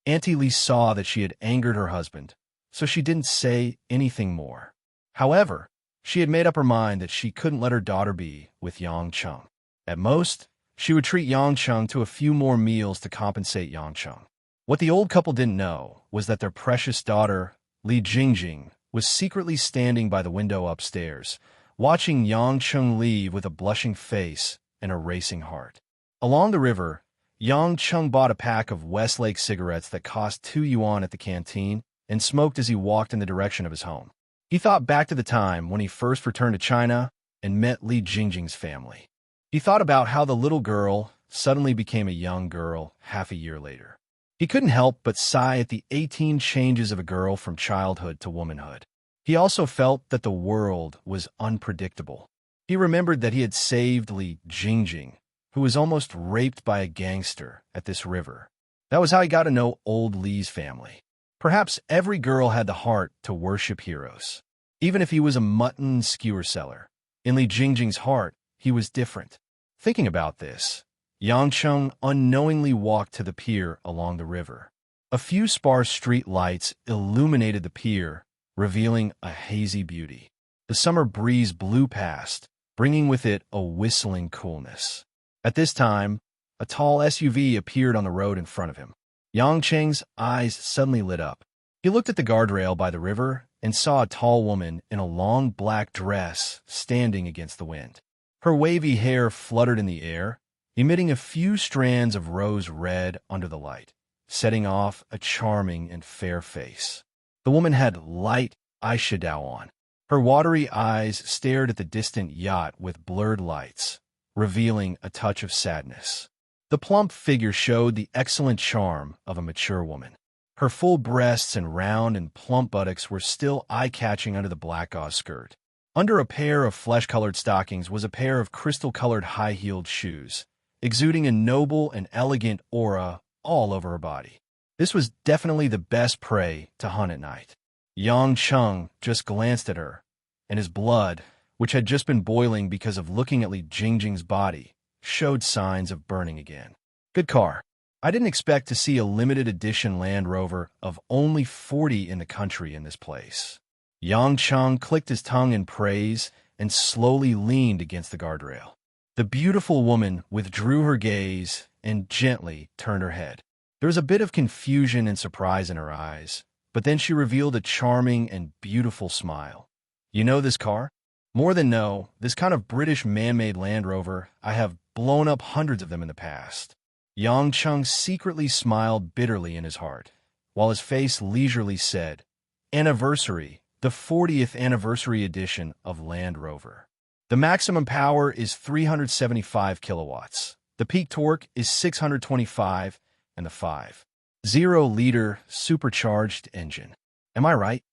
Auntie Li saw that she had angered her husband, so she didn't say anything more. However, she had made up her mind that she couldn't let her daughter be with Yang Cheng. At most, she would treat Yang Cheng to a few more meals to compensate Yang Cheng. What the old couple didn't know was that their precious daughter, Li Jingjing, was secretly standing by the window upstairs, watching Yang Cheng leave with a blushing face and a racing heart. Along the river, Yang Cheng bought a pack of Westlake cigarettes that cost 2 yuan at the canteen and smoked as he walked in the direction of his home. He thought back to the time when he first returned to China and met Li Jingjing's family. He thought about how the little girl suddenly became a young girl half a year later. He couldn't help but sigh at the 18 changes of a girl from childhood to womanhood. He also felt that the world was unpredictable. He remembered that he had saved Li Jingjing, who was almost raped by a gangster at this river. That was how he got to know old Li's family. Perhaps every girl had the heart to worship heroes. Even if he was a mutton skewer seller, in Li Jingjing's heart, he was different. Thinking about this, Yang Cheng unknowingly walked to the pier along the river. A few sparse street lights illuminated the pier, revealing a hazy beauty. The summer breeze blew past, bringing with it a whistling coolness. At this time, a tall SUV appeared on the road in front of him. Yang Cheng's eyes suddenly lit up. He looked at the guardrail by the river and saw a tall woman in a long black dress standing against the wind. Her wavy hair fluttered in the air, emitting a few strands of rose red under the light, setting off a charming and fair face. The woman had light eyeshadow on. Her watery eyes stared at the distant yacht with blurred lights, revealing a touch of sadness. The plump figure showed the excellent charm of a mature woman. Her full breasts and round and plump buttocks were still eye-catching under the black gauze skirt. Under a pair of flesh-colored stockings was a pair of crystal-colored high-heeled shoes, exuding a noble and elegant aura all over her body. This was definitely the best prey to hunt at night. Yang Cheng just glanced at her, and his blood, which had just been boiling because of looking at Li Jingjing's body, showed signs of burning again. Good car. I didn't expect to see a limited edition Land Rover of only 40 in the country in this place. Yang Cheng clicked his tongue in praise and slowly leaned against the guardrail. The beautiful woman withdrew her gaze and gently turned her head. There was a bit of confusion and surprise in her eyes, but then she revealed a charming and beautiful smile. "You know this car?" "More than no, this kind of British man-made Land Rover, I have blown up hundreds of them in the past." Yang Cheng secretly smiled bitterly in his heart, while his face leisurely said, "Anniversary, the 40th anniversary edition of Land Rover." The maximum power is 375 kilowatts. The peak torque is 625, and the 5.0-liter supercharged engine. Am I right?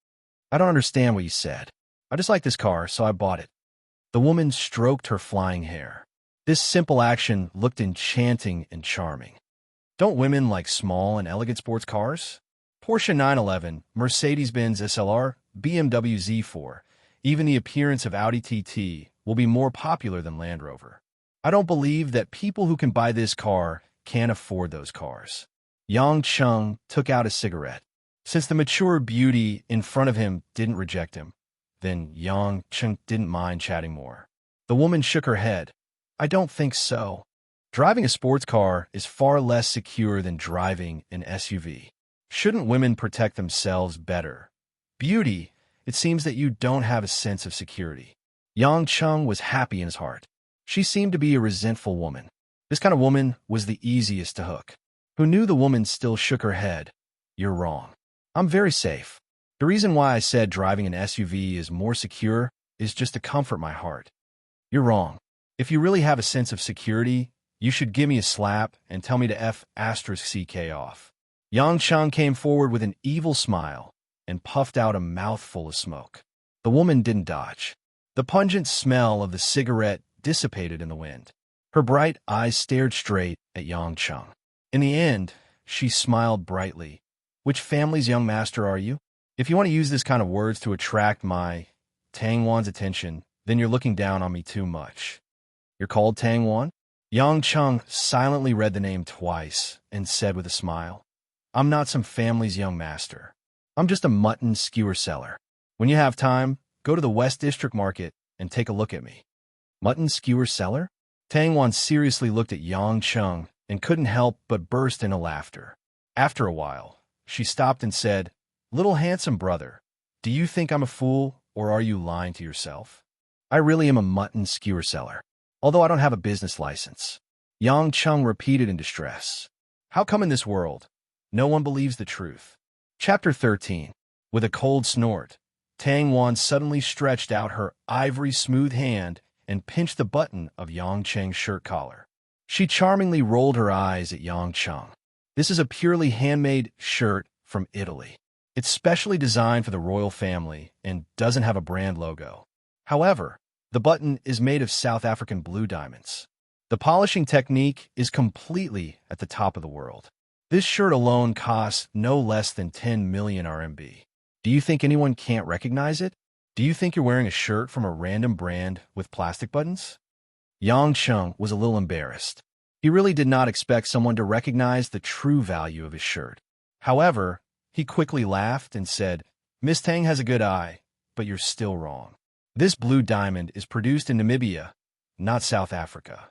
I don't understand what you said. I just like this car, so I bought it. The woman stroked her flying hair. This simple action looked enchanting and charming. Don't women like small and elegant sports cars? Porsche 911, Mercedes-Benz SLR, BMW Z4, even the appearance of Audi TT will be more popular than Land Rover. I don't believe that people who can buy this car can't afford those cars. Yang Chung took out a cigarette. Since the mature beauty in front of him didn't reject him, then Yang Chung didn't mind chatting more. The woman shook her head. I don't think so. Driving a sports car is far less secure than driving an SUV. Shouldn't women protect themselves better? Beauty, it seems that you don't have a sense of security. Yang Chung was happy in his heart. She seemed to be a resentful woman. This kind of woman was the easiest to hook. Who knew the woman still shook her head? You're wrong. I'm very safe. The reason why I said driving an SUV is more secure is just to comfort my heart. You're wrong. If you really have a sense of security, you should give me a slap and tell me to F***CK off. Yang Chung came forward with an evil smile and puffed out a mouthful of smoke. The woman didn't dodge. The pungent smell of the cigarette dissipated in the wind. Her bright eyes stared straight at Yang Chung. In the end, she smiled brightly. Which family's young master are you? If you want to use this kind of words to attract my Tang Wan's attention, then you're looking down on me too much. You're called Tang Wan? Yang Chung silently read the name twice and said with a smile, I'm not some family's young master. I'm just a mutton skewer seller. When you have time, go to the West District Market and take a look at me. Mutton skewer seller? Tang Wan seriously looked at Yang Chung and couldn't help but burst into laughter. After a while, she stopped and said, Little handsome brother, do you think I'm a fool or are you lying to yourself? I really am a mutton skewer seller, although I don't have a business license. Yang Chung repeated in distress. How come in this world, no one believes the truth? Chapter 13. With a cold snort, Tang Wan suddenly stretched out her ivory-smooth hand and pinched the button of Yang Cheng's shirt collar. She charmingly rolled her eyes at Yang Chung. This is a purely handmade shirt from Italy. It's specially designed for the royal family and doesn't have a brand logo. However, the button is made of South African blue diamonds. The polishing technique is completely at the top of the world. This shirt alone costs no less than 10 million RMB. Do you think anyone can't recognize it? Do you think you're wearing a shirt from a random brand with plastic buttons? Yang Chung was a little embarrassed. He really did not expect someone to recognize the true value of his shirt. However, he quickly laughed and said, Miss Tang has a good eye, but you're still wrong. This blue diamond is produced in Namibia, not South Africa.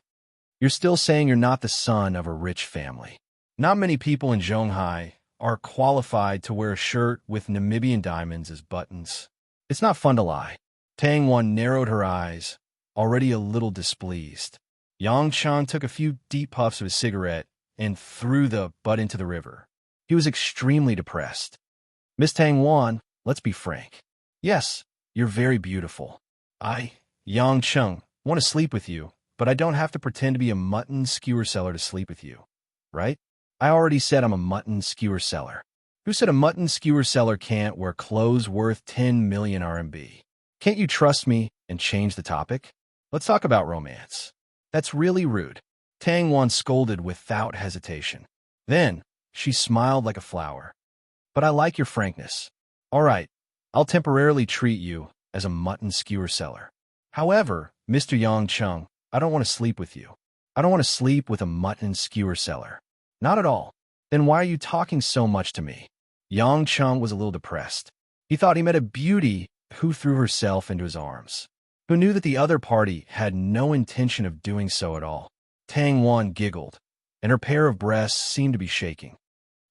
You're still saying you're not the son of a rich family. Not many people in Zhonghai are qualified to wear a shirt with Namibian diamonds as buttons. It's not fun to lie. Tang Wan narrowed her eyes, already a little displeased. Yang Chung took a few deep puffs of his cigarette and threw the butt into the river. He was extremely depressed. Miss Tang Wan, let's be frank. Yes, you're very beautiful. I, Yang Chung, want to sleep with you, but I don't have to pretend to be a mutton skewer seller to sleep with you, right? I already said I'm a mutton skewer seller. Who said a mutton skewer seller can't wear clothes worth 10 million RMB? Can't you trust me and change the topic? Let's talk about romance. That's really rude. Tang Wan scolded without hesitation. Then, she smiled like a flower. But I like your frankness. All right, I'll temporarily treat you as a mutton skewer seller. However, Mr. Yang Chung, I don't want to sleep with you. I don't want to sleep with a mutton skewer seller. Not at all. Then why are you talking so much to me? Yang Chung was a little depressed. He thought he met a beauty who threw herself into his arms, who knew that the other party had no intention of doing so at all. Tang Wan giggled, and her pair of breasts seemed to be shaking.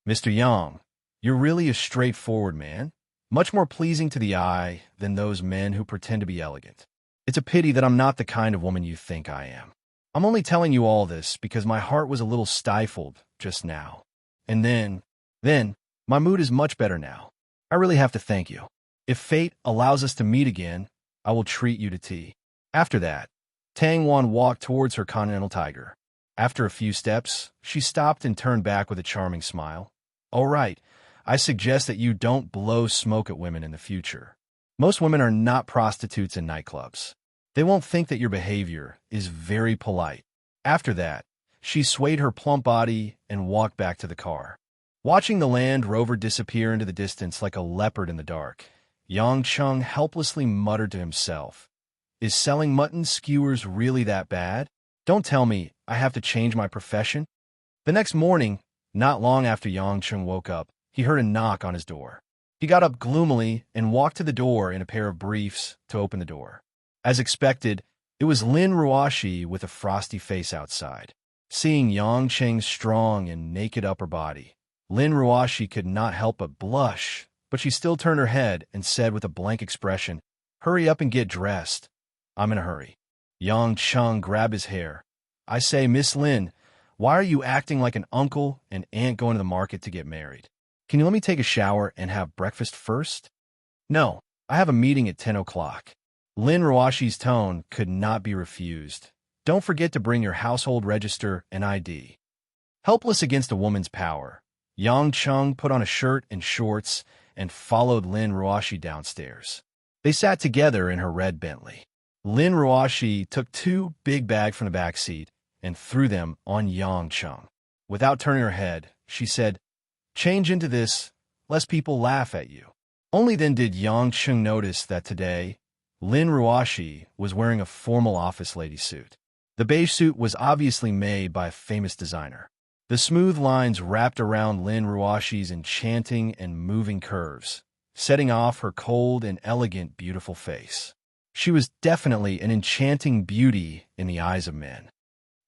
Mr. Yang, you're really a straightforward man, much more pleasing to the eye than those men who pretend to be elegant. It's a pity that I'm not the kind of woman you think I am. I'm only telling you all this because my heart was a little stifled just now. And then, my mood is much better now. I really have to thank you. If fate allows us to meet again, I will treat you to tea. After that, Tang Wan walked towards her continental tiger. After a few steps, she stopped and turned back with a charming smile. All right, I suggest that you don't blow smoke at women in the future. Most women are not prostitutes in nightclubs. They won't think that your behavior is very polite. After that, she swayed her plump body and walked back to the car. Watching the Land Rover disappear into the distance like a leopard in the dark, Yang Chung helplessly muttered to himself, "Is selling mutton skewers really that bad? Don't tell me I have to change my profession." The next morning, not long after Yang Chung woke up, he heard a knock on his door. He got up gloomily and walked to the door in a pair of briefs to open the door. As expected, it was Lin Ruoshi with a frosty face outside. Seeing Yang Cheng's strong and naked upper body, Lin Ruoshi could not help but blush, but she still turned her head and said with a blank expression, "Hurry up and get dressed. I'm in a hurry." Yang Chung grabbed his hair. "I say, Miss Lin, why are you acting like an uncle and aunt going to the market to get married? Can you let me take a shower and have breakfast first?" "No, I have a meeting at 10 o'clock. Lin Ruoshi's tone could not be refused. "Don't forget to bring your household register and ID." Helpless against a woman's power, Yang Chung put on a shirt and shorts and followed Lin Ruoshi downstairs. They sat together in her red Bentley. Lin Ruoshi took 2 big bags from the back seat and threw them on Yang Chung. Without turning her head, she said, "Change into this, lest people laugh at you." Only then did Yang Chung notice that today, Lin Ruoshi was wearing a formal office lady suit. The beige suit was obviously made by a famous designer. The smooth lines wrapped around Lin Ruoshi's enchanting and moving curves, setting off her cold and elegant, beautiful face. She was definitely an enchanting beauty in the eyes of men.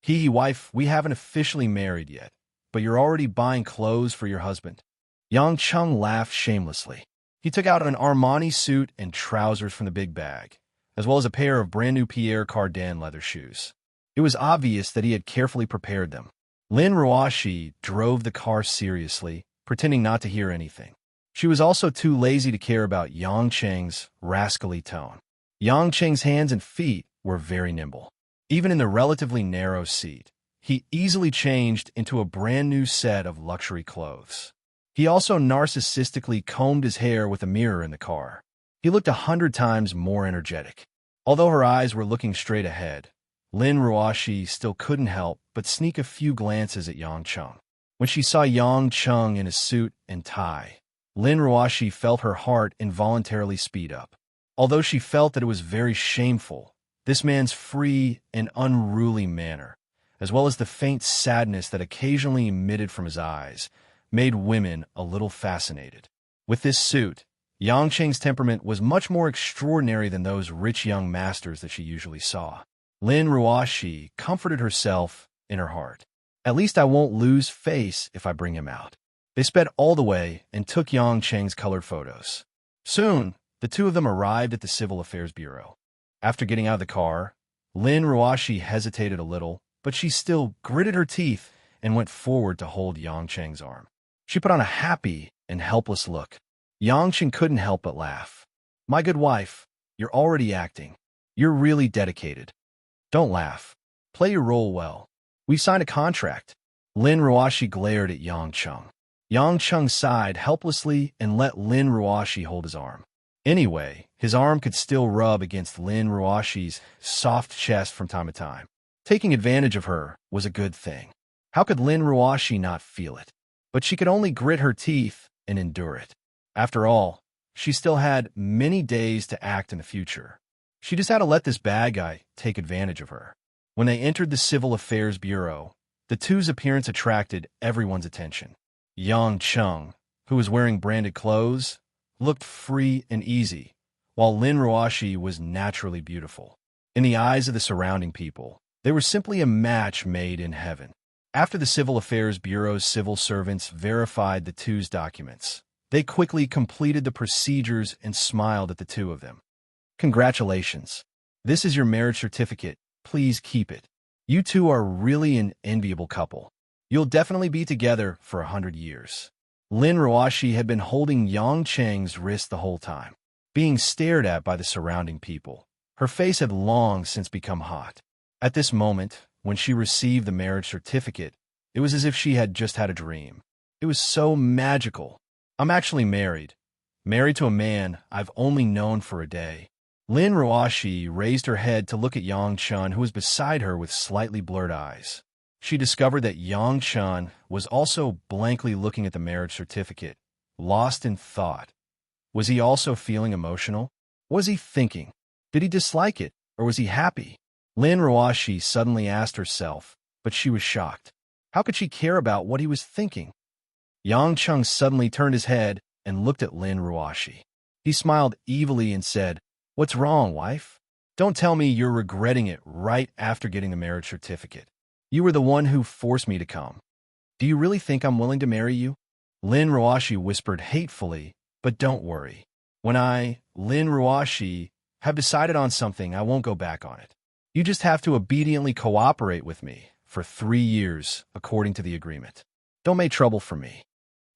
"Hee, wife, we haven't officially married yet, but you're already buying clothes for your husband." Yang Chung laughed shamelessly. He took out an Armani suit and trousers from the big bag, as well as a pair of brand-new Pierre Cardin leather shoes. It was obvious that he had carefully prepared them. Lin Ruoshi drove the car seriously, pretending not to hear anything. She was also too lazy to care about Yang Cheng's rascally tone. Yang Cheng's hands and feet were very nimble. Even in the relatively narrow seat, he easily changed into a brand-new set of luxury clothes. He also narcissistically combed his hair with a mirror in the car. He looked 100 times more energetic. Although her eyes were looking straight ahead, Lin Ruoshi still couldn't help but sneak a few glances at Yang Chung. When she saw Yang Chung in his suit and tie, Lin Ruoshi felt her heart involuntarily speed up. Although she felt that it was very shameful, this man's free and unruly manner, as well as the faint sadness that occasionally emitted from his eyes, made women a little fascinated. With this suit, Yang Cheng's temperament was much more extraordinary than those rich young masters that she usually saw. Lin Ruoshi comforted herself in her heart. "At least I won't lose face if I bring him out." They sped all the way and took Yang Cheng's colored photos. Soon, the two of them arrived at the Civil Affairs Bureau. After getting out of the car, Lin Ruoshi hesitated a little, but she still gritted her teeth and went forward to hold Yang Cheng's arm. She put on a happy and helpless look. Yang Cheng couldn't help but laugh. "My good wife, you're already acting. You're really dedicated. Don't laugh. Play your role well. We signed a contract." Lin Ruoshi glared at Yang Chung. Yang Chung sighed helplessly and let Lin Ruoshi hold his arm. Anyway, his arm could still rub against Lin Ruoshi's soft chest from time to time. Taking advantage of her was a good thing. How could Lin Ruoshi not feel it? But she could only grit her teeth and endure it. After all, she still had many days to act in the future. She just had to let this bad guy take advantage of her. When they entered the Civil Affairs Bureau, the two's appearance attracted everyone's attention. Yang Chung, who was wearing branded clothes, looked free and easy, while Lin Ruoshi was naturally beautiful. In the eyes of the surrounding people, they were simply a match made in heaven. After the Civil Affairs Bureau's civil servants verified the two's documents, they quickly completed the procedures and smiled at the two of them. "Congratulations. This is your marriage certificate. Please keep it. You two are really an enviable couple. You'll definitely be together for 100 years. Lin Ruoshi had been holding Yang Cheng's wrist the whole time. Being stared at by the surrounding people, Her face had long since become hot. At this moment, when she received the marriage certificate, it was as if she had just had a dream. It was so magical. I'm actually married. Married to a man I've only known for a day. Lin Ruoshi raised her head to look at Yang Chun, who was beside her with slightly blurred eyes. She discovered that Yang Chun was also blankly looking at the marriage certificate, lost in thought. Was he also feeling emotional? What was he thinking? Did he dislike it, or was he happy? Lin Ruoshi suddenly asked herself, but she was shocked. How could she care about what he was thinking? Yang Chun suddenly turned his head and looked at Lin Ruoshi. He smiled evilly and said, "What's wrong, wife? Don't tell me you're regretting it right after getting the marriage certificate. You were the one who forced me to come. Do you really think I'm willing to marry you?" Lin Ruoshi whispered hatefully, "But don't worry. When Lin Ruoshi, have decided on something, I won't go back on it. You just have to obediently cooperate with me for 3 years, according to the agreement. Don't make trouble for me."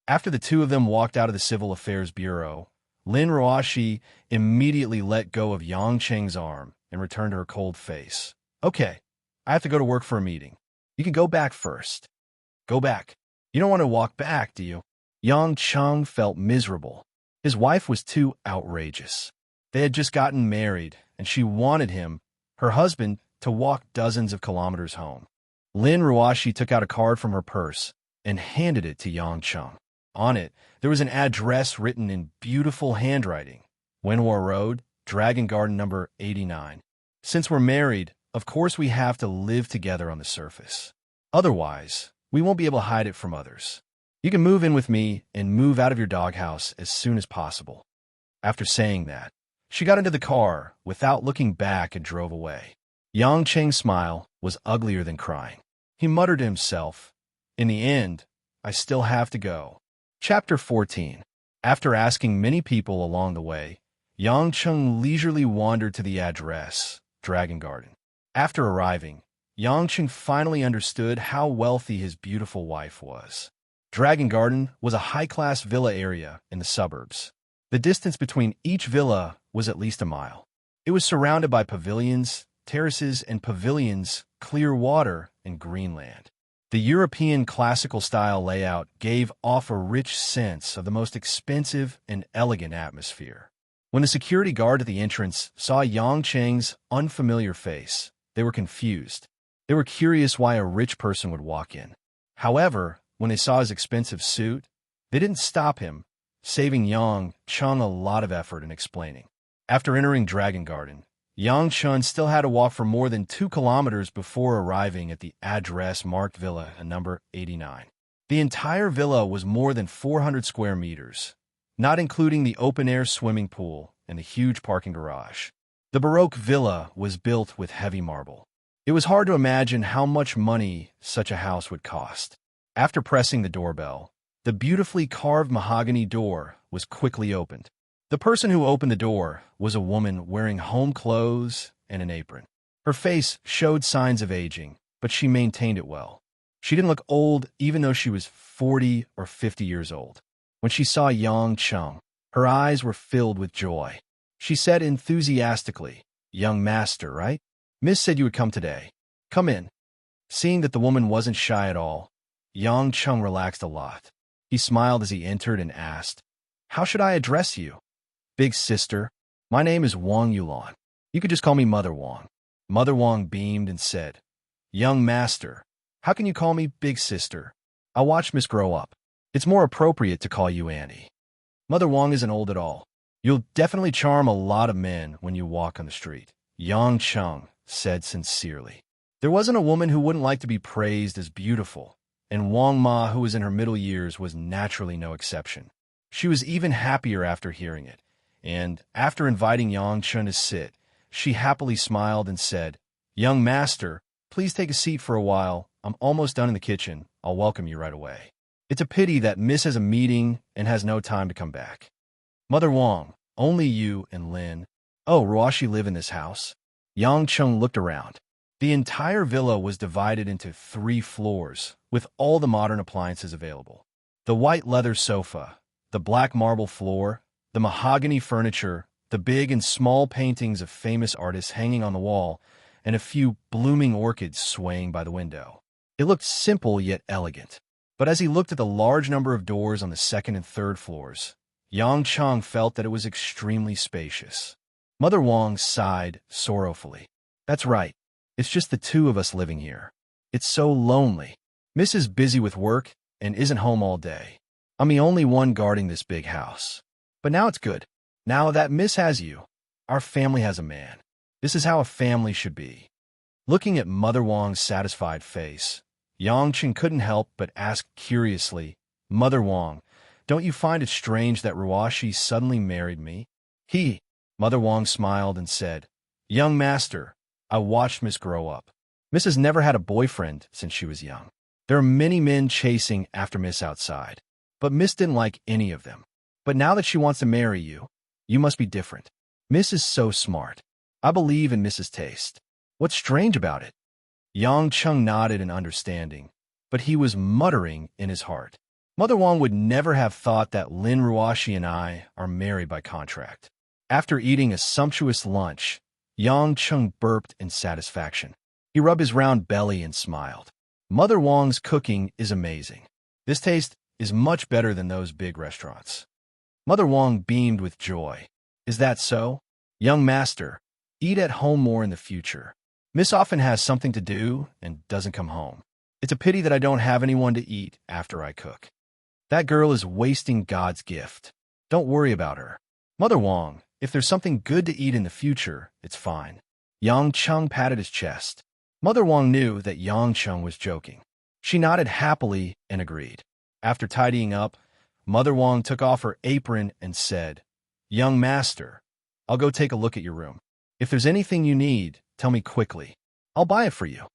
After the two of them walked out of the Civil Affairs Bureau, Lin Ruoshi immediately let go of Yang Cheng's arm and returned to her cold face. "Okay, I have to go to work for a meeting. You can go back first." "Go back? You don't want to walk back, do you?" Yang Cheng felt miserable. His wife was too outrageous. They had just gotten married, and she wanted him, her husband, to walk dozens of kilometers home. Lin Ruoshi took out a card from her purse and handed it to Yang Cheng. On it, there was an address written in beautiful handwriting. Wenhua Road, Dragon Garden number 89. "Since we're married, of course we have to live together on the surface. Otherwise, we won't be able to hide it from others. You can move in with me and move out of your doghouse as soon as possible." After saying that, she got into the car without looking back and drove away. Yang Cheng's smile was uglier than crying. He muttered to himself, "In the end, I still have to go." Chapter 14. After asking many people along the way, Yang Cheng leisurely wandered to the address, Dragon Garden. After arriving, Yang Cheng finally understood how wealthy his beautiful wife was. Dragon Garden was a high-class villa area in the suburbs. The distance between each villa was at least a mile. It was surrounded by pavilions, terraces, and pavilions, clear water, and green land. The European classical-style layout gave off a rich sense of the most expensive and elegant atmosphere. When the security guard at the entrance saw Yang Cheng's unfamiliar face, they were confused. They were curious why a rich person would walk in. However, when they saw his expensive suit, they didn't stop him, saving Yang Cheng a lot of effort in explaining. After entering Dragon Garden, Yang Chun still had to walk for more than 2 kilometers before arriving at the address marked Villa number 89. The entire villa was more than 400 square meters, not including the open-air swimming pool and the huge parking garage. The Baroque villa was built with heavy marble. It was hard to imagine how much money such a house would cost. After pressing the doorbell, the beautifully carved mahogany door was quickly opened. The person who opened the door was a woman wearing home clothes and an apron. Her face showed signs of aging, but she maintained it well. She didn't look old even though she was 40 or 50 years old. When she saw Yang Cheng, her eyes were filled with joy. She said enthusiastically, "Young master, right? Miss said you would come today. Come in." Seeing that the woman wasn't shy at all, Yang Cheng relaxed a lot. He smiled as he entered and asked, "How should I address you?" "Big sister, my name is Wang Yulan. You could just call me Mother Wang." Mother Wang beamed and said, "Young master, how can you call me big sister? I watched Miss grow up. It's more appropriate to call you Annie." Mother Wang isn't old at all. "You'll definitely charm a lot of men when you walk on the street," Yang Cheng said sincerely. There wasn't a woman who wouldn't like to be praised as beautiful, and Wang Ma, who was in her middle years, was naturally no exception. She was even happier after hearing it. And after inviting Yang Chun to sit, she happily smiled and said, "Young master, please take a seat for a while. I'm almost done in the kitchen. I'll welcome you right away. It's a pity that Miss has a meeting and has no time to come back." "Mother Wang, only you and Lin. Oh, Ruoshi live in this house?" Yang Chun looked around. The entire villa was divided into 3 floors, with all the modern appliances available. The white leather sofa, the black marble floor, the mahogany furniture, the big and small paintings of famous artists hanging on the wall, and a few blooming orchids swaying by the window. It looked simple yet elegant. But as he looked at the large number of doors on the second and third floors, Yang Cheng felt that it was extremely spacious. Mother Wang sighed sorrowfully. That's right. It's just the two of us living here. It's so lonely. Miss is busy with work and isn't home all day. I'm the only one guarding this big house. But now it's good. Now that Miss has you, our family has a man. This is how a family should be. Looking at Mother Wang's satisfied face, Yang Chen couldn't help but ask curiously, Mother Wang, don't you find it strange that Ruashi suddenly married me? Mother Wang smiled and said, Young master, I watched Miss grow up. Miss has never had a boyfriend since she was young. There are many men chasing after Miss outside, but Miss didn't like any of them. But now that she wants to marry you, you must be different. Miss is so smart. I believe in Miss's taste. What's strange about it? Yang Cheng nodded in understanding, but he was muttering in his heart. Mother Wang would never have thought that Lin Ruashi and I are married by contract. After eating a sumptuous lunch, Yang Cheng burped in satisfaction. He rubbed his round belly and smiled. Mother Wang's cooking is amazing. This taste is much better than those big restaurants. Mother Wang beamed with joy. Is that so? Young master, eat at home more in the future. Miss often has something to do and doesn't come home. It's a pity that I don't have anyone to eat after I cook. That girl is wasting God's gift. Don't worry about her. Mother Wang, if there's something good to eat in the future, it's fine. Yang Cheng patted his chest. Mother Wang knew that Yang Cheng was joking. She nodded happily and agreed. After tidying up, Mother Wang took off her apron and said, Young master, I'll go take a look at your room. If there's anything you need, tell me quickly. I'll buy it for you.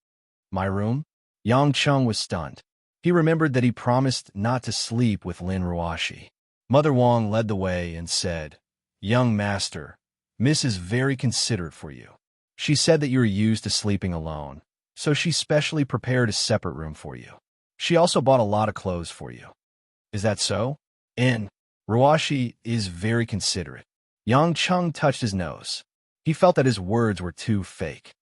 My room? Yang Cheng was stunned. He remembered that he promised not to sleep with Lin Ruashi. Mother Wang led the way and said, Young master, Miss is very considerate for you. She said that you are used to sleeping alone, so she specially prepared a separate room for you. She also bought a lot of clothes for you. Is that so? Ruashi is very considerate. Yang Cheng touched his nose. He felt that his words were too fake.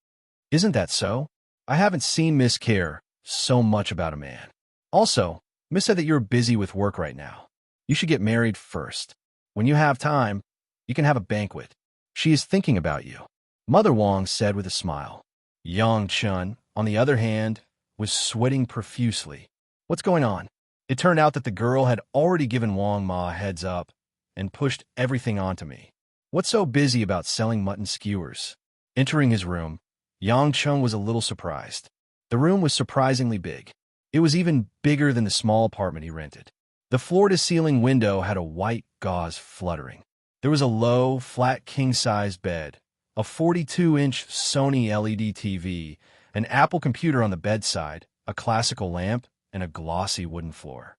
Isn't that so? I haven't seen Miss care so much about a man. Also, Miss said that you're busy with work right now. You should get married first. When you have time, you can have a banquet. She is thinking about you. Mother Wang said with a smile. Yang Chen, on the other hand, was sweating profusely. What's going on? It turned out that the girl had already given Wang Ma a heads up and pushed everything onto me. What's so busy about selling mutton skewers? Entering his room, Yang Chen was a little surprised. The room was surprisingly big. It was even bigger than the small apartment he rented. The floor-to-ceiling window had a white gauze fluttering. There was a low, flat king-size bed, a 42-inch Sony LED TV, an Apple computer on the bedside, a classical lamp, and a glossy wooden floor.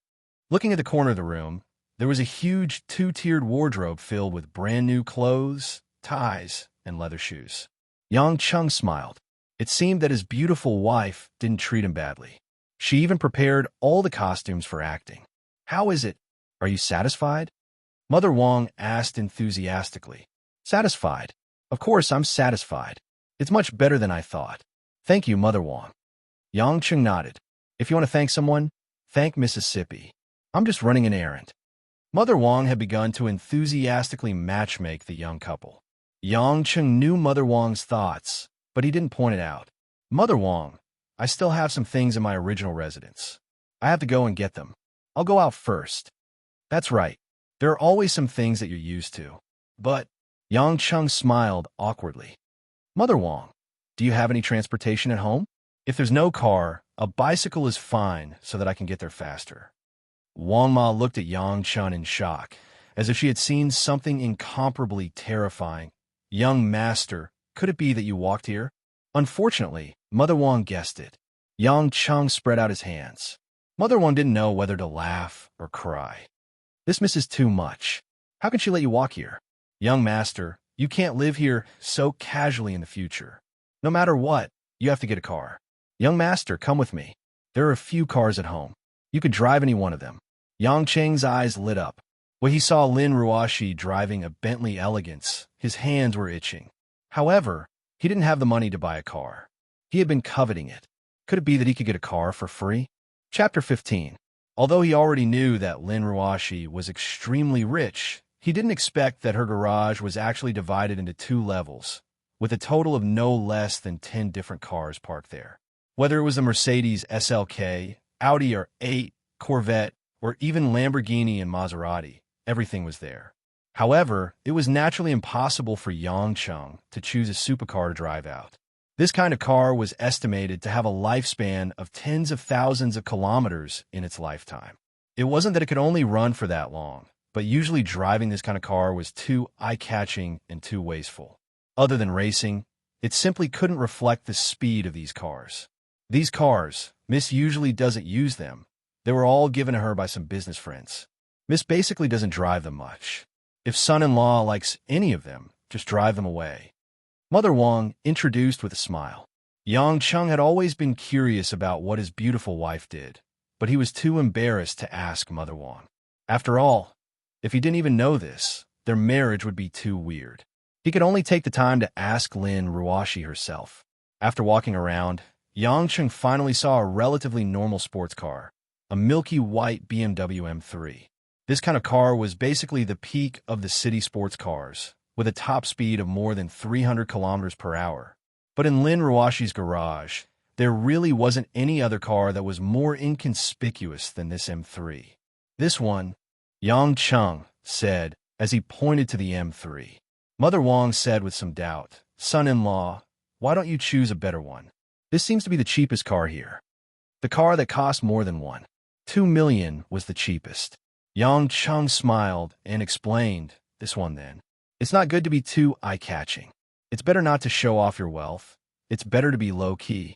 Looking at the corner of the room, there was a huge two-tiered wardrobe filled with brand-new clothes, ties, and leather shoes. Yang Cheng smiled. It seemed that his beautiful wife didn't treat him badly. She even prepared all the costumes for acting. How is it? Are you satisfied? Mother Wang asked enthusiastically. Satisfied? Of course I'm satisfied. It's much better than I thought. Thank you, Mother Wang. Yang Cheng nodded. If you want to thank someone, thank Mississippi. I'm just running an errand. Mother Wang had begun to enthusiastically matchmake the young couple. Yang Cheng knew Mother Wang's thoughts, but he didn't point it out. Mother Wang, I still have some things in my original residence. I have to go and get them. I'll go out first. That's right. There are always some things that you're used to. But Yang Cheng smiled awkwardly. Mother Wang, do you have any transportation at home? If there's no car, a bicycle is fine so that I can get there faster. Wang Ma looked at Yang Cheng in shock, as if she had seen something incomparably terrifying. Young master, could it be that you walked here? Unfortunately, Mother Wang guessed it. Yang Cheng spread out his hands. Mother Wang didn't know whether to laugh or cry. This misses too much. How can she let you walk here? Young master, you can't live here so casually in the future. No matter what, you have to get a car. Young master, come with me. There are a few cars at home. You could drive any one of them. Yang Cheng's eyes lit up. When he saw Lin Ruashi driving a Bentley Elegance, his hands were itching. However, he didn't have the money to buy a car. He had been coveting it. Could it be that he could get a car for free? Chapter 15. Although he already knew that Lin Ruashi was extremely rich, he didn't expect that her garage was actually divided into 2 levels, with a total of no less than 10 different cars parked there. Whether it was a Mercedes SLK, Audi R8, Corvette, or even Lamborghini and Maserati, everything was there. However, it was naturally impossible for Yang Chung to choose a supercar to drive out. This kind of car was estimated to have a lifespan of tens of thousands of kilometers in its lifetime. It wasn't that it could only run for that long, but usually driving this kind of car was too eye-catching and too wasteful. Other than racing, it simply couldn't reflect the speed of these cars. These cars, Miss usually doesn't use them. They were all given to her by some business friends. Miss basically doesn't drive them much. If son-in-law likes any of them, just drive them away. Mother Wang introduced with a smile. Yang Chung had always been curious about what his beautiful wife did, but he was too embarrassed to ask Mother Wang. After all, if he didn't even know this, their marriage would be too weird. He could only take the time to ask Lin Ruashi herself. After walking around, Yang Chung finally saw a relatively normal sports car, a milky white BMW M3. This kind of car was basically the peak of the city sports cars, with a top speed of more than 300 kilometers per hour. But in Lin Ruashi's garage, there really wasn't any other car that was more inconspicuous than this M3. This one, Yang Chung said as he pointed to the M3. Mother Wang said with some doubt, "Son-in-law, why don't you choose a better one? This seems to be the cheapest car here." The car that cost more than 2 million was the cheapest. Yang Chung smiled and explained, "This one then. It's not good to be too eye-catching. It's better not to show off your wealth. It's better to be low-key."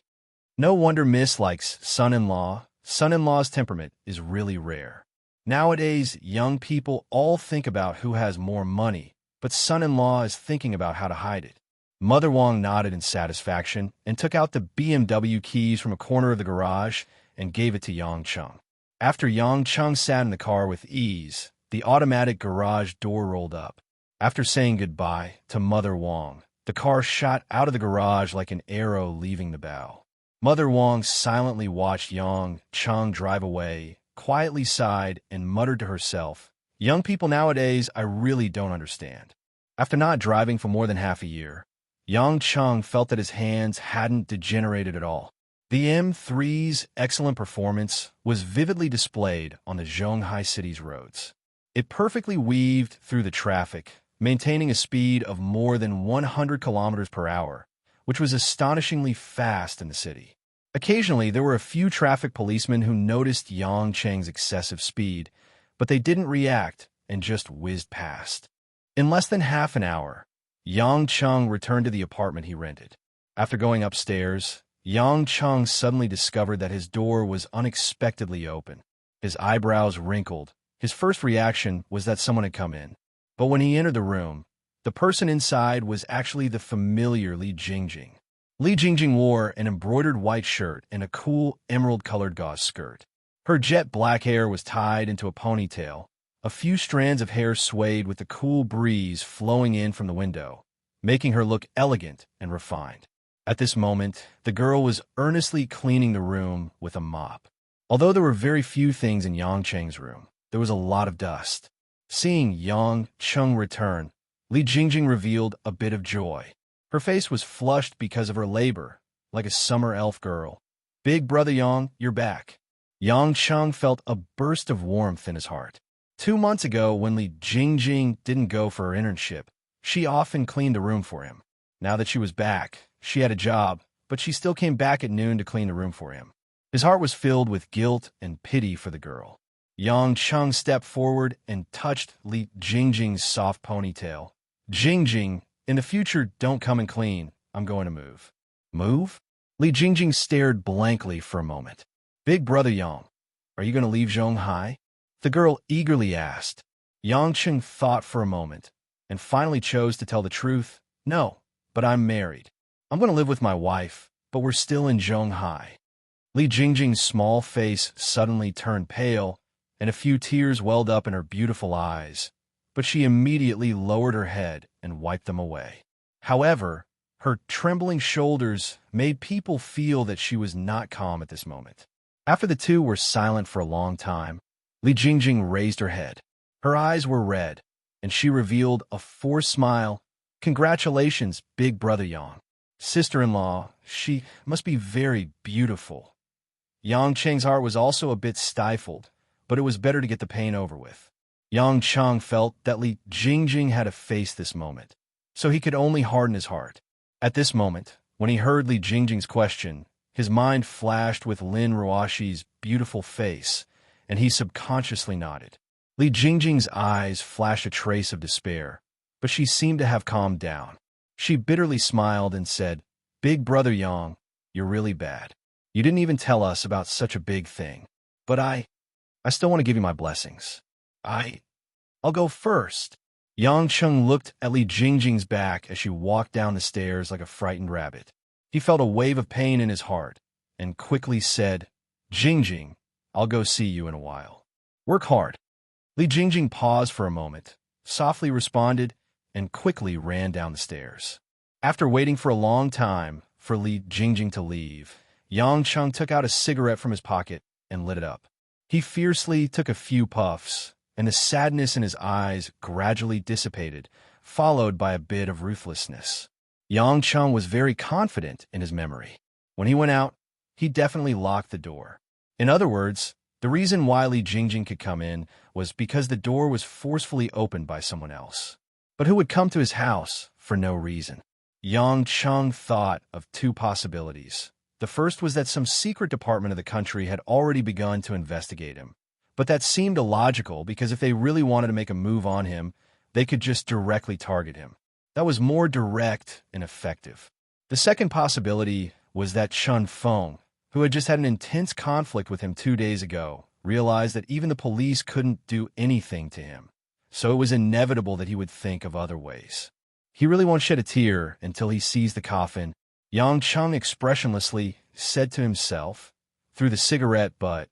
No wonder Miss likes son-in-law. Son-in-law's temperament is really rare. Nowadays, young people all think about who has more money, but son-in-law is thinking about how to hide it. Mother Wang nodded in satisfaction and took out the BMW keys from a corner of the garage and gave it to Yang Chung. After Yang Chung sat in the car with ease, the automatic garage door rolled up. After saying goodbye to Mother Wang, the car shot out of the garage like an arrow leaving the bow. Mother Wang silently watched Yang Chung drive away, quietly sighed, and muttered to herself, "Young people nowadays, I really don't understand." After not driving for more than half a year, Yang Chung felt that his hands hadn't degenerated at all. The M3's excellent performance was vividly displayed on the Zhonghai city's roads. It perfectly weaved through the traffic, maintaining a speed of more than 100 kilometers per hour, which was astonishingly fast in the city. Occasionally, there were a few traffic policemen who noticed Yang Cheng's excessive speed, but they didn't react and just whizzed past. In less than half an hour, Yang Chung returned to the apartment he rented. After going upstairs, Yang Chung suddenly discovered that his door was unexpectedly open. His eyebrows wrinkled. His first reaction was that someone had come in. But when he entered the room, the person inside was actually the familiar Li Jingjing. Li Jingjing wore an embroidered white shirt and a cool emerald-colored gauze skirt. Her jet black hair was tied into a ponytail. A few strands of hair swayed with the cool breeze flowing in from the window, making her look elegant and refined. At this moment, the girl was earnestly cleaning the room with a mop. Although there were very few things in Yang Cheng's room, there was a lot of dust. Seeing Yang Chung return, Li Jingjing revealed a bit of joy. Her face was flushed because of her labor, like a summer elf girl. "Big brother Yang, you're back." Yang Chung felt a burst of warmth in his heart. 2 months ago, when Li Jingjing didn't go for her internship, she often cleaned the room for him. Now that she was back, she had a job, but she still came back at noon to clean the room for him. His heart was filled with guilt and pity for the girl. Yang Chung stepped forward and touched Li Jingjing's soft ponytail. "Jingjing, in the future, don't come and clean. I'm going to move." "Move?" Li Jingjing stared blankly for a moment. "Big brother Yang, are you going to leave Zhonghai?" the girl eagerly asked. Yang Chung thought for a moment and finally chose to tell the truth. "No, but I'm married. I'm going to live with my wife, but we're still in Zhonghai." Li Jingjing's small face suddenly turned pale, and a few tears welled up in her beautiful eyes. but she immediately lowered her head and wiped them away. However, her trembling shoulders made people feel that she was not calm at this moment. After the two were silent for a long time, Li Jingjing raised her head. Her eyes were red, and she revealed a forced smile. "Congratulations, big brother Yang. Sister-in-law, she must be very beautiful." Yang Cheng's heart was also a bit stifled, but it was better to get the pain over with. Yang Cheng felt that Li Jingjing had to face this moment, so he could only harden his heart. At this moment, when he heard Li Jingjing's question, his mind flashed with Lin Ruoxi's beautiful face, and he subconsciously nodded. Li Jingjing's eyes flashed a trace of despair, but she seemed to have calmed down. She bitterly smiled and said, "Big brother Yang, you're really bad. You didn't even tell us about such a big thing. But I still want to give you my blessings. I'll go first." Yang Cheng looked at Li Jingjing's back as she walked down the stairs like a frightened rabbit. He felt a wave of pain in his heart and quickly said, "Jingjing, I'll go see you in a while. Work hard." Li Jingjing paused for a moment, softly responded, and quickly ran down the stairs. After waiting for a long time for Li Jingjing to leave, Yang Cheng took out a cigarette from his pocket and lit it up. He fiercely took a few puffs, and the sadness in his eyes gradually dissipated, followed by a bit of ruthlessness. Yang Cheng was very confident in his memory. When he went out, he definitely locked the door. In other words, the reason why Li Jingjing could come in was because the door was forcefully opened by someone else. But who would come to his house for no reason? Yang Cheng thought of two possibilities. The first was that some secret department of the country had already begun to investigate him. But that seemed illogical because if they really wanted to make a move on him, they could just directly target him. That was more direct and effective. The second possibility was that Chun Feng, who had just had an intense conflict with him 2 days ago, realized that even the police couldn't do anything to him. So it was inevitable that he would think of other ways. "He really won't shed a tear until he sees the coffin," Yang Cheng expressionlessly said to himself, threw the cigarette butt,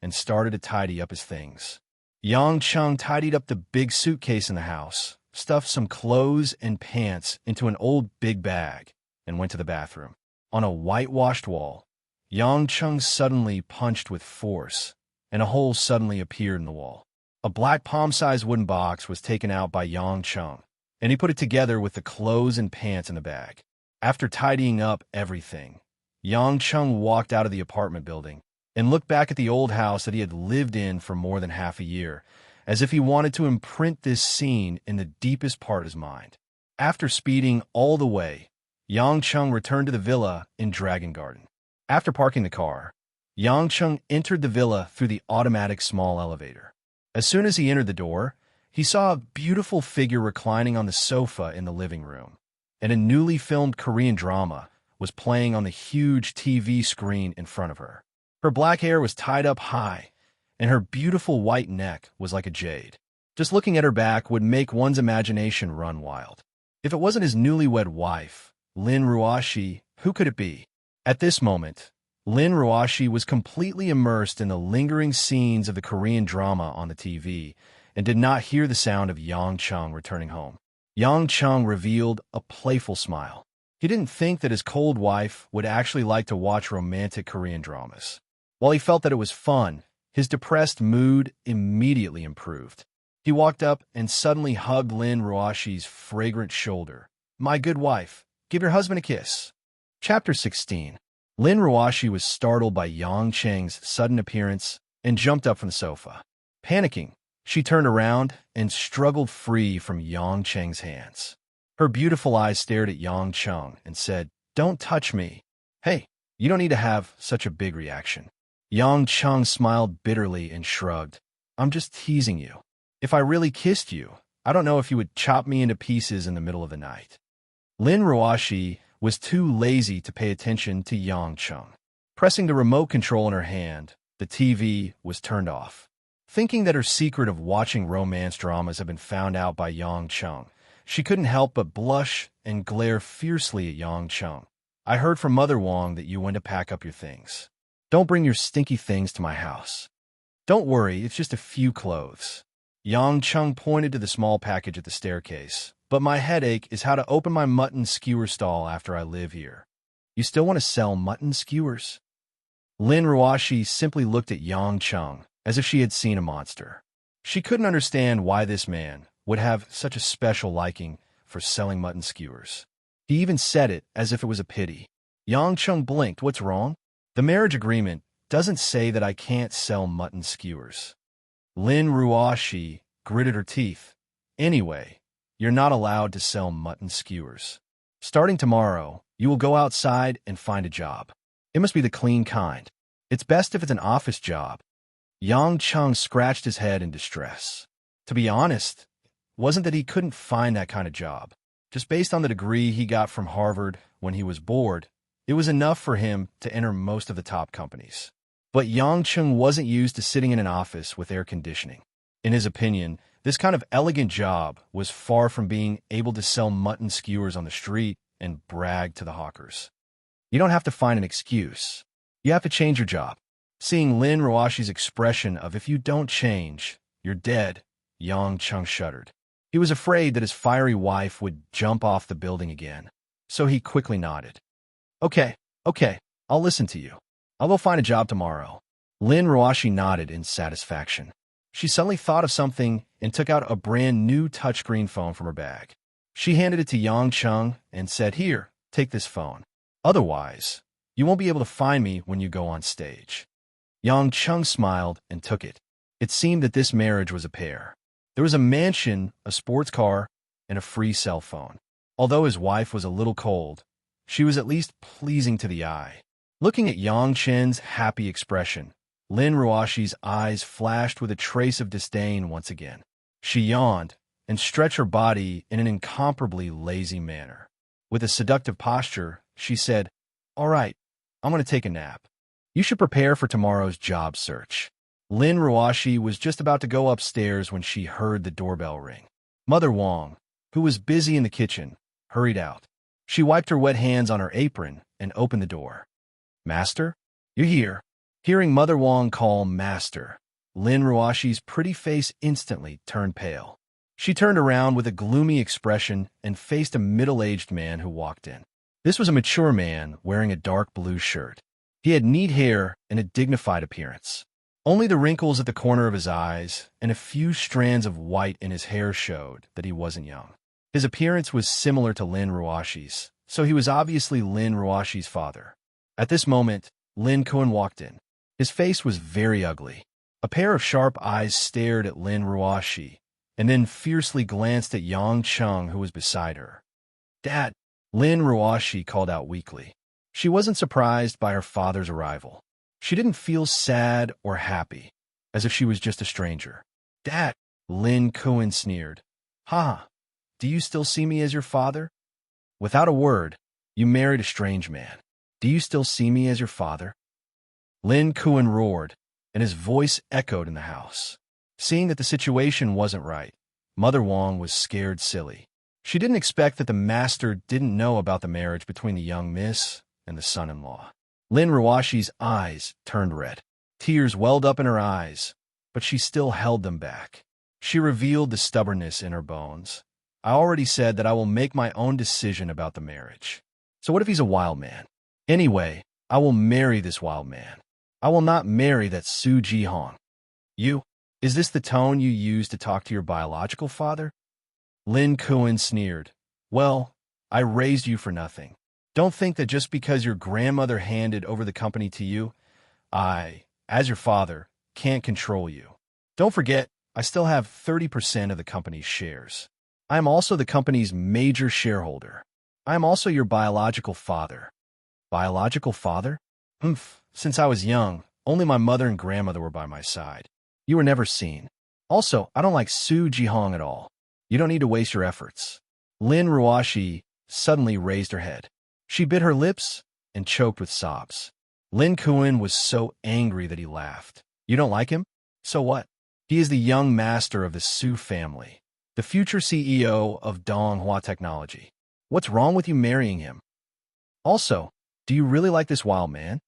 and started to tidy up his things. Yang Cheng tidied up the big suitcase in the house, stuffed some clothes and pants into an old big bag, and went to the bathroom. On a whitewashed wall, Yang Cheng suddenly punched with force, and a hole suddenly appeared in the wall. A black palm-sized wooden box was taken out by Yang Cheng, and he put it together with the clothes and pants in the bag. After tidying up everything, Yang Cheng walked out of the apartment building and looked back at the old house that he had lived in for more than half a year, as if he wanted to imprint this scene in the deepest part of his mind. After speeding all the way, Yang Cheng returned to the villa in Dragon Garden. After parking the car, Yang Cheng entered the villa through the automatic small elevator. As soon as he entered the door, he saw a beautiful figure reclining on the sofa in the living room, and a newly filmed Korean drama was playing on the huge TV screen in front of her. Her black hair was tied up high, and her beautiful white neck was like a jade. Just looking at her back would make one's imagination run wild. If it wasn't his newlywed wife, Lin Ruoxi, who could it be? At this moment, Lin Ruoxi was completely immersed in the lingering scenes of the Korean drama on the TV and did not hear the sound of Yang Cheng returning home. Yang Cheng revealed a playful smile. He didn't think that his cold wife would actually like to watch romantic Korean dramas. While he felt that it was fun, his depressed mood immediately improved. He walked up and suddenly hugged Lin Ruoxi's fragrant shoulder. "My good wife, give your husband a kiss." Chapter 16. Lin Ruoxi was startled by Yang Cheng's sudden appearance and jumped up from the sofa. Panicking, she turned around and struggled free from Yang Cheng's hands. Her beautiful eyes stared at Yang Cheng and said, "Don't touch me." "Hey, you don't need to have such a big reaction." Yang Cheng smiled bitterly and shrugged. "I'm just teasing you. If I really kissed you, I don't know if you would chop me into pieces in the middle of the night." Lin Ruoxi was too lazy to pay attention to Yang Cheng. Pressing the remote control in her hand, the TV was turned off. Thinking that her secret of watching romance dramas had been found out by Yang Cheng, she couldn't help but blush and glare fiercely at Yang Cheng. "I heard from Mother Wong that you went to pack up your things. Don't bring your stinky things to my house." "Don't worry, it's just a few clothes." Yang Chung pointed to the small package at the staircase. But my headache is how to open my mutton skewer stall after I live here. You still want to sell mutton skewers? Lin Ruashi simply looked at Yang Chung as if she had seen a monster. She couldn't understand why this man would have such a special liking for selling mutton skewers. He even said it as if it was a pity. Yang Chung blinked. What's wrong? The marriage agreement doesn't say that I can't sell mutton skewers. Lin Ruashi gritted her teeth. Anyway, you're not allowed to sell mutton skewers. Starting tomorrow, you will go outside and find a job. It must be the clean kind. It's best if it's an office job. Yang Chung scratched his head in distress. To be honest, it wasn't that he couldn't find that kind of job. Just based on the degree he got from Harvard when he was bored, it was enough for him to enter most of the top companies. But Yang Chung wasn't used to sitting in an office with air conditioning. In his opinion, this kind of elegant job was far from being able to sell mutton skewers on the street and brag to the hawkers. You don't have to find an excuse. You have to change your job. Seeing Lin Ruashi's expression of if you don't change, you're dead, Yang Chung shuddered. He was afraid that his fiery wife would jump off the building again, so he quickly nodded. Okay, I'll listen to you. I'll go find a job tomorrow. Lin Ruashi nodded in satisfaction. She suddenly thought of something and took out a brand new touchscreen phone from her bag. She handed it to Yang Chung and said, Here, take this phone. Otherwise, you won't be able to find me when you go on stage. Yang Chung smiled and took it. It seemed that this marriage was a pair. There was a mansion, a sports car, and a free cell phone. Although his wife was a little cold, she was at least pleasing to the eye. Looking at Yang Chen's happy expression, Lin Ruashi's eyes flashed with a trace of disdain once again. She yawned and stretched her body in an incomparably lazy manner. With a seductive posture, she said, All right, I'm going to take a nap. You should prepare for tomorrow's job search. Lin Ruashi was just about to go upstairs when she heard the doorbell ring. Mother Wong, who was busy in the kitchen, hurried out. She wiped her wet hands on her apron and opened the door. Master? You're here. Hearing Mother Wong call Master, Lin Ruashi's pretty face instantly turned pale. She turned around with a gloomy expression and faced a middle-aged man who walked in. This was a mature man wearing a dark blue shirt. He had neat hair and a dignified appearance. Only the wrinkles at the corner of his eyes and a few strands of white in his hair showed that he wasn't young. His appearance was similar to Lin Ruashi's, so he was obviously Lin Ruashi's father. At this moment, Lin Kuan walked in. His face was very ugly. A pair of sharp eyes stared at Lin Ruashi, and then fiercely glanced at Yang Chung, who was beside her. Dad, Lin Ruashi called out weakly. She wasn't surprised by her father's arrival. She didn't feel sad or happy, as if she was just a stranger. Dad, Lin Kuan sneered. Ha, do you still see me as your father? Without a word, you married a strange man. Do you still see me as your father? Lin Kuan roared, and his voice echoed in the house. Seeing that the situation wasn't right, Mother Wong was scared silly. She didn't expect that the master didn't know about the marriage between the young miss and the son-in-law. Lin Ruashi's eyes turned red. Tears welled up in her eyes, but she still held them back. She revealed the stubbornness in her bones. I already said that I will make my own decision about the marriage. So what if he's a wild man? Anyway, I will marry this wild man. I will not marry that Su Jihong. You? Is this the tone you use to talk to your biological father? Lin Kuan sneered. Well, I raised you for nothing. Don't think that just because your grandmother handed over the company to you, I, as your father, can't control you. Don't forget, I still have 30% of the company's shares. I am also the company's major shareholder. I am also your biological father. Biological father? Since I was young, only my mother and grandmother were by my side. You were never seen. Also, I don't like Su Jihong at all. You don't need to waste your efforts. Lin Ruashi suddenly raised her head. She bit her lips and choked with sobs. Lin Kuan was so angry that he laughed. You don't like him? So what? He is the young master of the Su family, the future CEO of Donghua Technology. What's wrong with you marrying him? Also, do you really like this wild man?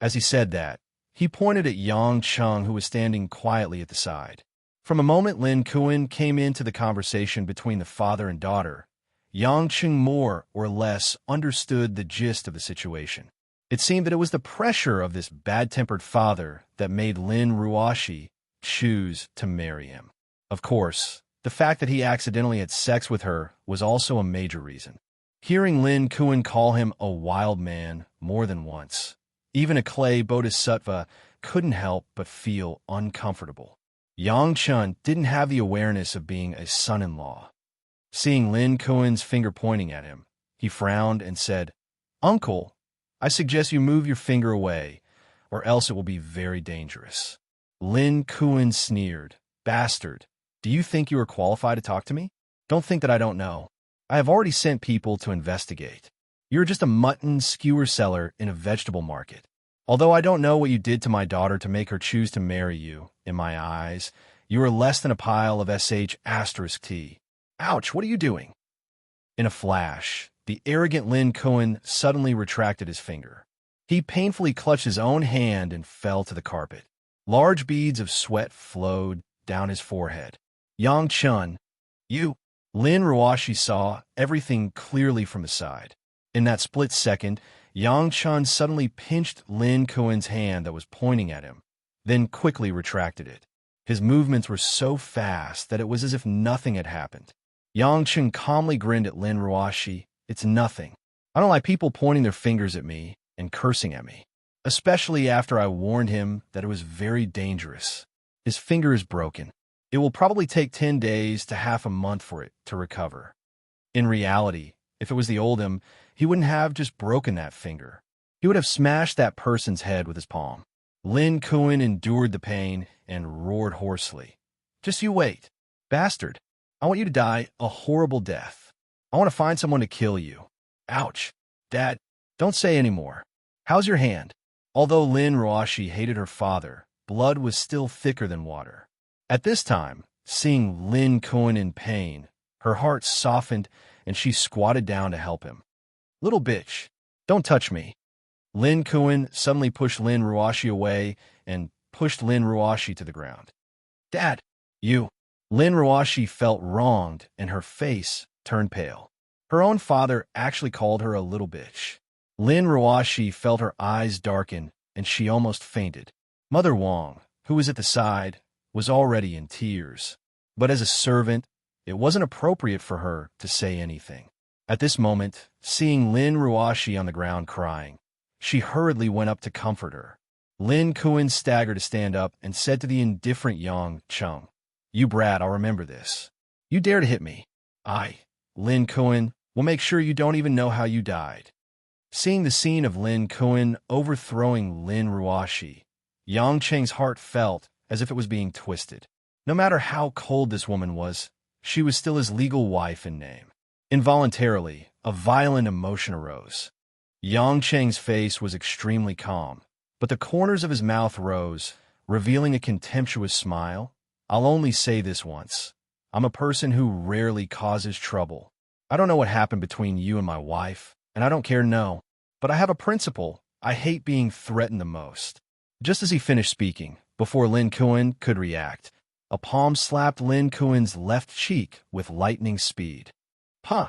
As he said that, he pointed at Yang Chung, who was standing quietly at the side. From the moment Lin Kuan came into the conversation between the father and daughter, Yang Qing more or less understood the gist of the situation. It seemed that it was the pressure of this bad-tempered father that made Lin Ruoshi choose to marry him. Of course, the fact that he accidentally had sex with her was also a major reason. Hearing Lin Kuan call him a wild man more than once, even a clay bodhisattva couldn't help but feel uncomfortable. Yang Chun didn't have the awareness of being a son-in-law. Seeing Lin Kuan's finger pointing at him, he frowned and said, "Uncle, I suggest you move your finger away, or else it will be very dangerous." Lin Kuan sneered, "Bastard, do you think you are qualified to talk to me? Don't think that I don't know. I have already sent people to investigate. You're just a mutton skewer seller in a vegetable market. Although I don't know what you did to my daughter to make her choose to marry you, in my eyes, you are less than a pile of sh*t. Ouch, what are you doing?" In a flash, the arrogant Lin Kuan suddenly retracted his finger. He painfully clutched his own hand and fell to the carpet. Large beads of sweat flowed down his forehead. "Yang Chun, you..." Lin Ruoshi saw everything clearly from the side. In that split second, Yang Chun suddenly pinched Lin Kuan's hand that was pointing at him, then quickly retracted it. His movements were so fast that it was as if nothing had happened. Yang Chun calmly grinned at Lin Ruoshi. "It's nothing. I don't like people pointing their fingers at me and cursing at me, especially after I warned him that it was very dangerous. His finger is broken. It will probably take 10 days to half a month for it to recover." In reality, if it was the old him, he wouldn't have just broken that finger. He would have smashed that person's head with his palm. Lin Kuan endured the pain and roared hoarsely, "Just you wait. Bastard, I want you to die a horrible death. I want to find someone to kill you. Ouch. Dad, don't say any more. How's your hand?" Although Lin Ruoshi hated her father, blood was still thicker than water. At this time, seeing Lin Kuan in pain, her heart softened and she squatted down to help him. "Little bitch, don't touch me." Lin Kuan suddenly pushed Lin Ruoshi away and pushed Lin Ruoshi to the ground. "Dad, you..." Lin Ruoshi felt wronged and her face turned pale. Her own father actually called her a little bitch. Lin Ruoshi felt her eyes darken and she almost fainted. Mother Wang, who was at the side, was already in tears. But as a servant, it wasn't appropriate for her to say anything. At this moment, seeing Lin Ruoshi on the ground crying, she hurriedly went up to comfort her. Lin Kuan staggered to stand up and said to the indifferent Yang Chung, "You brat, I'll remember this. You dare to hit me. I, Lin Kuan, will make sure you don't even know how you died." Seeing the scene of Lin Kuan overthrowing Lin Ruoshi, Yang Cheng's heart felt as if it was being twisted. No matter how cold this woman was, she was still his legal wife in name. Involuntarily, a violent emotion arose. Yang Cheng's face was extremely calm, but the corners of his mouth rose, revealing a contemptuous smile. "I'll only say this once. I'm a person who rarely causes trouble. I don't know what happened between you and my wife, and I don't care to know. But I have a principle. I hate being threatened the most." Just as he finished speaking, before Lin Kuan could react, a palm slapped Lin Kuan's left cheek with lightning speed. "Huh!"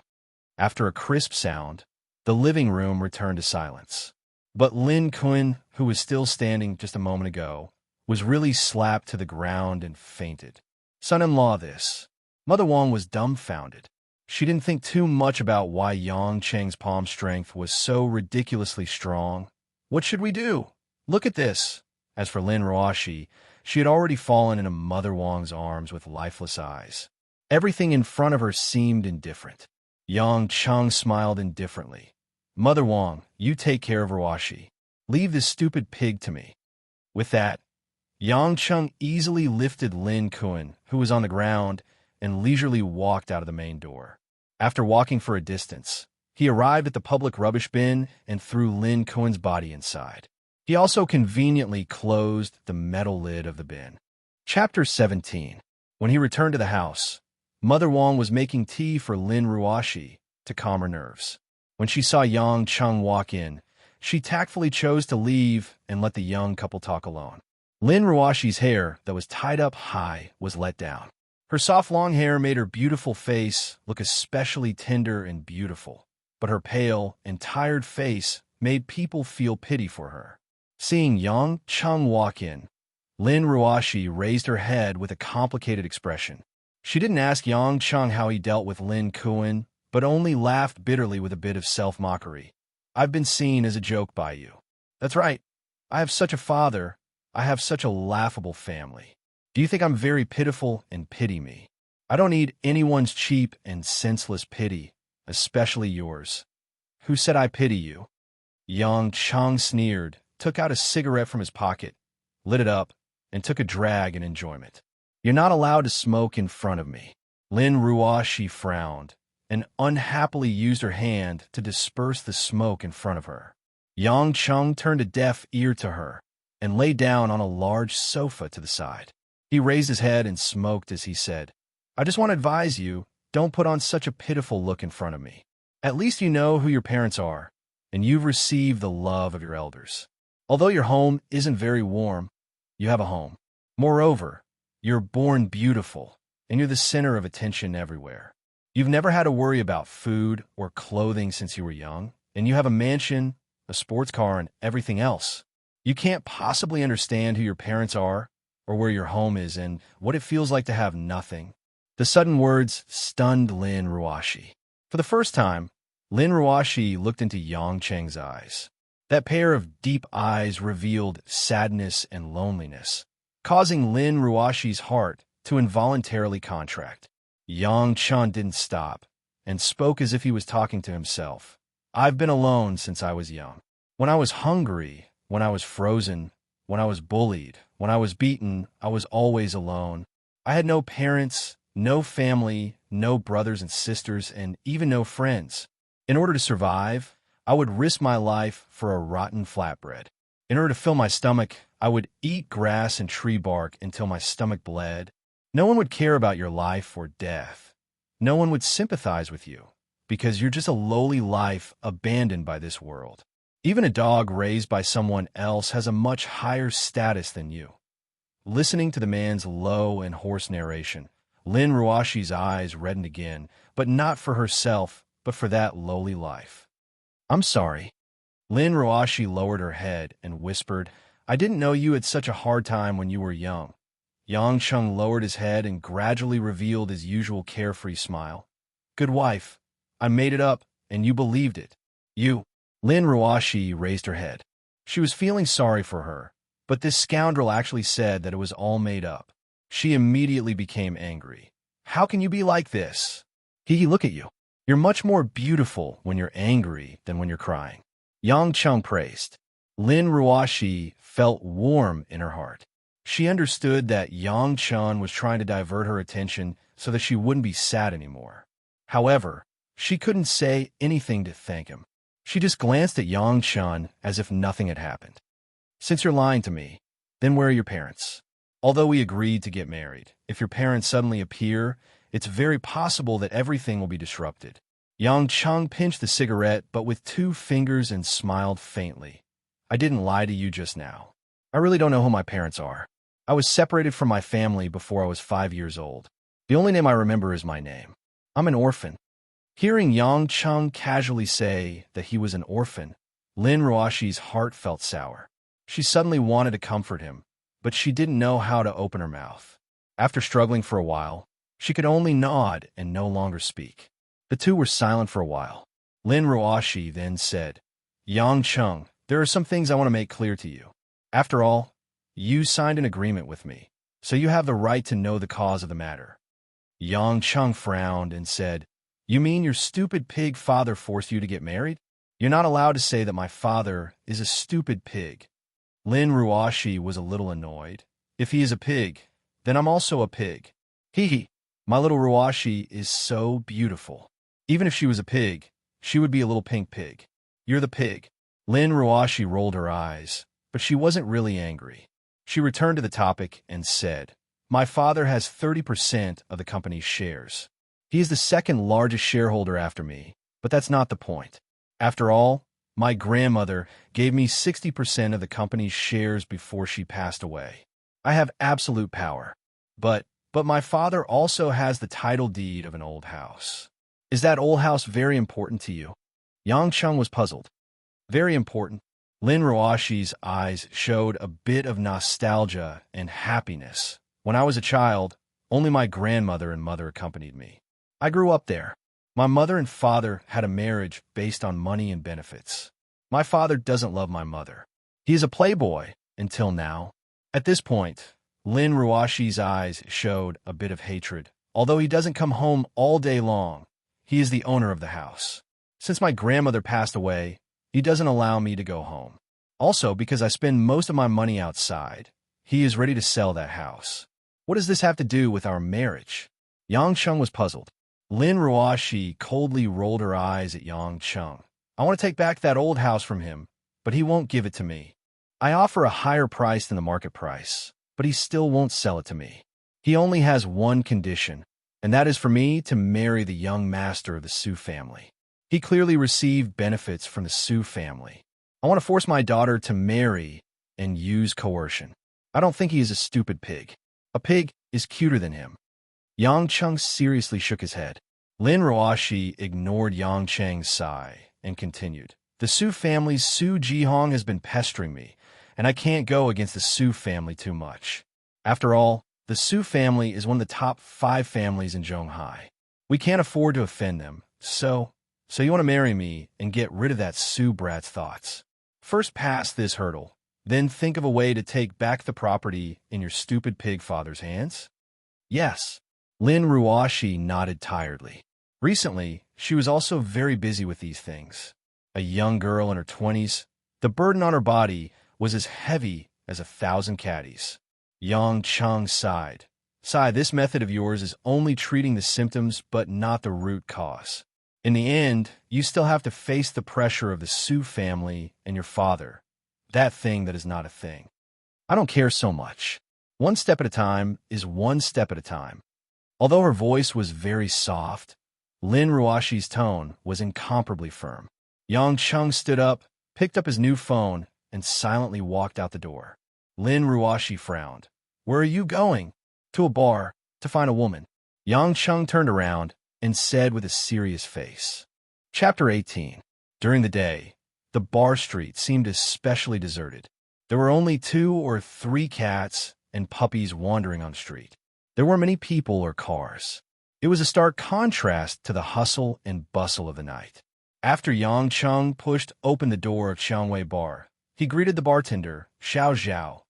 After a crisp sound, the living room returned to silence. But Lin Kuan, who was still standing just a moment ago, was really slapped to the ground and fainted. Son-in-law this. Mother Wang was dumbfounded. She didn't think too much about why Yang Cheng's palm strength was so ridiculously strong. "What should we do? Look at this." As for Lin Ruoshi, she had already fallen into Mother Wang's arms with lifeless eyes. Everything in front of her seemed indifferent. Yang Cheng smiled indifferently. "Mother Wang, you take care of Ruoshi. Leave this stupid pig to me." With that, Yang Cheng easily lifted Lin Kuan, who was on the ground, and leisurely walked out of the main door. After walking for a distance, he arrived at the public rubbish bin and threw Lin Kuan's body inside. He also conveniently closed the metal lid of the bin. Chapter 17. When he returned to the house, Mother Wang was making tea for Lin Ruoshi to calm her nerves. When she saw Yang Cheng walk in, she tactfully chose to leave and let the young couple talk alone. Lin Ruashi's hair, that was tied up high, was let down. Her soft long hair made her beautiful face look especially tender and beautiful, but her pale and tired face made people feel pity for her. Seeing Yang Cheng walk in, Lin Ruashi raised her head with a complicated expression. She didn't ask Yang Cheng how he dealt with Lin Kuan, but only laughed bitterly with a bit of self-mockery. "I've been seen as a joke by you. That's right. I have such a father. I have such a laughable family. Do you think I'm very pitiful and pity me? I don't need anyone's cheap and senseless pity, especially yours." "Who said I pity you?" Yang Cheng sneered, took out a cigarette from his pocket, lit it up, and took a drag in enjoyment. "You're not allowed to smoke in front of me." Lin Ruashi frowned and unhappily used her hand to disperse the smoke in front of her. Yang Cheng turned a deaf ear to her and lay down on a large sofa to the side. He raised his head and smoked as he said, "I just want to advise you, don't put on such a pitiful look in front of me. At least you know who your parents are, and you've received the love of your elders. Although your home isn't very warm, you have a home. Moreover, you're born beautiful, and you're the center of attention everywhere. You've never had to worry about food or clothing since you were young, and you have a mansion, a sports car, and everything else. You can't possibly understand who your parents are, or where your home is, and what it feels like to have nothing." The sudden words stunned Lin Ruashi. For the first time, Lin Ruashi looked into Yang Cheng's eyes. That pair of deep eyes revealed sadness and loneliness, causing Lin Ruashi's heart to involuntarily contract. Yang Cheng didn't stop, and spoke as if he was talking to himself. "I've been alone since I was young. When I was hungry, when I was frozen, when I was bullied, when I was beaten, I was always alone. I had no parents, no family, no brothers and sisters, and even no friends. In order to survive, I would risk my life for a rotten flatbread. In order to fill my stomach, I would eat grass and tree bark until my stomach bled. No one would care about your life or death. No one would sympathize with you, because you're just a lowly life abandoned by this world. Even a dog raised by someone else has a much higher status than you." Listening to the man's low and hoarse narration, Lin Ruashi's eyes reddened again, but not for herself, but for that lowly life. "I'm sorry." Lin Ruashi lowered her head and whispered, "I didn't know you had such a hard time when you were young." Yang Cheng lowered his head and gradually revealed his usual carefree smile. "Good wife, I made it up, and you believed it. You—" Lin Ruashi raised her head. She was feeling sorry for her, but this scoundrel actually said that it was all made up. She immediately became angry. "How can you be like this? Look at you. You're much more beautiful when you're angry than when you're crying." Yang Cheng praised. Lin Ruashi felt warm in her heart. She understood that Yang Cheng was trying to divert her attention so that she wouldn't be sad anymore. However, she couldn't say anything to thank him. She just glanced at Yang Cheng as if nothing had happened. "Since you're lying to me, then where are your parents? Although we agreed to get married, if your parents suddenly appear, it's very possible that everything will be disrupted." Yang Cheng pinched the cigarette, but with 2 fingers, and smiled faintly. "I didn't lie to you just now. I really don't know who my parents are. I was separated from my family before I was 5 years old. The only name I remember is my name. I'm an orphan." Hearing Yang Cheng casually say that he was an orphan, Lin Ruashi's heart felt sour. She suddenly wanted to comfort him, but she didn't know how to open her mouth. After struggling for a while, she could only nod and no longer speak. The two were silent for a while. Lin Ruashi then said, "Yang Cheng, there are some things I want to make clear to you. After all, you signed an agreement with me, so you have the right to know the cause of the matter." Yang Cheng frowned and said, "You mean your stupid pig father forced you to get married? You're not allowed to say that my father is a stupid pig." Lin Ruashi was a little annoyed. "If he is a pig, then I'm also a pig. My little Ruashi is so beautiful. Even if she was a pig, she would be a little pink pig. You're the pig." Lin Ruashi rolled her eyes, but she wasn't really angry. She returned to the topic and said, "My father has 30% of the company's shares. He is the second largest shareholder after me, but that's not the point. After all, my grandmother gave me 60% of the company's shares before she passed away. I have absolute power. But, but my father also has the title deed of an old house. Is that old house very important to you? Yang Chung was puzzled. Very important. Lin Ruoshi's eyes showed a bit of nostalgia and happiness. When I was a child, only my grandmother and mother accompanied me. I grew up there. My mother and father had a marriage based on money and benefits. My father doesn't love my mother. He is a playboy, until now. At this point, Lin Ruoshi's eyes showed a bit of hatred. Although he doesn't come home all day long, he is the owner of the house. Since my grandmother passed away, he doesn't allow me to go home. Also, because I spend most of my money outside, he is ready to sell that house. What does this have to do with our marriage? Yang Chung was puzzled. Lin Ruoshi coldly rolled her eyes at Yang Chung. I want to take back that old house from him, but he won't give it to me. I offer a higher price than the market price, but he still won't sell it to me. He only has one condition, and that is for me to marry the young master of the Su family. He clearly received benefits from the Su family. I want to force my daughter to marry and use coercion. I don't think he is a stupid pig. A pig is cuter than him. Yang Chung seriously shook his head. Lin Ruoshi ignored Yang Cheng's sigh and continued. The Su family's Su Jihong has been pestering me, and I can't go against the Su family too much. After all, the Su family is one of the top 5 families in Zhonghai. We can't afford to offend them, so you want to marry me and get rid of that Su brat's thoughts. First pass this hurdle, then think of a way to take back the property in your stupid pig father's hands? Yes. Lin Ruoshi nodded tiredly. Recently, she was also very busy with these things. A young girl in her 20s, the burden on her body was as heavy as 1,000 caddies. Yang Chung sighed. This method of yours is only treating the symptoms but not the root cause. In the end, you still have to face the pressure of the Su family and your father. That thing that is not a thing. I don't care so much. One step at a time is one step at a time. Although her voice was very soft, Lin Ruoshi's tone was incomparably firm. Yang Chung stood up, picked up his new phone, and silently walked out the door. Lin Ruoshi frowned. Where are you going? To a bar, to find a woman. Yang Chung turned around and said with a serious face. Chapter 18. During the day, the bar street seemed especially deserted. There were only 2 or 3 cats and puppies wandering on the street. There weren't many people or cars. It was a stark contrast to the hustle and bustle of the night. After Yang Chung pushed open the door of Qiangwei Bar, he greeted the bartender, Xiao Zhao,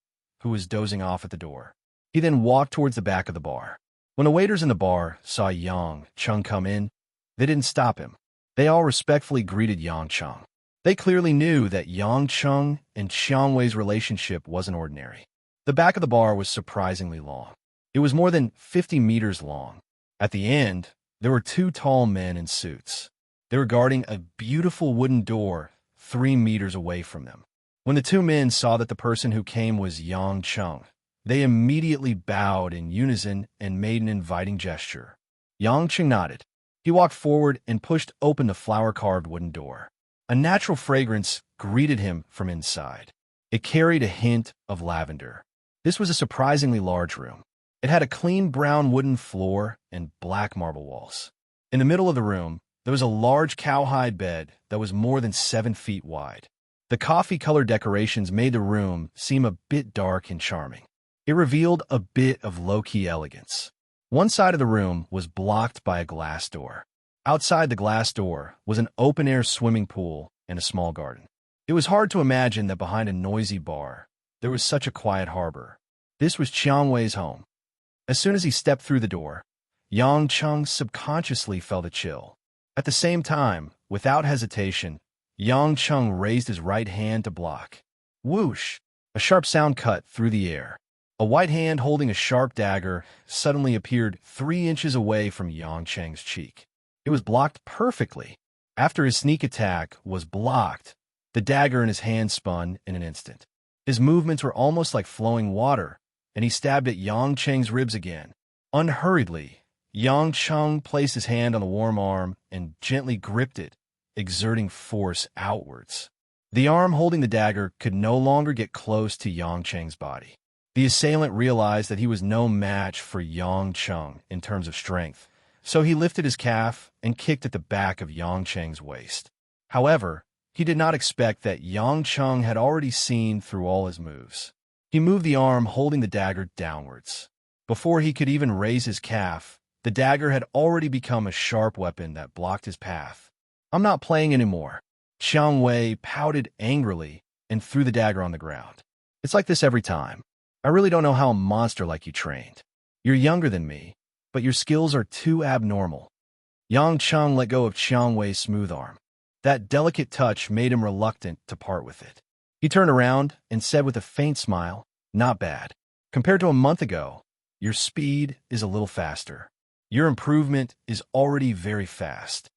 who was dozing off at the door. He then walked towards the back of the bar. When the waiters in the bar saw Yang Chung come in, they didn't stop him. They all respectfully greeted Yang Chung. They clearly knew that Yang Chung and Qiangwei's relationship wasn't ordinary. The back of the bar was surprisingly long. It was more than 50 meters long. At the end, there were 2 tall men in suits. They were guarding a beautiful wooden door 3 meters away from them. When the 2 men saw that the person who came was Yang Chung, they immediately bowed in unison and made an inviting gesture. Yang Chung nodded. He walked forward and pushed open the flower-carved wooden door. A natural fragrance greeted him from inside. It carried a hint of lavender. This was a surprisingly large room. It had a clean brown wooden floor and black marble walls. In the middle of the room, there was a large cowhide bed that was more than 7 feet wide. The coffee-colored decorations made the room seem a bit dark and charming. It revealed a bit of low-key elegance. One side of the room was blocked by a glass door. Outside the glass door was an open-air swimming pool and a small garden. It was hard to imagine that behind a noisy bar, there was such a quiet harbor. This was Qiangwei's home. As soon as he stepped through the door, Yang Chung subconsciously felt a chill. At the same time, without hesitation, Yang Chung raised his right hand to block. Whoosh! A sharp sound cut through the air. A white hand holding a sharp dagger suddenly appeared 3 inches away from Yang Cheng's cheek. It was blocked perfectly. After his sneak attack was blocked, the dagger in his hand spun in an instant. His movements were almost like flowing water, and he stabbed at Yang Cheng's ribs again. Unhurriedly, Yang Chung placed his hand on the warm arm and gently gripped it, exerting force outwards. The arm holding the dagger could no longer get close to Yang Cheng's body. The assailant realized that he was no match for Yang Cheng in terms of strength, so he lifted his calf and kicked at the back of Yang Cheng's waist. However, he did not expect that Yang Cheng had already seen through all his moves. He moved the arm holding the dagger downwards. Before he could even raise his calf, the dagger had already become a sharp weapon that blocked his path. "I'm not playing anymore." Xiang Wei pouted angrily and threw the dagger on the ground. "It's like this every time. I really don't know how a monster like you trained. You're younger than me, but your skills are too abnormal." Yang Cheng let go of Xiang Wei's smooth arm. That delicate touch made him reluctant to part with it. He turned around and said with a faint smile, "Not bad. Compared to a month ago, your speed is a little faster. Your improvement is already very fast.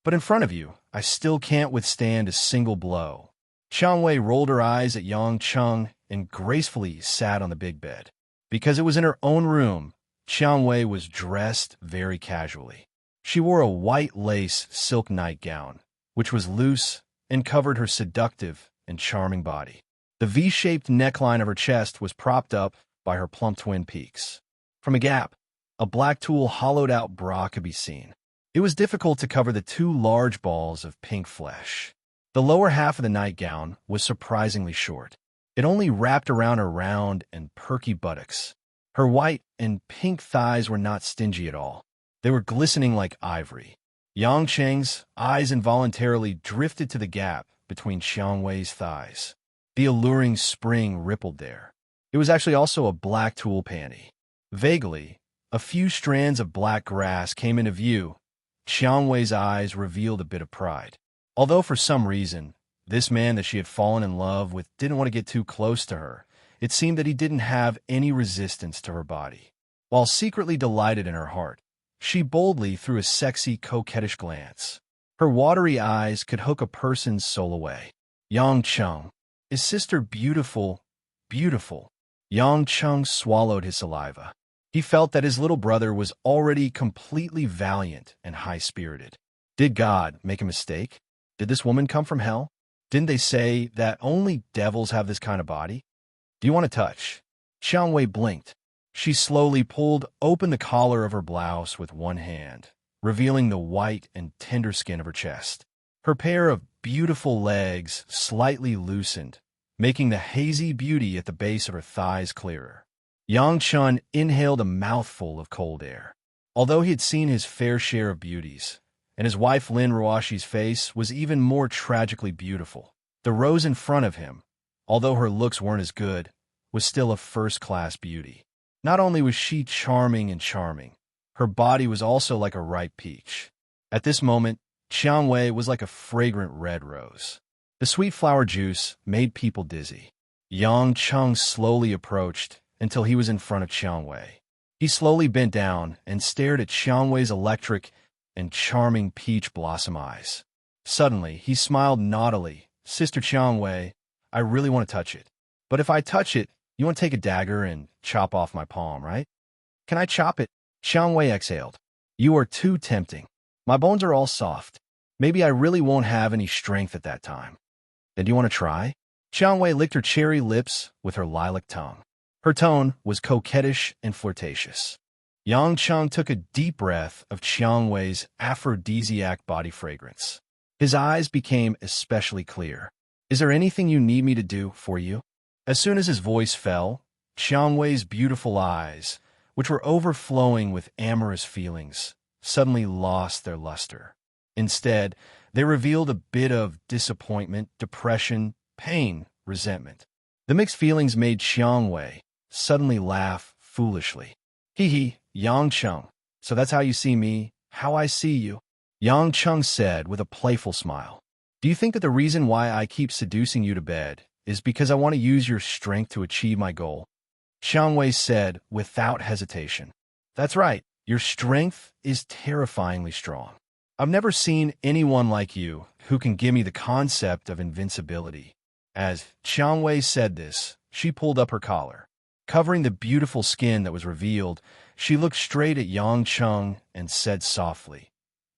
But in front of you, I still can't withstand a single blow." Xiang Wei rolled her eyes at Yang Cheng and gracefully sat on the big bed. Because it was in her own room, Xiang Wei was dressed very casually. She wore a white lace silk nightgown, which was loose and covered her seductive and charming body. The V-shaped neckline of her chest was propped up by her plump twin peaks. From a gap, a black tulle hollowed-out bra could be seen. It was difficult to cover the two large balls of pink flesh. The lower half of the nightgown was surprisingly short. It only wrapped around her round and perky buttocks. Her white and pink thighs were not stingy at all. They were glistening like ivory. Yang Cheng's eyes involuntarily drifted to the gap between Xiang Wei's thighs. The alluring spring rippled there. It was actually also a black tulle panty. Vaguely, a few strands of black grass came into view. Xiang Wei's eyes revealed a bit of pride. Although for some reason, this man that she had fallen in love with didn't want to get too close to her, it seemed that he didn't have any resistance to her body. While secretly delighted in her heart, she boldly threw a sexy, coquettish glance. Her watery eyes could hook a person's soul away. "Yang Cheng, is sister beautiful, beautiful?" Yang Cheng swallowed his saliva. He felt that his little brother was already completely valiant and high-spirited. Did God make a mistake? Did this woman come from hell? Didn't they say that only devils have this kind of body? "Do you want to touch?" Xiang Wei blinked. She slowly pulled open the collar of her blouse with one hand, revealing the white and tender skin of her chest. Her pair of beautiful legs slightly loosened, making the hazy beauty at the base of her thighs clearer. Yang Chun inhaled a mouthful of cold air. Although he had seen his fair share of beauties, and his wife Lin Ruoshi's face was even more tragically beautiful, the rose in front of him, although her looks weren't as good, was still a first-class beauty. Not only was she charming and charming, her body was also like a ripe peach. At this moment, Xiang Wei was like a fragrant red rose. The sweet flower juice made people dizzy. Yang Cheng slowly approached until he was in front of Xiang Wei. He slowly bent down and stared at Xiang Wei's electric and charming peach blossom eyes. Suddenly, he smiled naughtily. "Sister Xiang Wei, I really want to touch it. But if I touch it, you want to take a dagger and chop off my palm, right?" "Can I chop it?" Xiang Wei exhaled. "You are too tempting. My bones are all soft. Maybe I really won't have any strength at that time." "Then do you want to try?" Xiang Wei licked her cherry lips with her lilac tongue. Her tone was coquettish and flirtatious. Yang Cheng took a deep breath of Xiang Wei's aphrodisiac body fragrance. His eyes became especially clear. "Is there anything you need me to do for you?" As soon as his voice fell, Xiang Wei's beautiful eyes, which were overflowing with amorous feelings, suddenly lost their luster. Instead, they revealed a bit of disappointment, depression, pain, resentment. The mixed feelings made Xiang Wei suddenly laugh foolishly. "Hee, Yang Cheng, so that's how you see me, how I see you," Yang Cheng said with a playful smile. "Do you think that the reason why I keep seducing you to bed is because I want to use your strength to achieve my goal?" Xiang Wei said without hesitation. "That's right, your strength is terrifyingly strong. I've never seen anyone like you who can give me the concept of invincibility." As Xiang Wei said this, she pulled up her collar. Covering the beautiful skin that was revealed, she looked straight at Yang Cheng and said softly,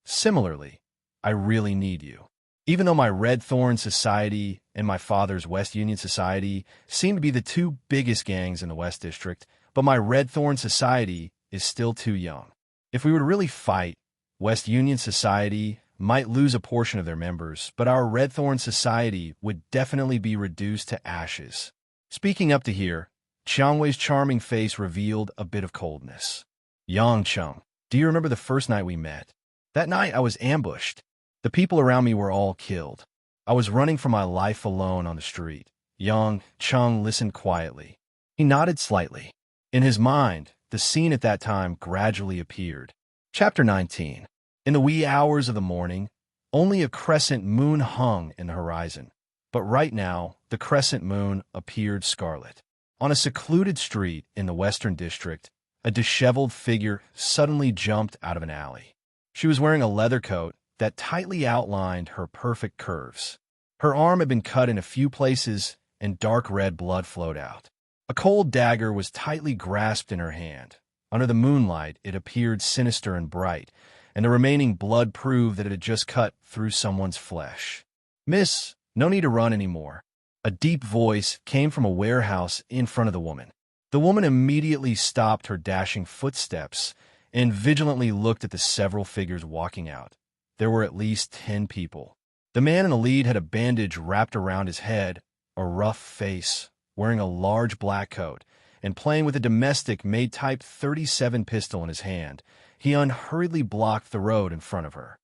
"Similarly, I really need you. Even though my red thorn society and my father's West Union Society seem to be the two biggest gangs in the West District, but my Red Thorn Society is still too young. If we were to really fight, West Union Society might lose a portion of their members, but our Red Thorn Society would definitely be reduced to ashes. Speaking up to here, Changwei's charming face revealed a bit of coldness. Yang Cheng, do you remember the first night we met? That night I was ambushed. The people around me were all killed. I was running for my life alone on the street. Yang Cheng listened quietly. He nodded slightly. In his mind, the scene at that time gradually appeared. Chapter 19. In the wee hours of the morning, only a crescent moon hung in the horizon. But right now, the crescent moon appeared scarlet. On a secluded street in the Western District, a disheveled figure suddenly jumped out of an alley. She was wearing a leather coat that tightly outlined her perfect curves. Her arm had been cut in a few places, and dark red blood flowed out. A cold dagger was tightly grasped in her hand. Under the moonlight, it appeared sinister and bright, and the remaining blood proved that it had just cut through someone's flesh. "Miss, no need to run anymore." A deep voice came from a warehouse in front of the woman. The woman immediately stopped her dashing footsteps and vigilantly looked at the several figures walking out. There were at least 10 people. The man in the lead had a bandage wrapped around his head, a rough face, wearing a large black coat, and playing with a domestic-made Type 37 pistol in his hand. He unhurriedly blocked the road in front of her.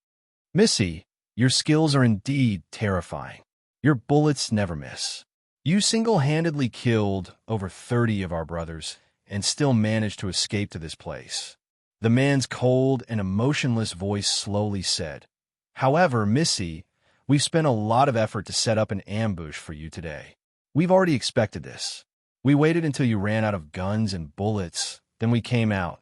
"Missy, your skills are indeed terrifying. Your bullets never miss. You single-handedly killed over 30 of our brothers and still managed to escape to this place." The man's cold and emotionless voice slowly said, "However, Missy, we've spent a lot of effort to set up an ambush for you today. We've already expected this. We waited until you ran out of guns and bullets, then we came out.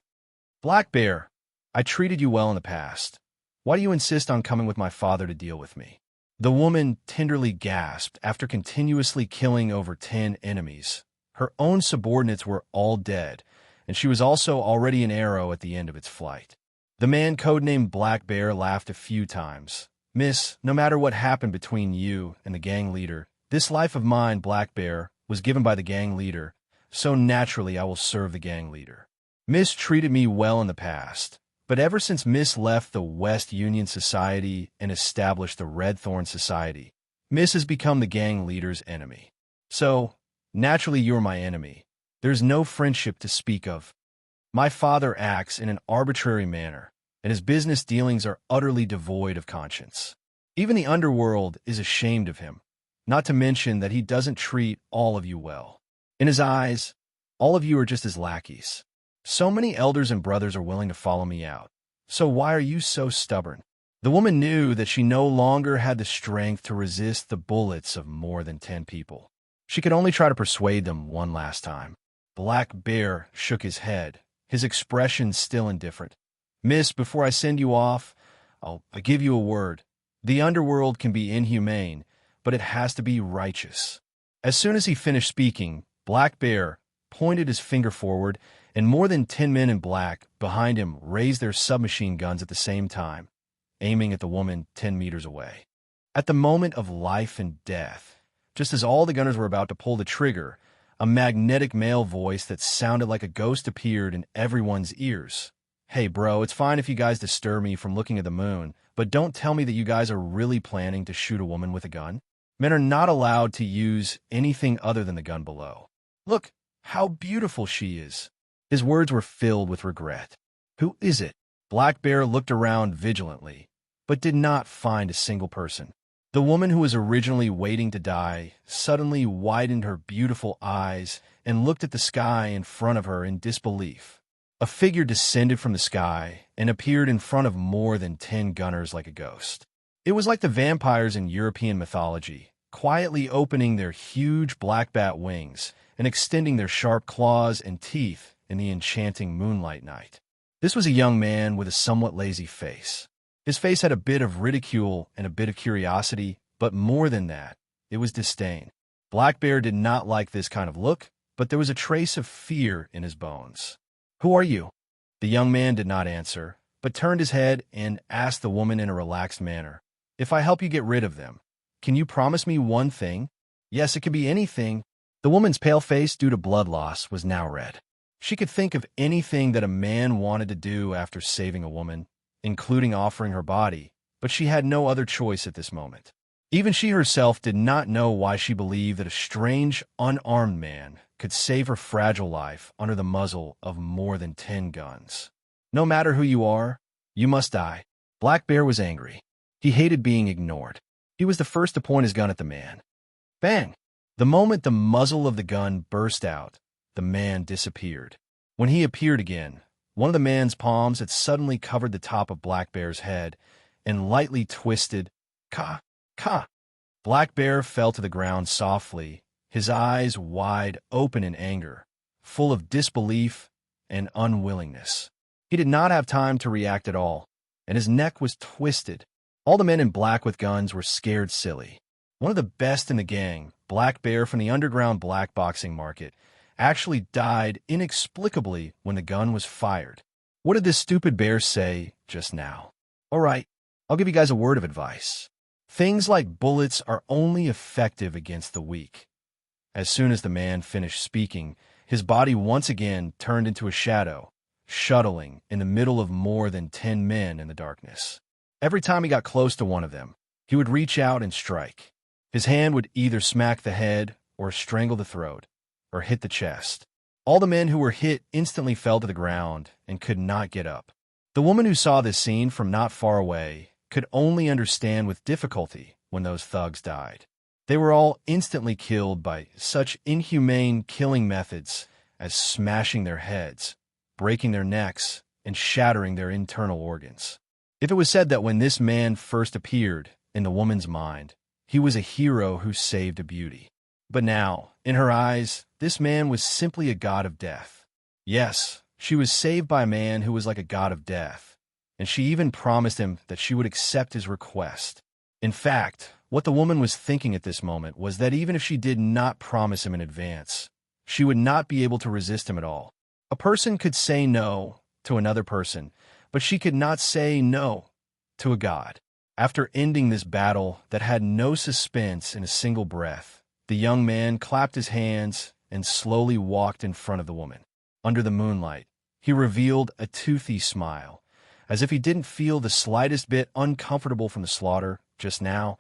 Black Bear, I treated you well in the past. Why do you insist on coming with my father to deal with me?" The woman tenderly gasped after continuously killing over 10 enemies. Her own subordinates were all dead, and she was also already an arrow at the end of its flight. The man codenamed Black Bear laughed a few times. "Miss, no matter what happened between you and the gang leader, this life of mine, Black Bear, was given by the gang leader, so naturally I will serve the gang leader. Miss treated me well in the past, but ever since Miss left the West Union Society and established the Red Thorn Society, Miss has become the gang leader's enemy. So, naturally you're my enemy. There's no friendship to speak of. My father acts in an arbitrary manner, and his business dealings are utterly devoid of conscience. Even the underworld is ashamed of him, not to mention that he doesn't treat all of you well. In his eyes, all of you are just his lackeys. So many elders and brothers are willing to follow me out. So why are you so stubborn?" The woman knew that she no longer had the strength to resist the bullets of more than 10 people. She could only try to persuade them one last time. Black Bear shook his head, his expression still indifferent. "Miss, before I send you off, I'll give you a word. The underworld can be inhumane, but it has to be righteous." As soon as he finished speaking, Black Bear pointed his finger forward, and more than 10 men in black behind him raised their submachine guns at the same time, aiming at the woman 10 meters away. At the moment of life and death, just as all the gunners were about to pull the trigger, a magnetic male voice that sounded like a ghost appeared in everyone's ears. "Hey bro, it's fine if you guys disturb me from looking at the moon, but don't tell me that you guys are really planning to shoot a woman with a gun. Men are not allowed to use anything other than the gun below. Look, how beautiful she is." His words were filled with regret. "Who is it?" Black Bear looked around vigilantly, but did not find a single person. The woman who was originally waiting to die suddenly widened her beautiful eyes and looked at the sky in front of her in disbelief. A figure descended from the sky and appeared in front of more than 10 gunners like a ghost. It was like the vampires in European mythology, quietly opening their huge black bat wings and extending their sharp claws and teeth in the enchanting moonlight night. This was a young man with a somewhat lazy face. His face had a bit of ridicule and a bit of curiosity, but more than that, it was disdain. Black Bear did not like this kind of look, but there was a trace of fear in his bones. "Who are you?" The young man did not answer, but turned his head and asked the woman in a relaxed manner, "If I help you get rid of them, can you promise me one thing?" Yes, it could be anything. The woman's pale face due to blood loss was now red. She could think of anything that a man wanted to do after saving a woman, including offering her body, but she had no other choice at this moment. Even she herself did not know why she believed that a strange, unarmed man could save her fragile life under the muzzle of more than 10 guns. No matter who you are, you must die. Black Bear was angry. He hated being ignored. He was the first to point his gun at the man. Bang! The moment the muzzle of the gun burst out, the man disappeared. When he appeared again, one of the man's palms had suddenly covered the top of Black Bear's head and lightly twisted. Ka! Ka! Black Bear fell to the ground softly, his eyes wide open in anger, full of disbelief and unwillingness. He did not have time to react at all, and his neck was twisted. All the men in black with guns were scared silly. One of the best in the gang, Black Bear from the underground black boxing market, actually died inexplicably when the gun was fired. What did this stupid bear say just now? All right, I'll give you guys a word of advice. Things like bullets are only effective against the weak. As soon as the man finished speaking, his body once again turned into a shadow, shuttling in the middle of more than 10 men in the darkness. Every time he got close to one of them, he would reach out and strike. His hand would either smack the head or strangle the throat, or hit the chest. All the men who were hit instantly fell to the ground and could not get up. The woman who saw this scene from not far away could only understand with difficulty when those thugs died. They were all instantly killed by such inhumane killing methods as smashing their heads, breaking their necks, and shattering their internal organs. If it was said that when this man first appeared in the woman's mind, he was a hero who saved a beauty. But now, in her eyes, this man was simply a god of death. Yes, she was saved by a man who was like a god of death, and she even promised him that she would accept his request. In fact, what the woman was thinking at this moment was that even if she did not promise him in advance, she would not be able to resist him at all. A person could say no to another person, but she could not say no to a god. After ending this battle that had no suspense in a single breath, the young man clapped his hands and slowly walked in front of the woman. Under the moonlight, he revealed a toothy smile, as if he didn't feel the slightest bit uncomfortable from the slaughter just now.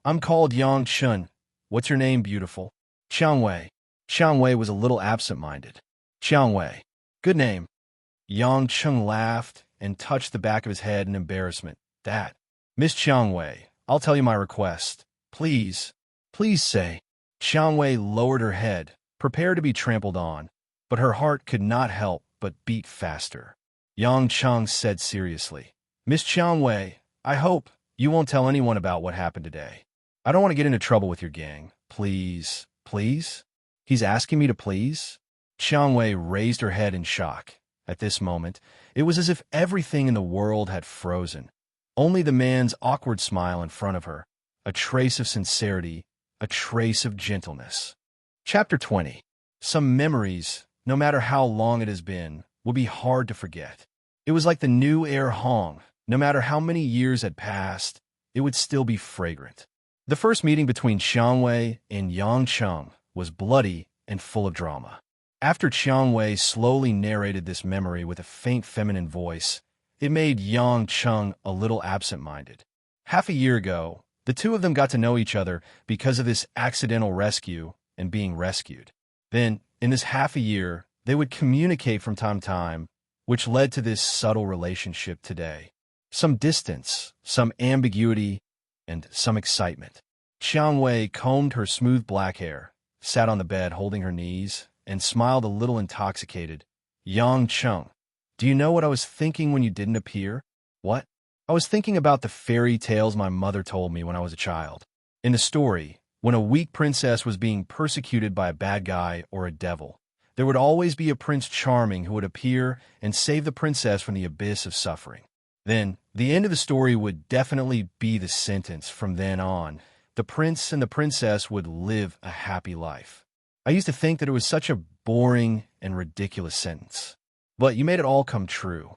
I'm called Yang Chun. What's your name, beautiful? Qiang Wei. Qiang Wei was a little absent-minded. Qiang Wei. Good name. Yang Chun laughed and touched the back of his head in embarrassment. That. Miss Qiang Wei, I'll tell you my request. Please, please say. Qiang Wei lowered her head, prepared to be trampled on, but her heart could not help but beat faster. Yang Cheng said seriously, Miss Qiang Wei, I hope you won't tell anyone about what happened today. I don't want to get into trouble with your gang. Please, please? He's asking me to please? Qiang Wei raised her head in shock. At this moment, it was as if everything in the world had frozen. Only the man's awkward smile in front of her, a trace of sincerity, a trace of gentleness. Chapter 20. Some memories, no matter how long it has been, will be hard to forget. It was like the new air Hong. No matter how many years had passed, it would still be fragrant. The first meeting between Qiang Wei and Yang Cheng was bloody and full of drama. After Qiang Wei slowly narrated this memory with a faint feminine voice, it made Yang Cheng a little absent-minded. Half a year ago, the two of them got to know each other because of this accidental rescue and being rescued. Then, in this half a year, they would communicate from time to time, which led to this subtle relationship today. Some distance, some ambiguity, and some excitement. Qiang Wei combed her smooth black hair, sat on the bed holding her knees, and smiled a little intoxicated. Yang Cheng, do you know what I was thinking when you didn't appear? What? I was thinking about the fairy tales my mother told me when I was a child. In the story, when a weak princess was being persecuted by a bad guy or a devil, there would always be a Prince Charming who would appear and save the princess from the abyss of suffering. Then, the end of the story would definitely be the sentence from then on. The prince and the princess would live a happy life. I used to think that it was such a boring and ridiculous sentence. But you made it all come true.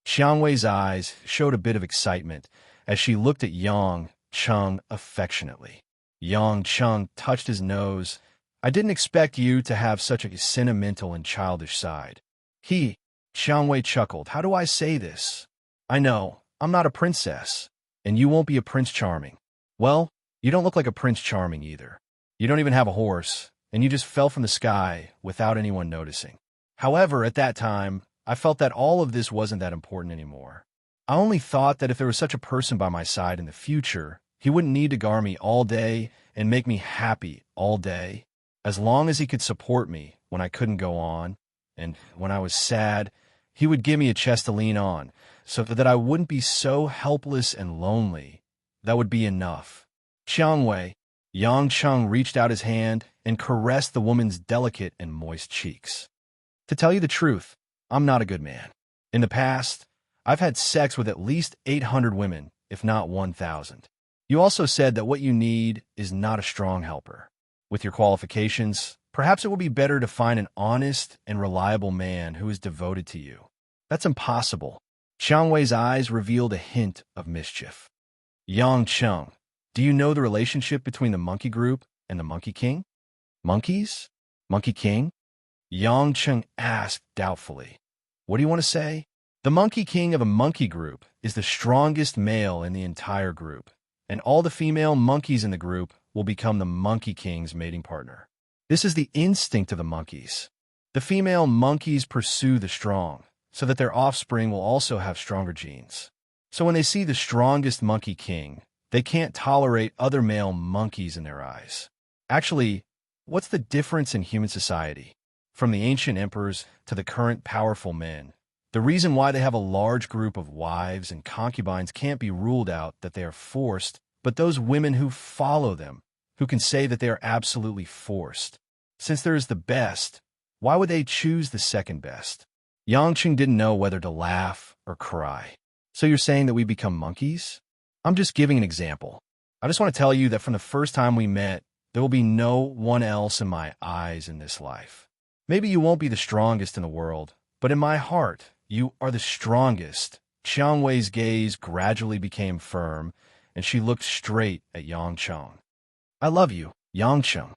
Qiang Wei's eyes showed a bit of excitement as she looked at Yang Cheng affectionately. Yang Cheng touched his nose. I didn't expect you to have such a sentimental and childish side. Xiang Wei chuckled. How do I say this? I know, I'm not a princess, and you won't be a Prince Charming. Well, you don't look like a Prince Charming either. You don't even have a horse, and you just fell from the sky without anyone noticing. However, at that time, I felt that all of this wasn't that important anymore. I only thought that if there was such a person by my side in the future, he wouldn't need to guard me all day and make me happy all day. As long as he could support me when I couldn't go on, and when I was sad, he would give me a chest to lean on, so that I wouldn't be so helpless and lonely. That would be enough. Xiang Wei, Yang Cheng reached out his hand and caressed the woman's delicate and moist cheeks. To tell you the truth, I'm not a good man. In the past, I've had sex with at least 800 women, if not 1,000. You also said that what you need is not a strong helper. With your qualifications, perhaps it will be better to find an honest and reliable man who is devoted to you. That's impossible. Xiang Wei's eyes revealed a hint of mischief. Yang Cheng, do you know the relationship between the monkey group and the Monkey King? Monkeys? Monkey King? Yang Cheng asked doubtfully. What do you want to say? The Monkey King of a monkey group is the strongest male in the entire group, and all the female monkeys in the group will become the Monkey King's mating partner. This is the instinct of the monkeys. The female monkeys pursue the strong, so that their offspring will also have stronger genes. So when they see the strongest Monkey King, they can't tolerate other male monkeys in their eyes. Actually, what's the difference in human society? From the ancient emperors to the current powerful men, the reason why they have a large group of wives and concubines can't be ruled out that they are forced, but those women who follow them, who can say that they are absolutely forced. Since there is the best, why would they choose the second best? Yang Cheng didn't know whether to laugh or cry. So you're saying that we become monkeys? I'm just giving an example. I just want to tell you that from the first time we met, there will be no one else in my eyes in this life. Maybe you won't be the strongest in the world, but in my heart, you are the strongest. Xiang Wei's gaze gradually became firm, and she looked straight at Yang Cheng. I love you, Yang Cheng.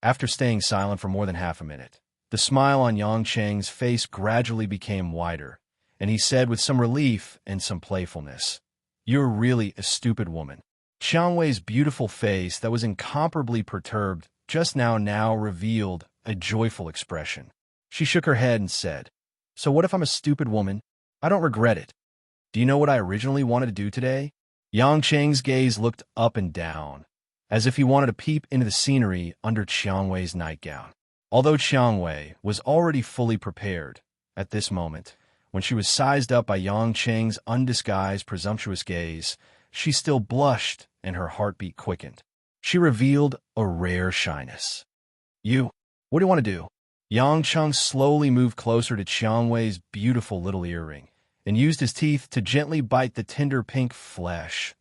After staying silent for more than half a minute, the smile on Yang Cheng's face gradually became wider, and he said with some relief and some playfulness, You're really a stupid woman. Xiang Wei's beautiful face that was incomparably perturbed just now revealed a joyful expression. She shook her head and said, So what if I'm a stupid woman? I don't regret it. Do you know what I originally wanted to do today? Yang Cheng's gaze looked up and down, as if he wanted to peep into the scenery under Xiang Wei's nightgown. Although Xiang Wei was already fully prepared, at this moment, when she was sized up by Yang Cheng's undisguised presumptuous gaze, she still blushed and her heartbeat quickened. She revealed a rare shyness. What do you want to do? Yang Cheng slowly moved closer to Xiang Wei's beautiful little earring and used his teeth to gently bite the tender pink flesh.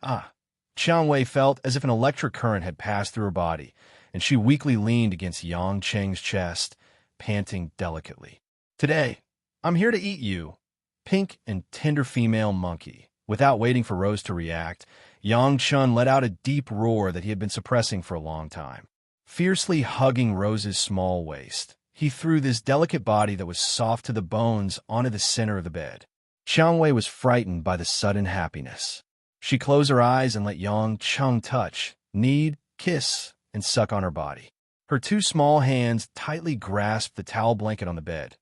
Xiang Wei felt as if an electric current had passed through her body, and she weakly leaned against Yang Cheng's chest, panting delicately. Today, I'm here to eat you, pink and tender female monkey. Without waiting for Rose to react, Yang Cheng let out a deep roar that he had been suppressing for a long time. Fiercely hugging Rose's small waist, he threw this delicate body that was soft to the bones onto the center of the bed. Xiang Wei was frightened by the sudden happiness. She closed her eyes and let Yang Cheng touch, knead, kiss, and suck on her body. Her two small hands tightly grasped the towel blanket on the bed.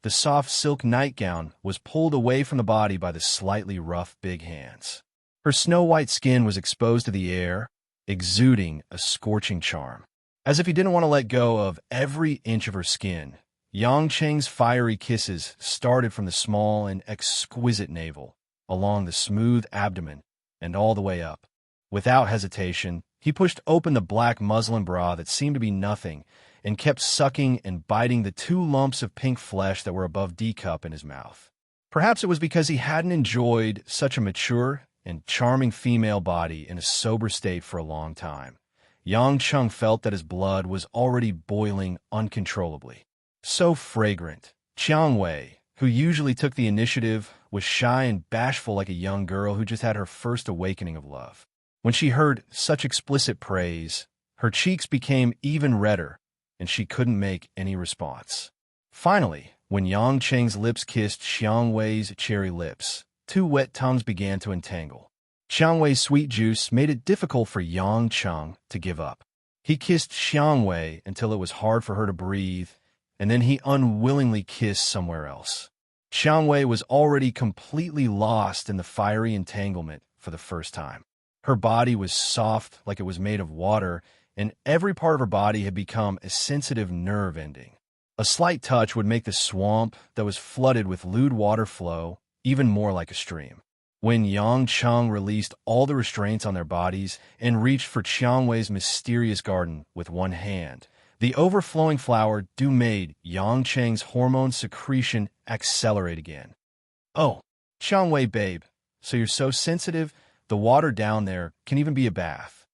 The soft silk nightgown was pulled away from the body by the slightly rough big hands. Her snow-white skin was exposed to the air, exuding a scorching charm. As if he didn't want to let go of every inch of her skin, Yang Cheng's fiery kisses started from the small and exquisite navel, along the smooth abdomen, and all the way up. Without hesitation, he pushed open the black muslin bra that seemed to be nothing, and kept sucking and biting the two lumps of pink flesh that were above D-cup in his mouth. Perhaps it was because he hadn't enjoyed such a mature and charming female body in a sober state for a long time. Yang Cheng felt that his blood was already boiling uncontrollably. So fragrant. Xiang Wei, who usually took the initiative, was shy and bashful like a young girl who just had her first awakening of love. When she heard such explicit praise, Her cheeks became even redder, and she couldn't make any response. Finally, when Yang Cheng's lips kissed Xiang Wei's cherry lips, two wet tongues began to entangle. Xiang Wei's sweet juice made it difficult for Yang Cheng to give up. He kissed Xiang Wei until it was hard for her to breathe, and then he unwillingly kissed somewhere else. Xiang Wei was already completely lost in the fiery entanglement for the first time. Her body was soft like it was made of water, and every part of her body had become a sensitive nerve ending. A slight touch would make the swamp that was flooded with lewd water flow even more like a stream. When Yang Cheng released all the restraints on their bodies and reached for Qiang Wei's mysterious garden with one hand, the overflowing flower made Yang Cheng's hormone secretion accelerate again. "Oh, Qiang Wei, babe, so you're so sensitive? The water down there can even be a bath."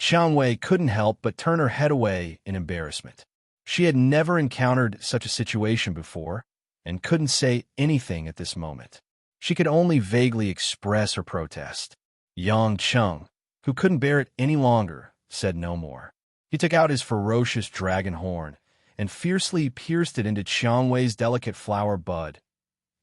Qiang Wei couldn't help but turn her head away in embarrassment. She had never encountered such a situation before and couldn't say anything at this moment. She could only vaguely express her protest. Yang Cheng, who couldn't bear it any longer, said no more. He took out his ferocious dragon horn and fiercely pierced it into Qiang Wei's delicate flower bud.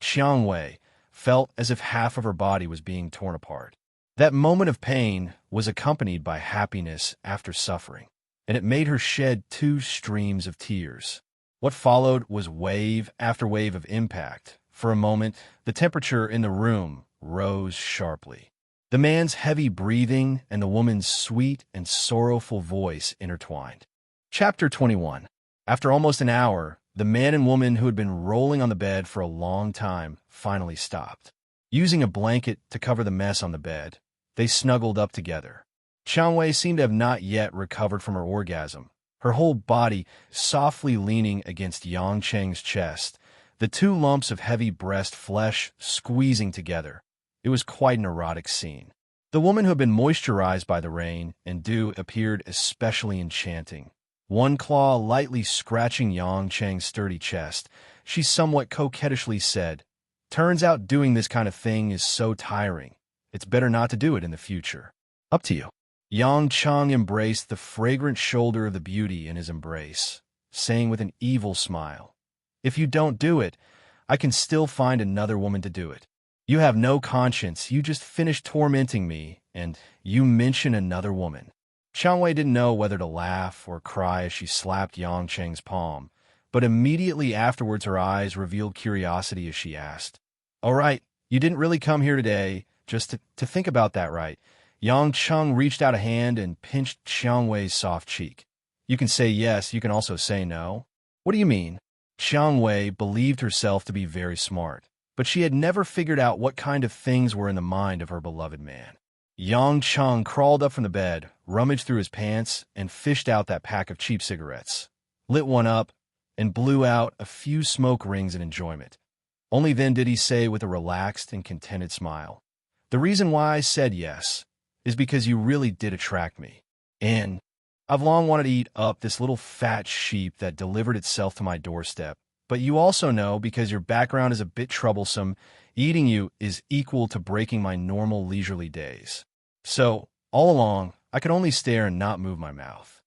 Qiang Wei felt as if half of her body was being torn apart. That moment of pain was accompanied by happiness after suffering, and it made her shed 2 streams of tears. What followed was wave after wave of impact. For a moment, the temperature in the room rose sharply. The man's heavy breathing and the woman's sweet and sorrowful voice intertwined. Chapter 21. After almost an hour, the man and woman who had been rolling on the bed for a long time finally stopped. Using a blanket to cover the mess on the bed, they snuggled up together. Qiang Wei seemed to have not yet recovered from her orgasm, her whole body softly leaning against Yang Cheng's chest, the 2 lumps of heavy breast flesh squeezing together. It was quite an erotic scene. The woman who had been moisturized by the rain and dew appeared especially enchanting. One claw lightly scratching Yang Cheng's sturdy chest, she somewhat coquettishly said, "Turns out doing this kind of thing is so tiring. It's better not to do it in the future. Up to you." Yang Cheng embraced the fragrant shoulder of the beauty in his embrace, saying with an evil smile, "If you don't do it, I can still find another woman to do it. You have no conscience, you just finished tormenting me, and you mention another woman." Qiang Wei didn't know whether to laugh or cry as she slapped Yang Cheng's palm, but immediately afterwards her eyes revealed curiosity as she asked, "All right, you didn't really come here today just to think about that, right?" Yang Cheng reached out a hand and pinched Qiang Wei's soft cheek. "You can say yes, you can also say no." "What do you mean?" Qiang Wei believed herself to be very smart, but she had never figured out what kind of things were in the mind of her beloved man. Yang Cheng crawled up from the bed, rummaged through his pants, and fished out that pack of cheap cigarettes, lit one up, and blew out a few smoke rings in enjoyment. Only then did he say with a relaxed and contented smile, "The reason why I said yes is because you really did attract me, and I've long wanted to eat up this little fat sheep that delivered itself to my doorstep. But you also know, because your background is a bit troublesome, eating you is equal to breaking my normal leisurely days. So, all along, I could only stare and not move my mouth."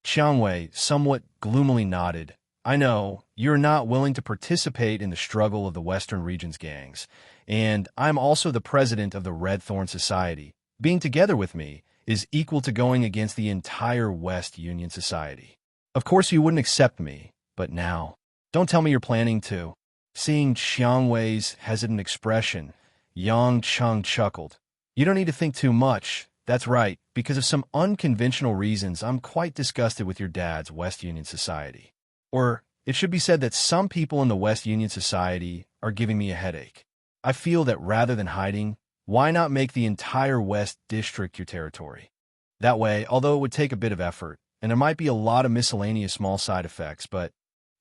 Qiang Wei somewhat gloomily nodded. "I know, you're not willing to participate in the struggle of the Western Region's gangs, and I'm also the president of the Red Thorn Society. Being together with me is equal to going against the entire West Union Society. Of course you wouldn't accept me, but now, don't tell me you're planning to." Seeing Qiang Wei's hesitant expression, Yang Cheng chuckled. "You don't need to think too much. That's right, because of some unconventional reasons, I'm quite disgusted with your dad's West Union Society. Or, it should be said that some people in the West Union Society are giving me a headache. I feel that rather than hiding, why not make the entire West District your territory? That way, although it would take a bit of effort, and there might be a lot of miscellaneous small side effects, but..."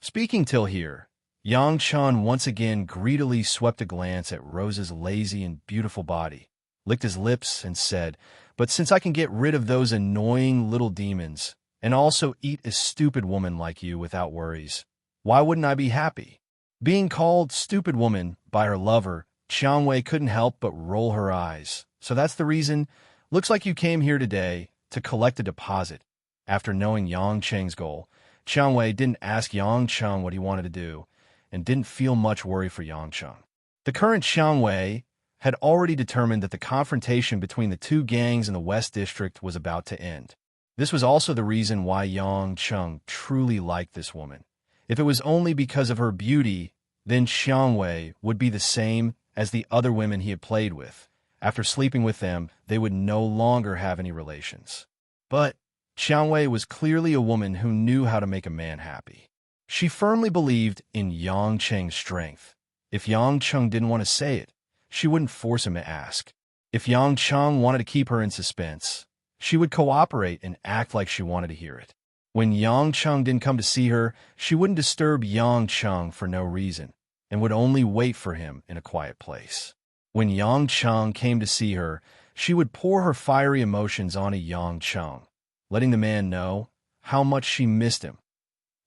Speaking till here, Yang Cheng once again greedily swept a glance at Rose's lazy and beautiful body, licked his lips, and said, "But since I can get rid of those annoying little demons, and also eat a stupid woman like you without worries, why wouldn't I be happy?" Being called stupid woman by her lover, Qiang Wei couldn't help but roll her eyes. "So that's the reason? Looks like you came here today to collect a deposit. After knowing Yang Cheng's goal, Qiang Wei didn't ask Yang Cheng what he wanted to do, and didn't feel much worry for Yang Cheng. The current Qiang Wei had already determined that the confrontation between the two gangs in the West District was about to end. This was also the reason why Yang Cheng truly liked this woman. If it was only because of her beauty, then Qiang Wei would be the same as the other women he had played with. After sleeping with them, they would no longer have any relations. But Qiang Wei was clearly a woman who knew how to make a man happy. She firmly believed in Yang Cheng's strength. If Yang Cheng didn't want to say it, she wouldn't force him to ask. If Yang Cheng wanted to keep her in suspense, she would cooperate and act like she wanted to hear it. When Yang Cheng didn't come to see her, she wouldn't disturb Yang Cheng for no reason, and would only wait for him in a quiet place. When Yang Cheng came to see her, she would pour her fiery emotions onto Yang Cheng, letting the man know how much she missed him.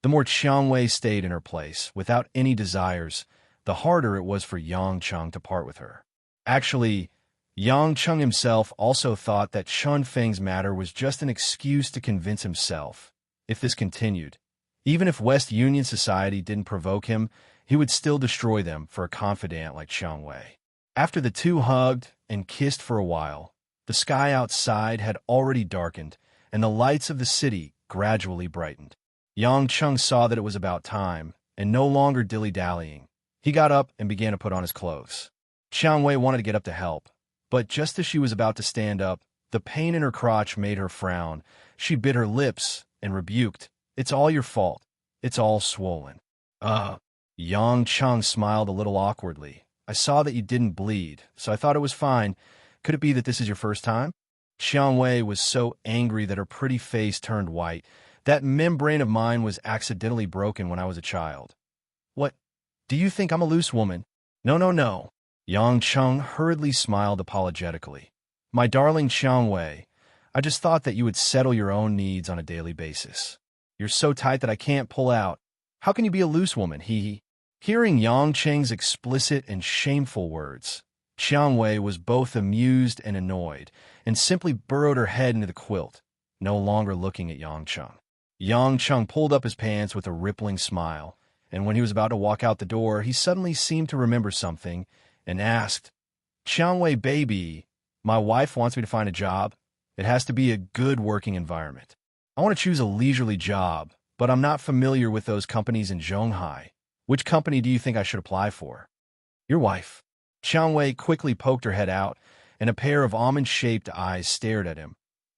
The more Qiang Wei stayed in her place, without any desires, the harder it was for Yang Cheng to part with her. Actually, Yang Cheng himself also thought that Chun Feng's matter was just an excuse to convince himself. If this continued, even if West Union society didn't provoke him, he would still destroy them for a confidant like Qiang Wei. After the two hugged and kissed for a while, the sky outside had already darkened, and the lights of the city gradually brightened. Yang Cheng saw that it was about time, and no longer dilly-dallying. He got up and began to put on his clothes. Qiang Wei wanted to get up to help, but just as she was about to stand up, the pain in her crotch made her frown. She bit her lips and rebuked, "It's all your fault. It's all swollen." Yang Cheng smiled a little awkwardly. "I saw that you didn't bleed, so I thought it was fine. Could it be that this is your first time?" Qiang Wei was so angry that her pretty face turned white. "That membrane of mine was accidentally broken when I was a child." "What? Do you think I'm a loose woman?" "No, no, no." Yang Cheng hurriedly smiled apologetically. "My darling Qiang Wei, I just thought that you would settle your own needs on a daily basis. You're so tight that I can't pull out. How can you be a loose woman, hee?" Hearing Yang Cheng's explicit and shameful words, Qiang Wei was both amused and annoyed, and simply burrowed her head into the quilt, no longer looking at Yang Cheng. Yang Cheng pulled up his pants with a rippling smile, and when he was about to walk out the door, he suddenly seemed to remember something, and asked, "Qiang Wei, baby, my wife wants me to find a job. It has to be a good working environment. I want to choose a leisurely job, but I'm not familiar with those companies in Zhonghai. Which company do you think I should apply for?" "Your wife." Qiang Wei quickly poked her head out, and a pair of almond-shaped eyes stared at him.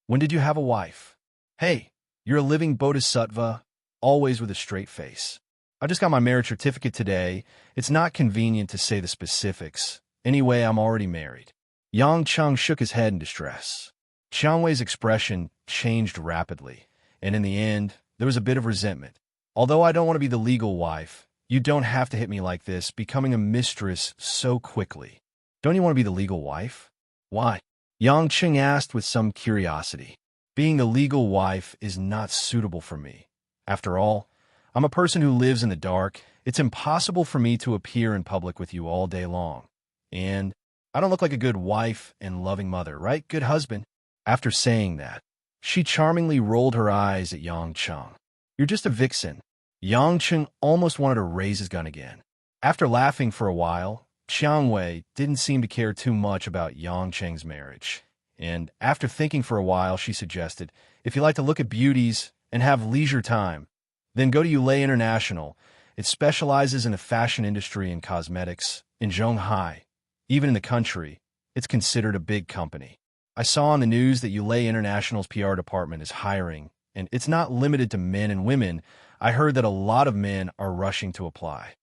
"When did you have a wife?" "Hey, you're a living bodhisattva, always with a straight face. I just got my marriage certificate today. It's not convenient to say the specifics. Anyway, I'm already married." Yang Cheng shook his head in distress. Qiang Wei's expression changed rapidly, and in the end, there was a bit of resentment. "Although I don't want to be the legal wife, you don't have to hit me like this, becoming a mistress so quickly." "Don't you want to be the legal wife?" "Why?" Yang Cheng asked with some curiosity. "Being the legal wife is not suitable for me. After all, I'm a person who lives in the dark. It's impossible for me to appear in public with you all day long. And I don't look like a good wife and loving mother, right? Good husband." After saying that, she charmingly rolled her eyes at Yang Cheng. "You're just a vixen." Yang Cheng almost wanted to raise his gun again. After laughing for a while, Qiang Wei didn't seem to care too much about Yang Cheng's marriage. And after thinking for a while, she suggested, "If you like to look at beauties and have leisure time, then go to Yulei International. It specializes in the fashion industry and cosmetics. In Zhonghai, even in the country, it's considered a big company. I saw on the news that Yulei International's PR department is hiring, and it's not limited to men and women. I heard that a lot of men are rushing to apply."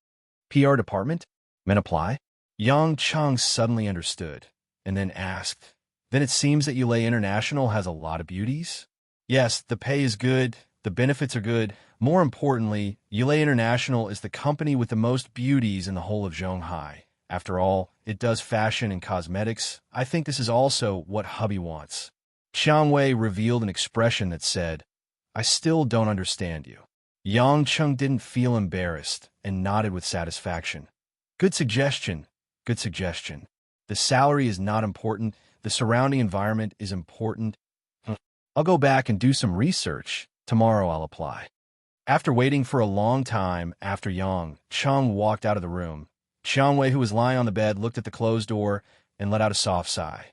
"PR department? Men apply?" Yang Cheng suddenly understood, and then asked, "Then it seems that Yulei International has a lot of beauties?" "Yes, the pay is good, the benefits are good. More importantly, Yulei International is the company with the most beauties in the whole of Zhonghai. After all, it does fashion and cosmetics. I think this is also what hubby wants." Qiang Wei revealed an expression that said, "I still don't understand you." Yang Cheng didn't feel embarrassed and nodded with satisfaction. "Good suggestion, good suggestion. The salary is not important. The surrounding environment is important." I'll go back and do some research. Tomorrow I'll apply. After waiting for a long time after Yang Cheng walked out of the room, Xiangwei, who was lying on the bed, looked at the closed door and let out a soft sigh.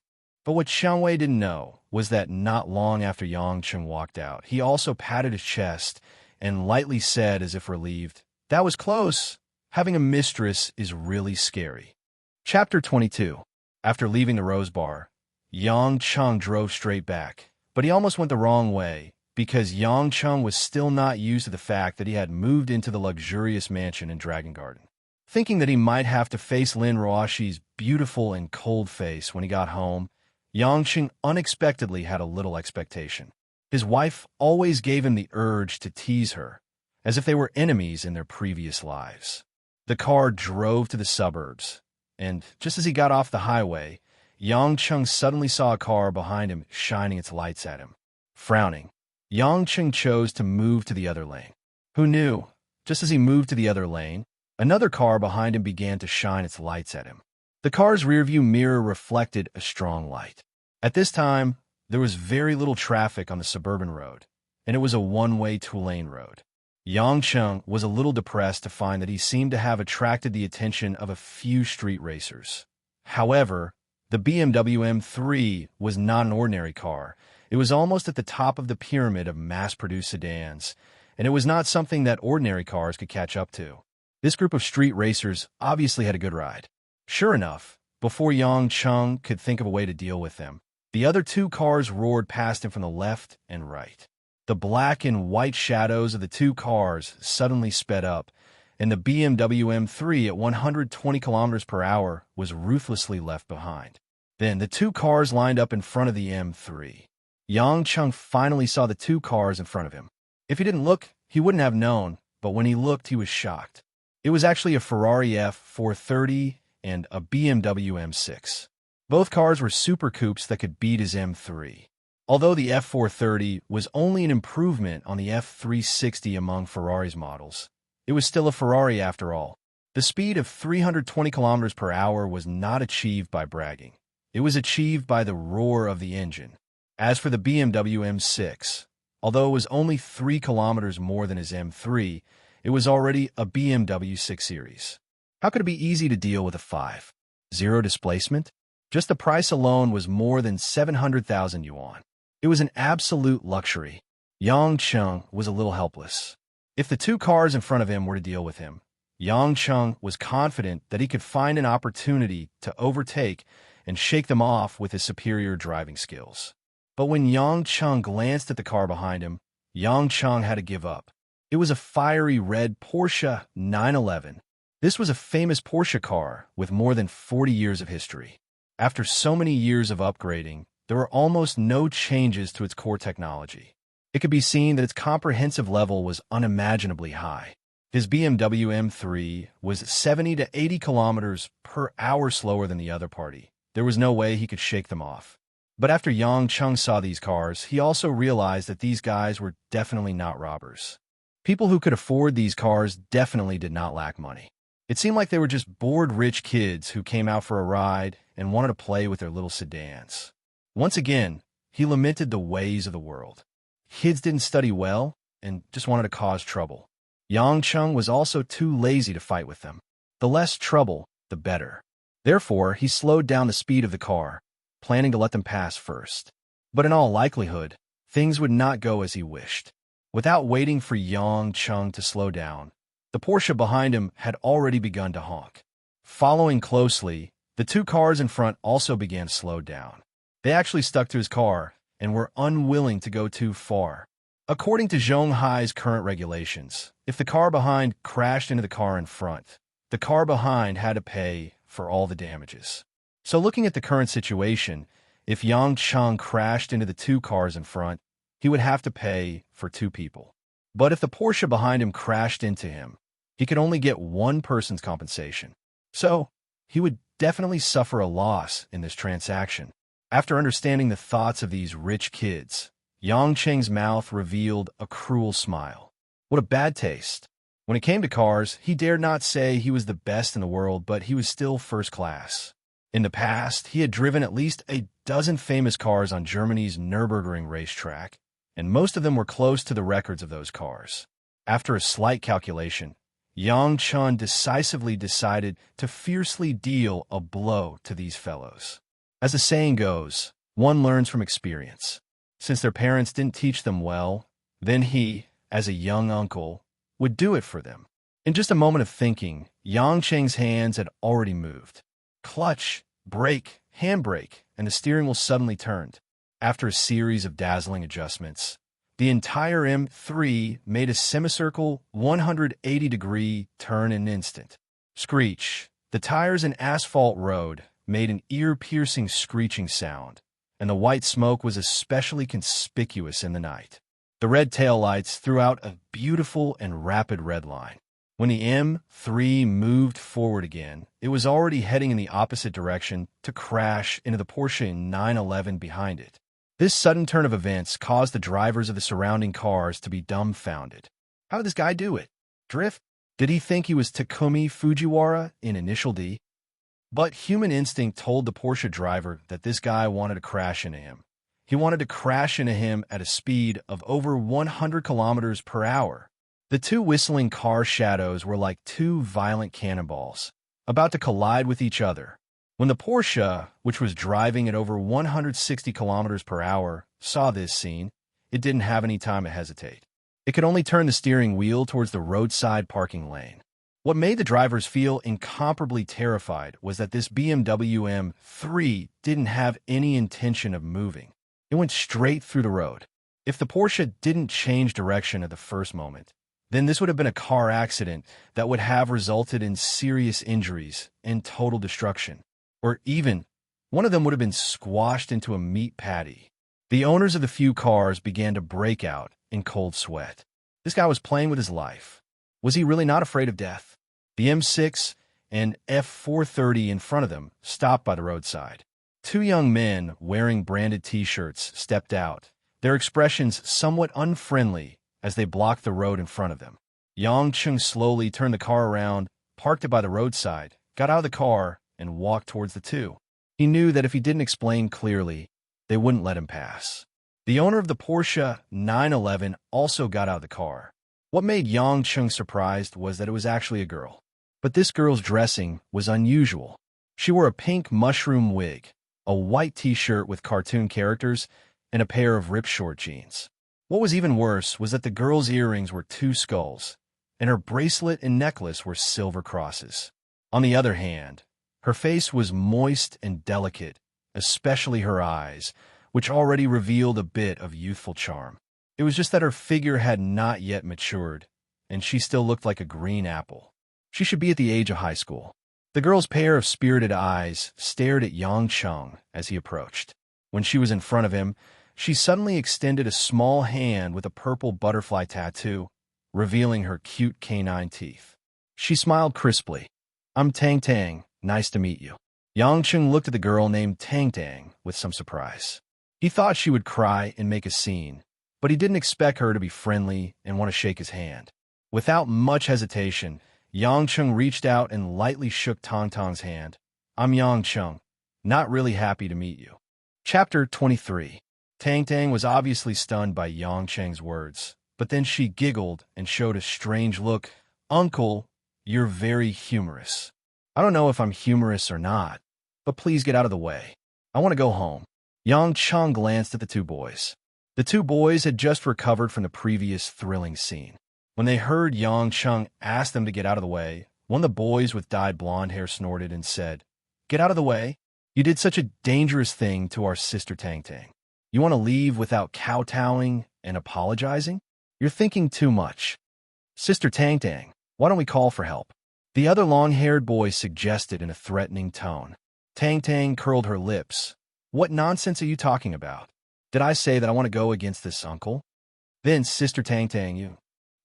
But what Xiangwei didn't know was that not long after Yang Cheng walked out, he also patted his chest and lightly said, as if relieved, "That was close. Having a mistress is really scary." Chapter 22. After leaving the Rose Bar, Yang Cheng drove straight back, but he almost went the wrong way because Yang Cheng was still not used to the fact that he had moved into the luxurious mansion in Dragon Garden. Thinking that he might have to face Lin Ruoxi's beautiful and cold face when he got home, Yang Cheng unexpectedly had a little expectation. His wife always gave him the urge to tease her, as if they were enemies in their previous lives. The car drove to the suburbs, and just as he got off the highway, Yang Cheng suddenly saw a car behind him shining its lights at him. Frowning, Yang Cheng chose to move to the other lane. Who knew? Just as he moved to the other lane, another car behind him began to shine its lights at him. The car's rearview mirror reflected a strong light. At this time, there was very little traffic on the suburban road, and it was a one-way two-lane road. Yang Cheng was a little depressed to find that he seemed to have attracted the attention of a few street racers. However, the BMW M3 was not an ordinary car. It was almost at the top of the pyramid of mass-produced sedans, and it was not something that ordinary cars could catch up to. This group of street racers obviously had a good ride. Sure enough, before Yang Cheng could think of a way to deal with them, the other two cars roared past him from the left and right. The black and white shadows of the two cars suddenly sped up, and the BMW M3 at 120 kilometers per hour was ruthlessly left behind. Then the two cars lined up in front of the M3. Yang Cheng finally saw the two cars in front of him. If he didn't look, he wouldn't have known, but when he looked, he was shocked. It was actually a Ferrari F430 and a BMW M6. Both cars were super coupes that could beat his M3. Although the F430 was only an improvement on the F360 among Ferrari's models, it was still a Ferrari after all. The speed of 320 kilometers per hour was not achieved by bragging. It was achieved by the roar of the engine. As for the BMW M6, although it was only 3 kilometers more than his M3, it was already a BMW 6 Series. How could it be easy to deal with a 5.0 displacement? Just the price alone was more than 700,000 yuan. It was an absolute luxury. Yang Cheng was a little helpless. If the two cars in front of him were to deal with him, Yang Cheng was confident that he could find an opportunity to overtake and shake them off with his superior driving skills. But when Yang Cheng glanced at the car behind him, Yang Cheng had to give up. It was a fiery red Porsche 911. This was a famous Porsche car with more than 40 years of history. After so many years of upgrading, there were almost no changes to its core technology. It could be seen that its comprehensive level was unimaginably high. His BMW M3 was 70 to 80 kilometers per hour slower than the other party. There was no way he could shake them off. But after Yang Cheng saw these cars, he also realized that these guys were definitely not robbers. People who could afford these cars definitely did not lack money. It seemed like they were just bored rich kids who came out for a ride and wanted to play with their little sedans. Once again, he lamented the ways of the world. Kids didn't study well and just wanted to cause trouble. Yang Cheng was also too lazy to fight with them. The less trouble, the better. Therefore, he slowed down the speed of the car, planning to let them pass first. But in all likelihood, things would not go as he wished. Without waiting for Yang Cheng to slow down, the Porsche behind him had already begun to honk. Following closely, the two cars in front also began to slow down. They actually stuck to his car and were unwilling to go too far. According to Zhonghai's current regulations, if the car behind crashed into the car in front, the car behind had to pay for all the damages. So looking at the current situation, if Yang Cheng crashed into the two cars in front, he would have to pay for two people. But if the Porsche behind him crashed into him, he could only get one person's compensation. So he would definitely suffer a loss in this transaction. After understanding the thoughts of these rich kids, Yang Cheng's mouth revealed a cruel smile. What a bad taste. When it came to cars, he dared not say he was the best in the world, but he was still first class. In the past, he had driven at least a dozen famous cars on Germany's Nürburgring racetrack, and most of them were close to the records of those cars. After a slight calculation, Yang Chun decisively decided to fiercely deal a blow to these fellows. As the saying goes, one learns from experience. Since their parents didn't teach them well, then he, as a young uncle, would do it for them. In just a moment of thinking, Yang Cheng's hands had already moved. Clutch, brake, handbrake, and the steering wheel suddenly turned. After a series of dazzling adjustments, the entire M3 made a semicircle 180-degree turn in an instant. Screech. The tires in asphalt road made an ear-piercing screeching sound, and the white smoke was especially conspicuous in the night. The red taillights threw out a beautiful and rapid red line. When the M3 moved forward again, it was already heading in the opposite direction to crash into the Porsche 911 behind it. This sudden turn of events caused the drivers of the surrounding cars to be dumbfounded. How did this guy do it? Drift? Did he think he was Takumi Fujiwara in Initial D? But human instinct told the Porsche driver that this guy wanted to crash into him. He wanted to crash into him at a speed of over 100 kilometers per hour. The two whistling car shadows were like two violent cannonballs, about to collide with each other. When the Porsche, which was driving at over 160 kilometers per hour, saw this scene, it didn't have any time to hesitate. It could only turn the steering wheel towards the roadside parking lane. What made the drivers feel incomparably terrified was that this BMW M3 didn't have any intention of moving. It went straight through the road. If the Porsche didn't change direction at the first moment, then this would have been a car accident that would have resulted in serious injuries and total destruction. Or even, one of them would have been squashed into a meat patty. The owners of the few cars began to break out in cold sweat. This guy was playing with his life. Was he really not afraid of death? The M6 and F430 in front of them stopped by the roadside. Two young men wearing branded T-shirts stepped out, their expressions somewhat unfriendly as they blocked the road in front of them. Yang Chung slowly turned the car around, parked it by the roadside, got out of the car, and walked towards the two. He knew that if he didn't explain clearly, they wouldn't let him pass. The owner of the Porsche 911 also got out of the car. What made Yang Chung surprised was that it was actually a girl. But this girl's dressing was unusual. She wore a pink mushroom wig, a white T-shirt with cartoon characters, and a pair of ripped short jeans. What was even worse was that the girl's earrings were two skulls, and her bracelet and necklace were silver crosses. On the other hand, her face was moist and delicate, especially her eyes, which already revealed a bit of youthful charm. It was just that her figure had not yet matured, and she still looked like a green apple. She should be at the age of high school. The girl's pair of spirited eyes stared at Yang Chung as he approached. When she was in front of him, she suddenly extended a small hand with a purple butterfly tattoo, revealing her cute canine teeth. She smiled crisply. "I'm Tang Tang. Nice to meet you." Yang Chung looked at the girl named Tang Tang with some surprise. He thought she would cry and make a scene, but he didn't expect her to be friendly and want to shake his hand. Without much hesitation, Yang Chung reached out and lightly shook Tang Tang's hand. "I'm Yang Chung. Not really happy to meet you." Chapter 23. Tang Tang was obviously stunned by Yang Cheng's words, but then she giggled and showed a strange look. "Uncle, you're very humorous." "I don't know if I'm humorous or not, but please get out of the way. I want to go home." Yang Chung glanced at the two boys. The two boys had just recovered from the previous thrilling scene. When they heard Yang Chung ask them to get out of the way, one of the boys with dyed blonde hair snorted and said, "Get out of the way? You did such a dangerous thing to our sister Tang Tang. You want to leave without kowtowing and apologizing? You're thinking too much. Sister Tang Tang, why don't we call for help?" The other long-haired boy suggested in a threatening tone. Tang Tang curled her lips. "What nonsense are you talking about? Did I say that I want to go against this uncle?" "Then, Sister Tang Tang, you..."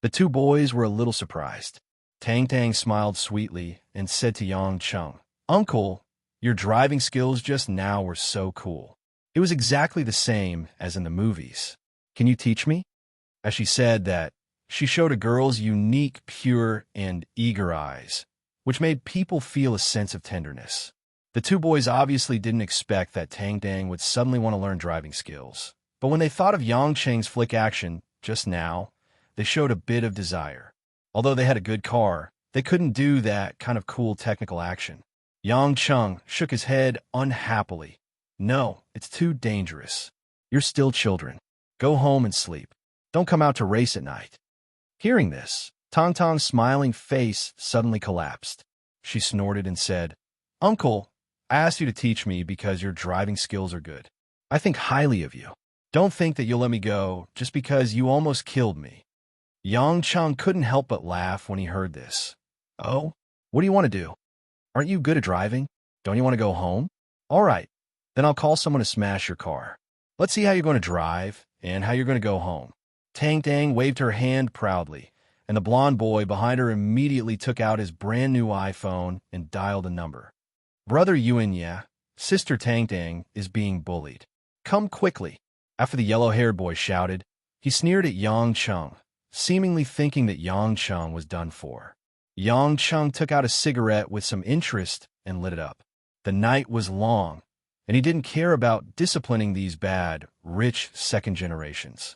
The two boys were a little surprised. Tang Tang smiled sweetly and said to Yang Chung, "Uncle, your driving skills just now were so cool. It was exactly the same as in the movies. Can you teach me?" As she said that, she showed a girl's unique, pure, and eager eyes, which made people feel a sense of tenderness. The two boys obviously didn't expect that Tang Dang would suddenly want to learn driving skills. But when they thought of Yang Cheng's flick action just now, they showed a bit of desire. Although they had a good car, they couldn't do that kind of cool technical action. Yang Cheng shook his head unhappily. No, it's too dangerous. You're still children. Go home and sleep. Don't come out to race at night. Hearing this, Tong Tong's smiling face suddenly collapsed. She snorted and said, Uncle, I asked you to teach me because your driving skills are good. I think highly of you. Don't think that you'll let me go just because you almost killed me. Yang Cheng couldn't help but laugh when he heard this. Oh, what do you want to do? Aren't you good at driving? Don't you want to go home? All right, then I'll call someone to smash your car. Let's see how you're going to drive and how you're going to go home. Tang Dang waved her hand proudly, and the blond boy behind her immediately took out his brand new iPhone and dialed a number. Brother Yuan Ye, Sister Tang Dang is being bullied. Come quickly. After the yellow-haired boy shouted, he sneered at Yang Cheng, seemingly thinking that Yang Cheng was done for. Yang Cheng took out a cigarette with some interest and lit it up. The night was long, and he didn't care about disciplining these bad, rich second generations.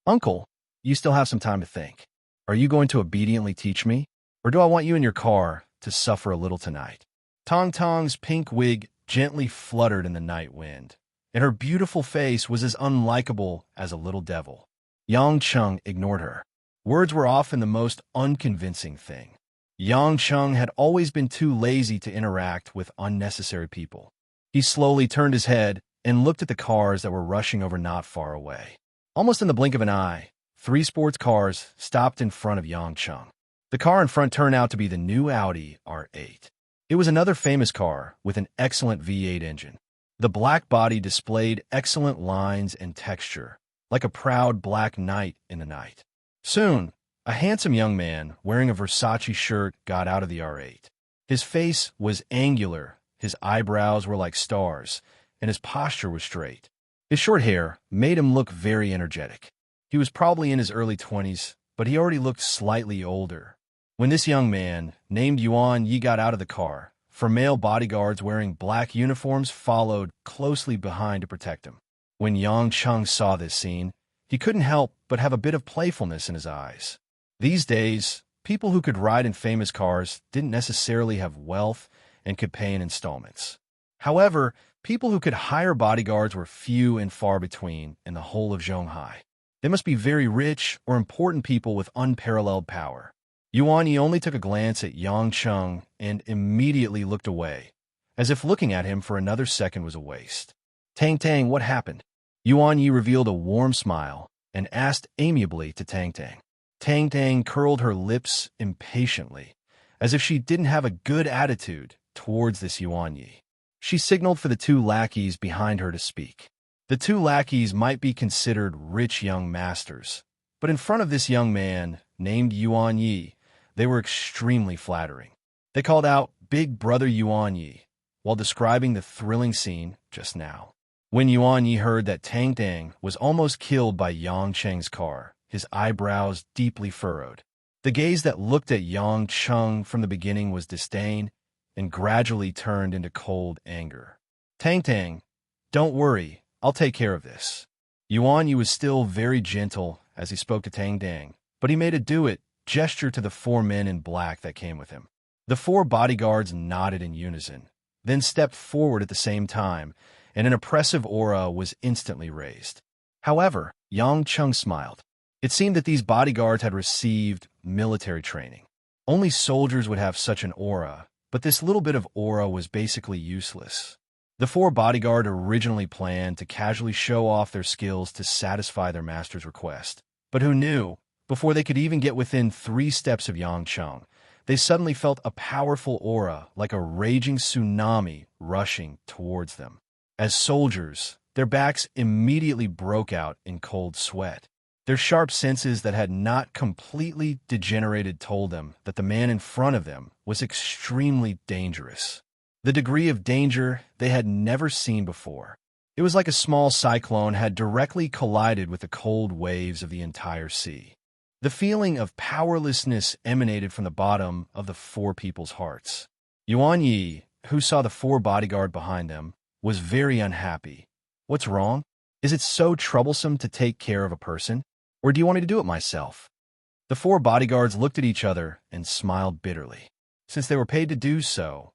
Uncle, you still have some time to think. Are you going to obediently teach me, or do I want you in your car to suffer a little tonight? Tong Tong's pink wig gently fluttered in the night wind, and her beautiful face was as unlikable as a little devil. Yang Cheng ignored her. Words were often the most unconvincing thing. Yang Cheng had always been too lazy to interact with unnecessary people. He slowly turned his head and looked at the cars that were rushing over not far away. Almost in the blink of an eye, 3 sports cars stopped in front of Yang Cheng. The car in front turned out to be the new Audi R8. It was another famous car with an excellent V8 engine. The black body displayed excellent lines and texture, like a proud black knight in the night. Soon, a handsome young man wearing a Versace shirt got out of the R8. His face was angular, his eyebrows were like stars, and his posture was straight. His short hair made him look very energetic. He was probably in his early 20s, but he already looked slightly older. When this young man, named Yuan Yi, got out of the car, 4 male bodyguards wearing black uniforms followed closely behind to protect him. When Yang Cheng saw this scene, he couldn't help but have a bit of playfulness in his eyes. These days, people who could ride in famous cars didn't necessarily have wealth and could pay in installments. However, people who could hire bodyguards were few and far between in the whole of Zhonghai. They must be very rich or important people with unparalleled power. Yuan Yi only took a glance at Yang Cheng and immediately looked away, as if looking at him for another second was a waste. Tang Tang, what happened? Yuan Yi revealed a warm smile and asked amiably to Tang Tang. Tang Tang curled her lips impatiently, as if she didn't have a good attitude towards this Yuan Yi. She signaled for the 2 lackeys behind her to speak. The 2 lackeys might be considered rich young masters, but in front of this young man, named Yuan Yi, they were extremely flattering. They called out Big Brother Yuan Yi while describing the thrilling scene just now. When Yuan Yi heard that Tang Tang was almost killed by Yang Cheng's car, his eyebrows deeply furrowed. The gaze that looked at Yang Cheng from the beginning was disdain and gradually turned into cold anger. Tang Tang, don't worry, I'll take care of this. Yuan Yi was still very gentle as he spoke to Tang Tang, but he made a do-it gesture to the 4 men in black that came with him. The 4 bodyguards nodded in unison, then stepped forward at the same time, and an oppressive aura was instantly raised. However, Yang Cheng smiled. It seemed that these bodyguards had received military training. Only soldiers would have such an aura, but this little bit of aura was basically useless. The 4 bodyguards originally planned to casually show off their skills to satisfy their master's request. But who knew, before they could even get within 3 steps of Yang Cheng, they suddenly felt a powerful aura like a raging tsunami rushing towards them. As soldiers, their backs immediately broke out in cold sweat. Their sharp senses that had not completely degenerated told them that the man in front of them was extremely dangerous. The degree of danger they had never seen before. It was like a small cyclone had directly collided with the cold waves of the entire sea. The feeling of powerlessness emanated from the bottom of the 4 people's hearts. Yuan Yi, who saw the four bodyguard behind them, was very unhappy. What's wrong? Is it so troublesome to take care of a person? Or do you want me to do it myself? The four bodyguards looked at each other and smiled bitterly. Since they were paid to do so,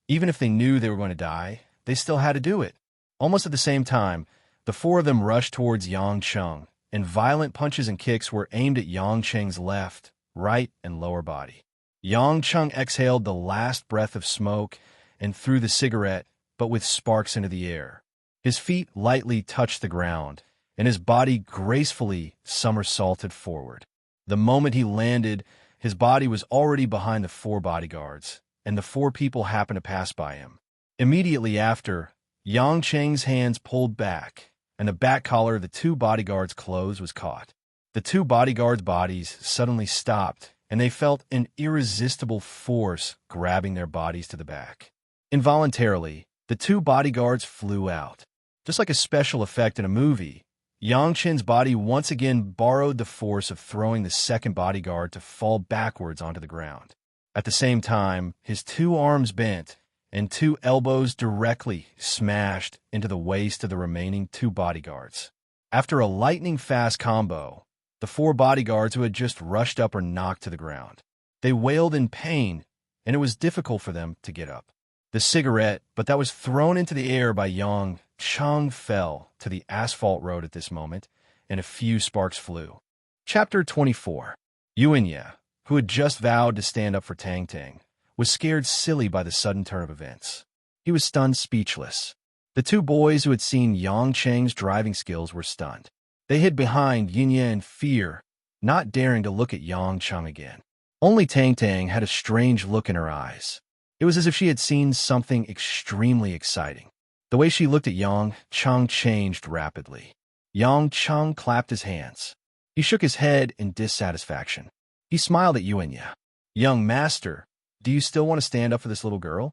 even if they knew they were going to die, they still had to do it. Almost at the same time, the four of them rushed towards Yang Cheng, and violent punches and kicks were aimed at Yang Cheng's left, right, and lower body. Yang Cheng exhaled the last breath of smoke and threw the cigarette, but with sparks into the air. His feet lightly touched the ground, and his body gracefully somersaulted forward. The moment he landed, his body was already behind the four bodyguards, and the four people happened to pass by him. Immediately after, Yang Cheng's hands pulled back, and the back collar of the two bodyguards' clothes was caught. The two bodyguards' bodies suddenly stopped, and they felt an irresistible force grabbing their bodies to the back. Involuntarily, the two bodyguards flew out. Just like a special effect in a movie, Yang Chen's body once again borrowed the force of throwing the second bodyguard to fall backwards onto the ground. At the same time, his two arms bent, and two elbows directly smashed into the waist of the remaining two bodyguards. After a lightning-fast combo, the four bodyguards who had just rushed up were knocked to the ground. They wailed in pain, and it was difficult for them to get up. The cigarette, but that was thrown into the air by Yang Cheng, fell to the asphalt road at this moment, and a few sparks flew. Chapter 24. Yuanya, who had just vowed to stand up for Tang Tang, was scared silly by the sudden turn of events. He was stunned speechless. The two boys who had seen Yang Cheng's driving skills were stunned. They hid behind Yuanya in fear, not daring to look at Yang Cheng again. Only Tang Tang had a strange look in her eyes. It was as if she had seen something extremely exciting. The way she looked at Yang Cheng changed rapidly. Yang Cheng clapped his hands. He shook his head in dissatisfaction. He smiled at Yuanya. "Young master, do you still want to stand up for this little girl?"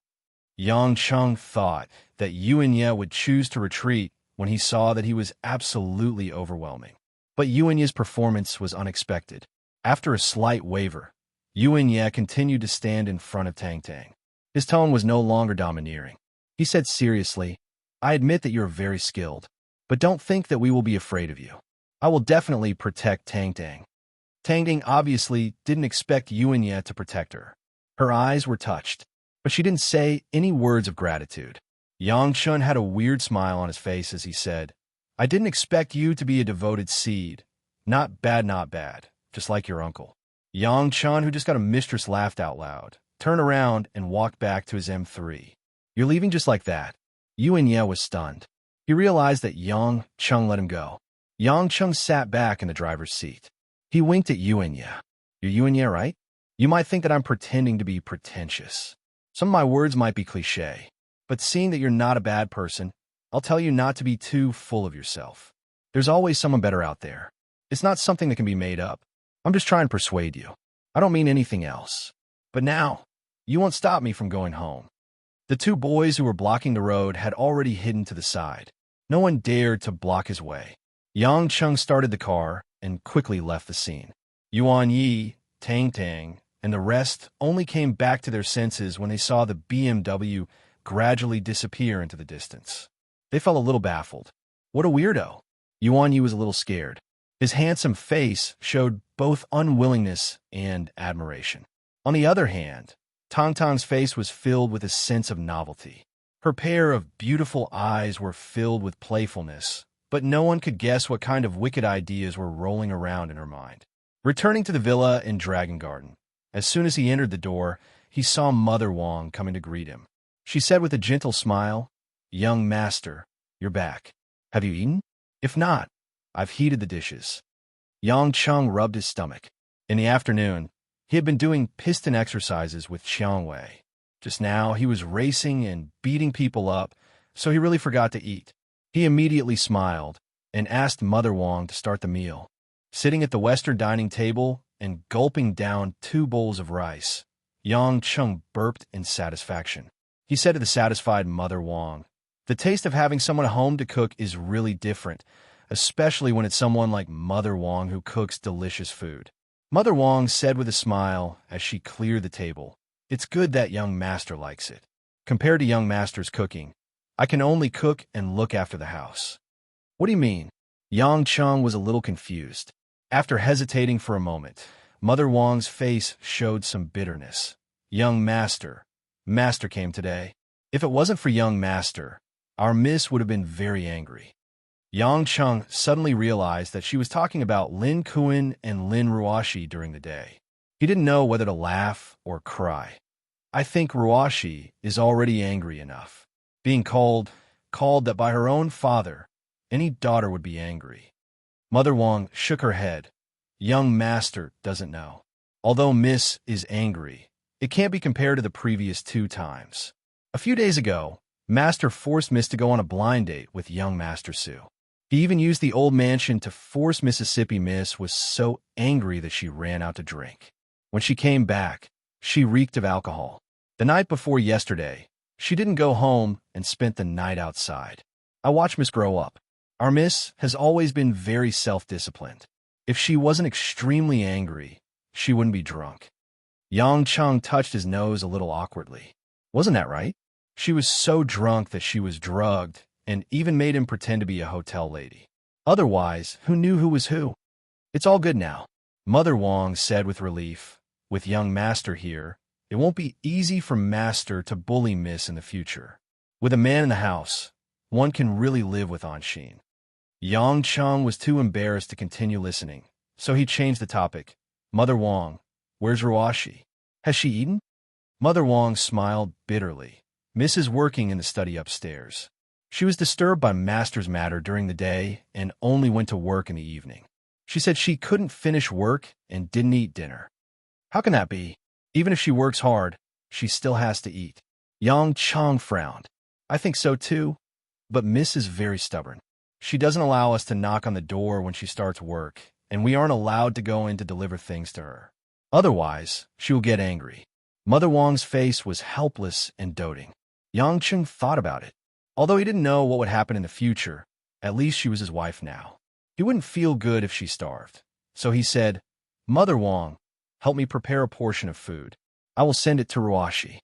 Yang Cheng thought that Yuanya would choose to retreat when he saw that he was absolutely overwhelming. But Yuanya's performance was unexpected. After a slight waver, Yuanya continued to stand in front of Tang Tang. His tone was no longer domineering. He said seriously, "I admit that you're very skilled, but don't think that we will be afraid of you. I will definitely protect Tang Tang." Tang Tang obviously didn't expect Yuanya to protect her. Her eyes were touched, but she didn't say any words of gratitude. Yang Chun had a weird smile on his face as he said, "I didn't expect you to be a devoted seed. Not bad, just like your uncle." Yang Chun, who just got a mistress, laughed out loud, turned around, and walked back to his M3. "You're leaving just like that?" Yuanya was stunned. He realized that Yang Chun let him go. Yang Chun sat back in the driver's seat. He winked at Yuanya. "You're Yuanya, right? You might think that I'm pretending to be pretentious. Some of my words might be cliché, but seeing that you're not a bad person, I'll tell you not to be too full of yourself. There's always someone better out there. It's not something that can be made up. I'm just trying to persuade you. I don't mean anything else. But now, you won't stop me from going home." The two boys who were blocking the road had already hidden to the side. No one dared to block his way. Yang Cheng started the car and quickly left the scene. Yuan Yi, Tang Tang, and the rest only came back to their senses when they saw the BMW gradually disappear into the distance. They felt a little baffled. What a weirdo. Yuan Yi was a little scared. His handsome face showed both unwillingness and admiration. On the other hand, Tang Tang's face was filled with a sense of novelty. Her pair of beautiful eyes were filled with playfulness, but no one could guess what kind of wicked ideas were rolling around in her mind. Returning to the villa in Dragon Garden, as soon as he entered the door, he saw Mother Wang coming to greet him. She said with a gentle smile, "Young master, you're back. Have you eaten? If not, I've heated the dishes." Yang Cheng rubbed his stomach. In the afternoon, he had been doing piston exercises with Xiang Wei. Just now, he was racing and beating people up, so he really forgot to eat. He immediately smiled and asked Mother Wang to start the meal. Sitting at the Western dining table and gulping down 2 bowls of rice, Yang Cheng burped in satisfaction. He said to the satisfied Mother Wang, "The taste of having someone at home to cook is really different, especially when it's someone like Mother Wang who cooks delicious food." Mother Wang said with a smile as she cleared the table, "It's good that young master likes it. Compared to young master's cooking, I can only cook and look after the house. What do you mean? Yang Cheng was a little confused. After hesitating for a moment, Mother Wang's face showed some bitterness. Young master. Master came today. If it wasn't for young master, our miss would have been very angry. Yang Cheng suddenly realized that she was talking about Lin Kuan and Lin Ruoshi during the day. He didn't know whether to laugh or cry. I think Ruoshi is already angry enough. Being called that by her own father, any daughter would be angry. Mother Wang shook her head. Young master doesn't know. Although Miss is angry, it can't be compared to the previous 2 times. A few days ago, Master forced Miss to go on a blind date with young Master Sue. He even used the old mansion to force Mississippi Miss was so angry that she ran out to drink. When she came back, she reeked of alcohol. The night before yesterday, she didn't go home and spent the night outside. I watched Miss grow up. Our Miss has always been very self-disciplined. If she wasn't extremely angry, she wouldn't be drunk. Yang Cheng touched his nose a little awkwardly. Wasn't that right? She was so drunk that she was drugged and even made him pretend to be a hotel lady. Otherwise, who knew who was who? It's all good now, Mother Wang said with relief. With young master here, it won't be easy for master to bully Miss in the future. With a man in the house, one can really live with Anshin. Yang Cheng was too embarrassed to continue listening, so he changed the topic. Mother Wang, where's Ruoshi? Has she eaten? Mother Wang smiled bitterly. Miss is working in the study upstairs. She was disturbed by master's matter during the day and only went to work in the evening. She said she couldn't finish work and didn't eat dinner. How can that be? Even if she works hard, she still has to eat. Yang Cheng frowned. I think so too, but Miss is very stubborn. She doesn't allow us to knock on the door when she starts work, and we aren't allowed to go in to deliver things to her. Otherwise, she will get angry. Mother Wang's face was helpless and doting. Yang Cheng thought about it. Although he didn't know what would happen in the future, at least she was his wife now. He wouldn't feel good if she starved. So he said, Mother Wang, help me prepare a portion of food. I will send it to Ruoshi.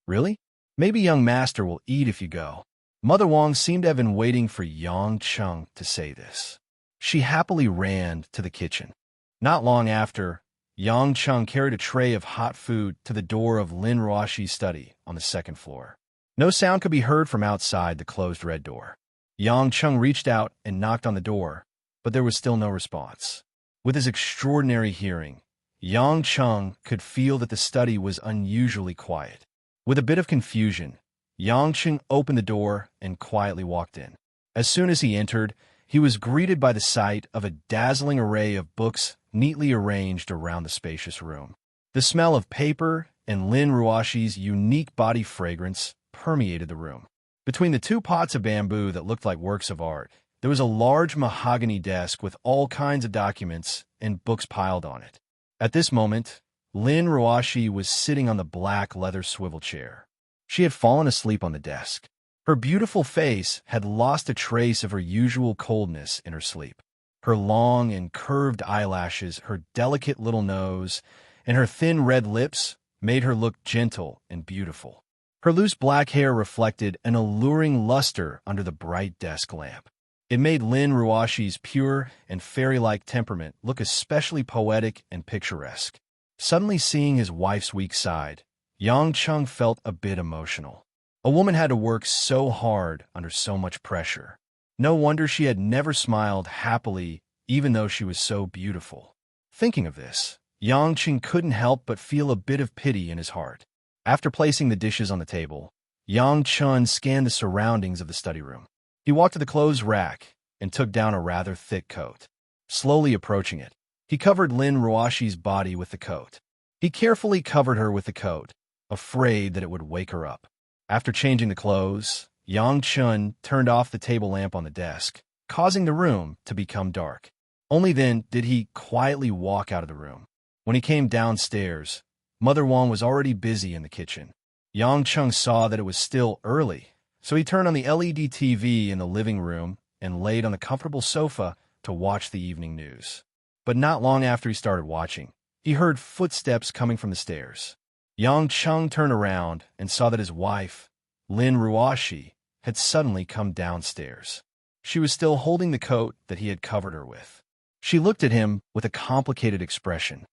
Really? Maybe young master will eat if you go. Mother Wang seemed to have been waiting for Yang Cheng to say this. She happily ran to the kitchen. Not long after, Yang Cheng carried a tray of hot food to the door of Lin Ruoshi's study on the 2nd floor. No sound could be heard from outside the closed red door. Yang Cheng reached out and knocked on the door, but there was still no response. With his extraordinary hearing, Yang Cheng could feel that the study was unusually quiet. With a bit of confusion, Yang Cheng opened the door and quietly walked in. As soon as he entered, he was greeted by the sight of a dazzling array of books neatly arranged around the spacious room. The smell of paper and Lin Ruoshi's unique body fragrance permeated the room. Between the 2 pots of bamboo that looked like works of art, there was a large mahogany desk with all kinds of documents and books piled on it. At this moment, Lin Ruoshi was sitting on the black leather swivel chair. She had fallen asleep on the desk. Her beautiful face had lost a trace of her usual coldness in her sleep. Her long and curved eyelashes, her delicate little nose, and her thin red lips made her look gentle and beautiful. Her loose black hair reflected an alluring luster under the bright desk lamp. It made Lin Ruoshi's pure and fairy-like temperament look especially poetic and picturesque. Suddenly seeing his wife's weak side, Yang Cheng felt a bit emotional. A woman had to work so hard under so much pressure. No wonder she had never smiled happily, even though she was so beautiful. Thinking of this, Yang Cheng couldn't help but feel a bit of pity in his heart. After placing the dishes on the table, Yang Cheng scanned the surroundings of the study room. He walked to the clothes rack and took down a rather thick coat. Slowly approaching it, he covered Lin Ruoshi's body with the coat. He carefully covered her with the coat, afraid that it would wake her up. After changing the clothes, Yang Cheng turned off the table lamp on the desk, causing the room to become dark. Only then did he quietly walk out of the room. When he came downstairs, Mother Wang was already busy in the kitchen. Yang Cheng saw that it was still early, so he turned on the LED TV in the living room and laid on the comfortable sofa to watch the evening news. But not long after he started watching, he heard footsteps coming from the stairs. Yang Cheng turned around and saw that his wife, Lin Ruashi, had suddenly come downstairs. She was still holding the coat that he had covered her with. She looked at him with a complicated expression.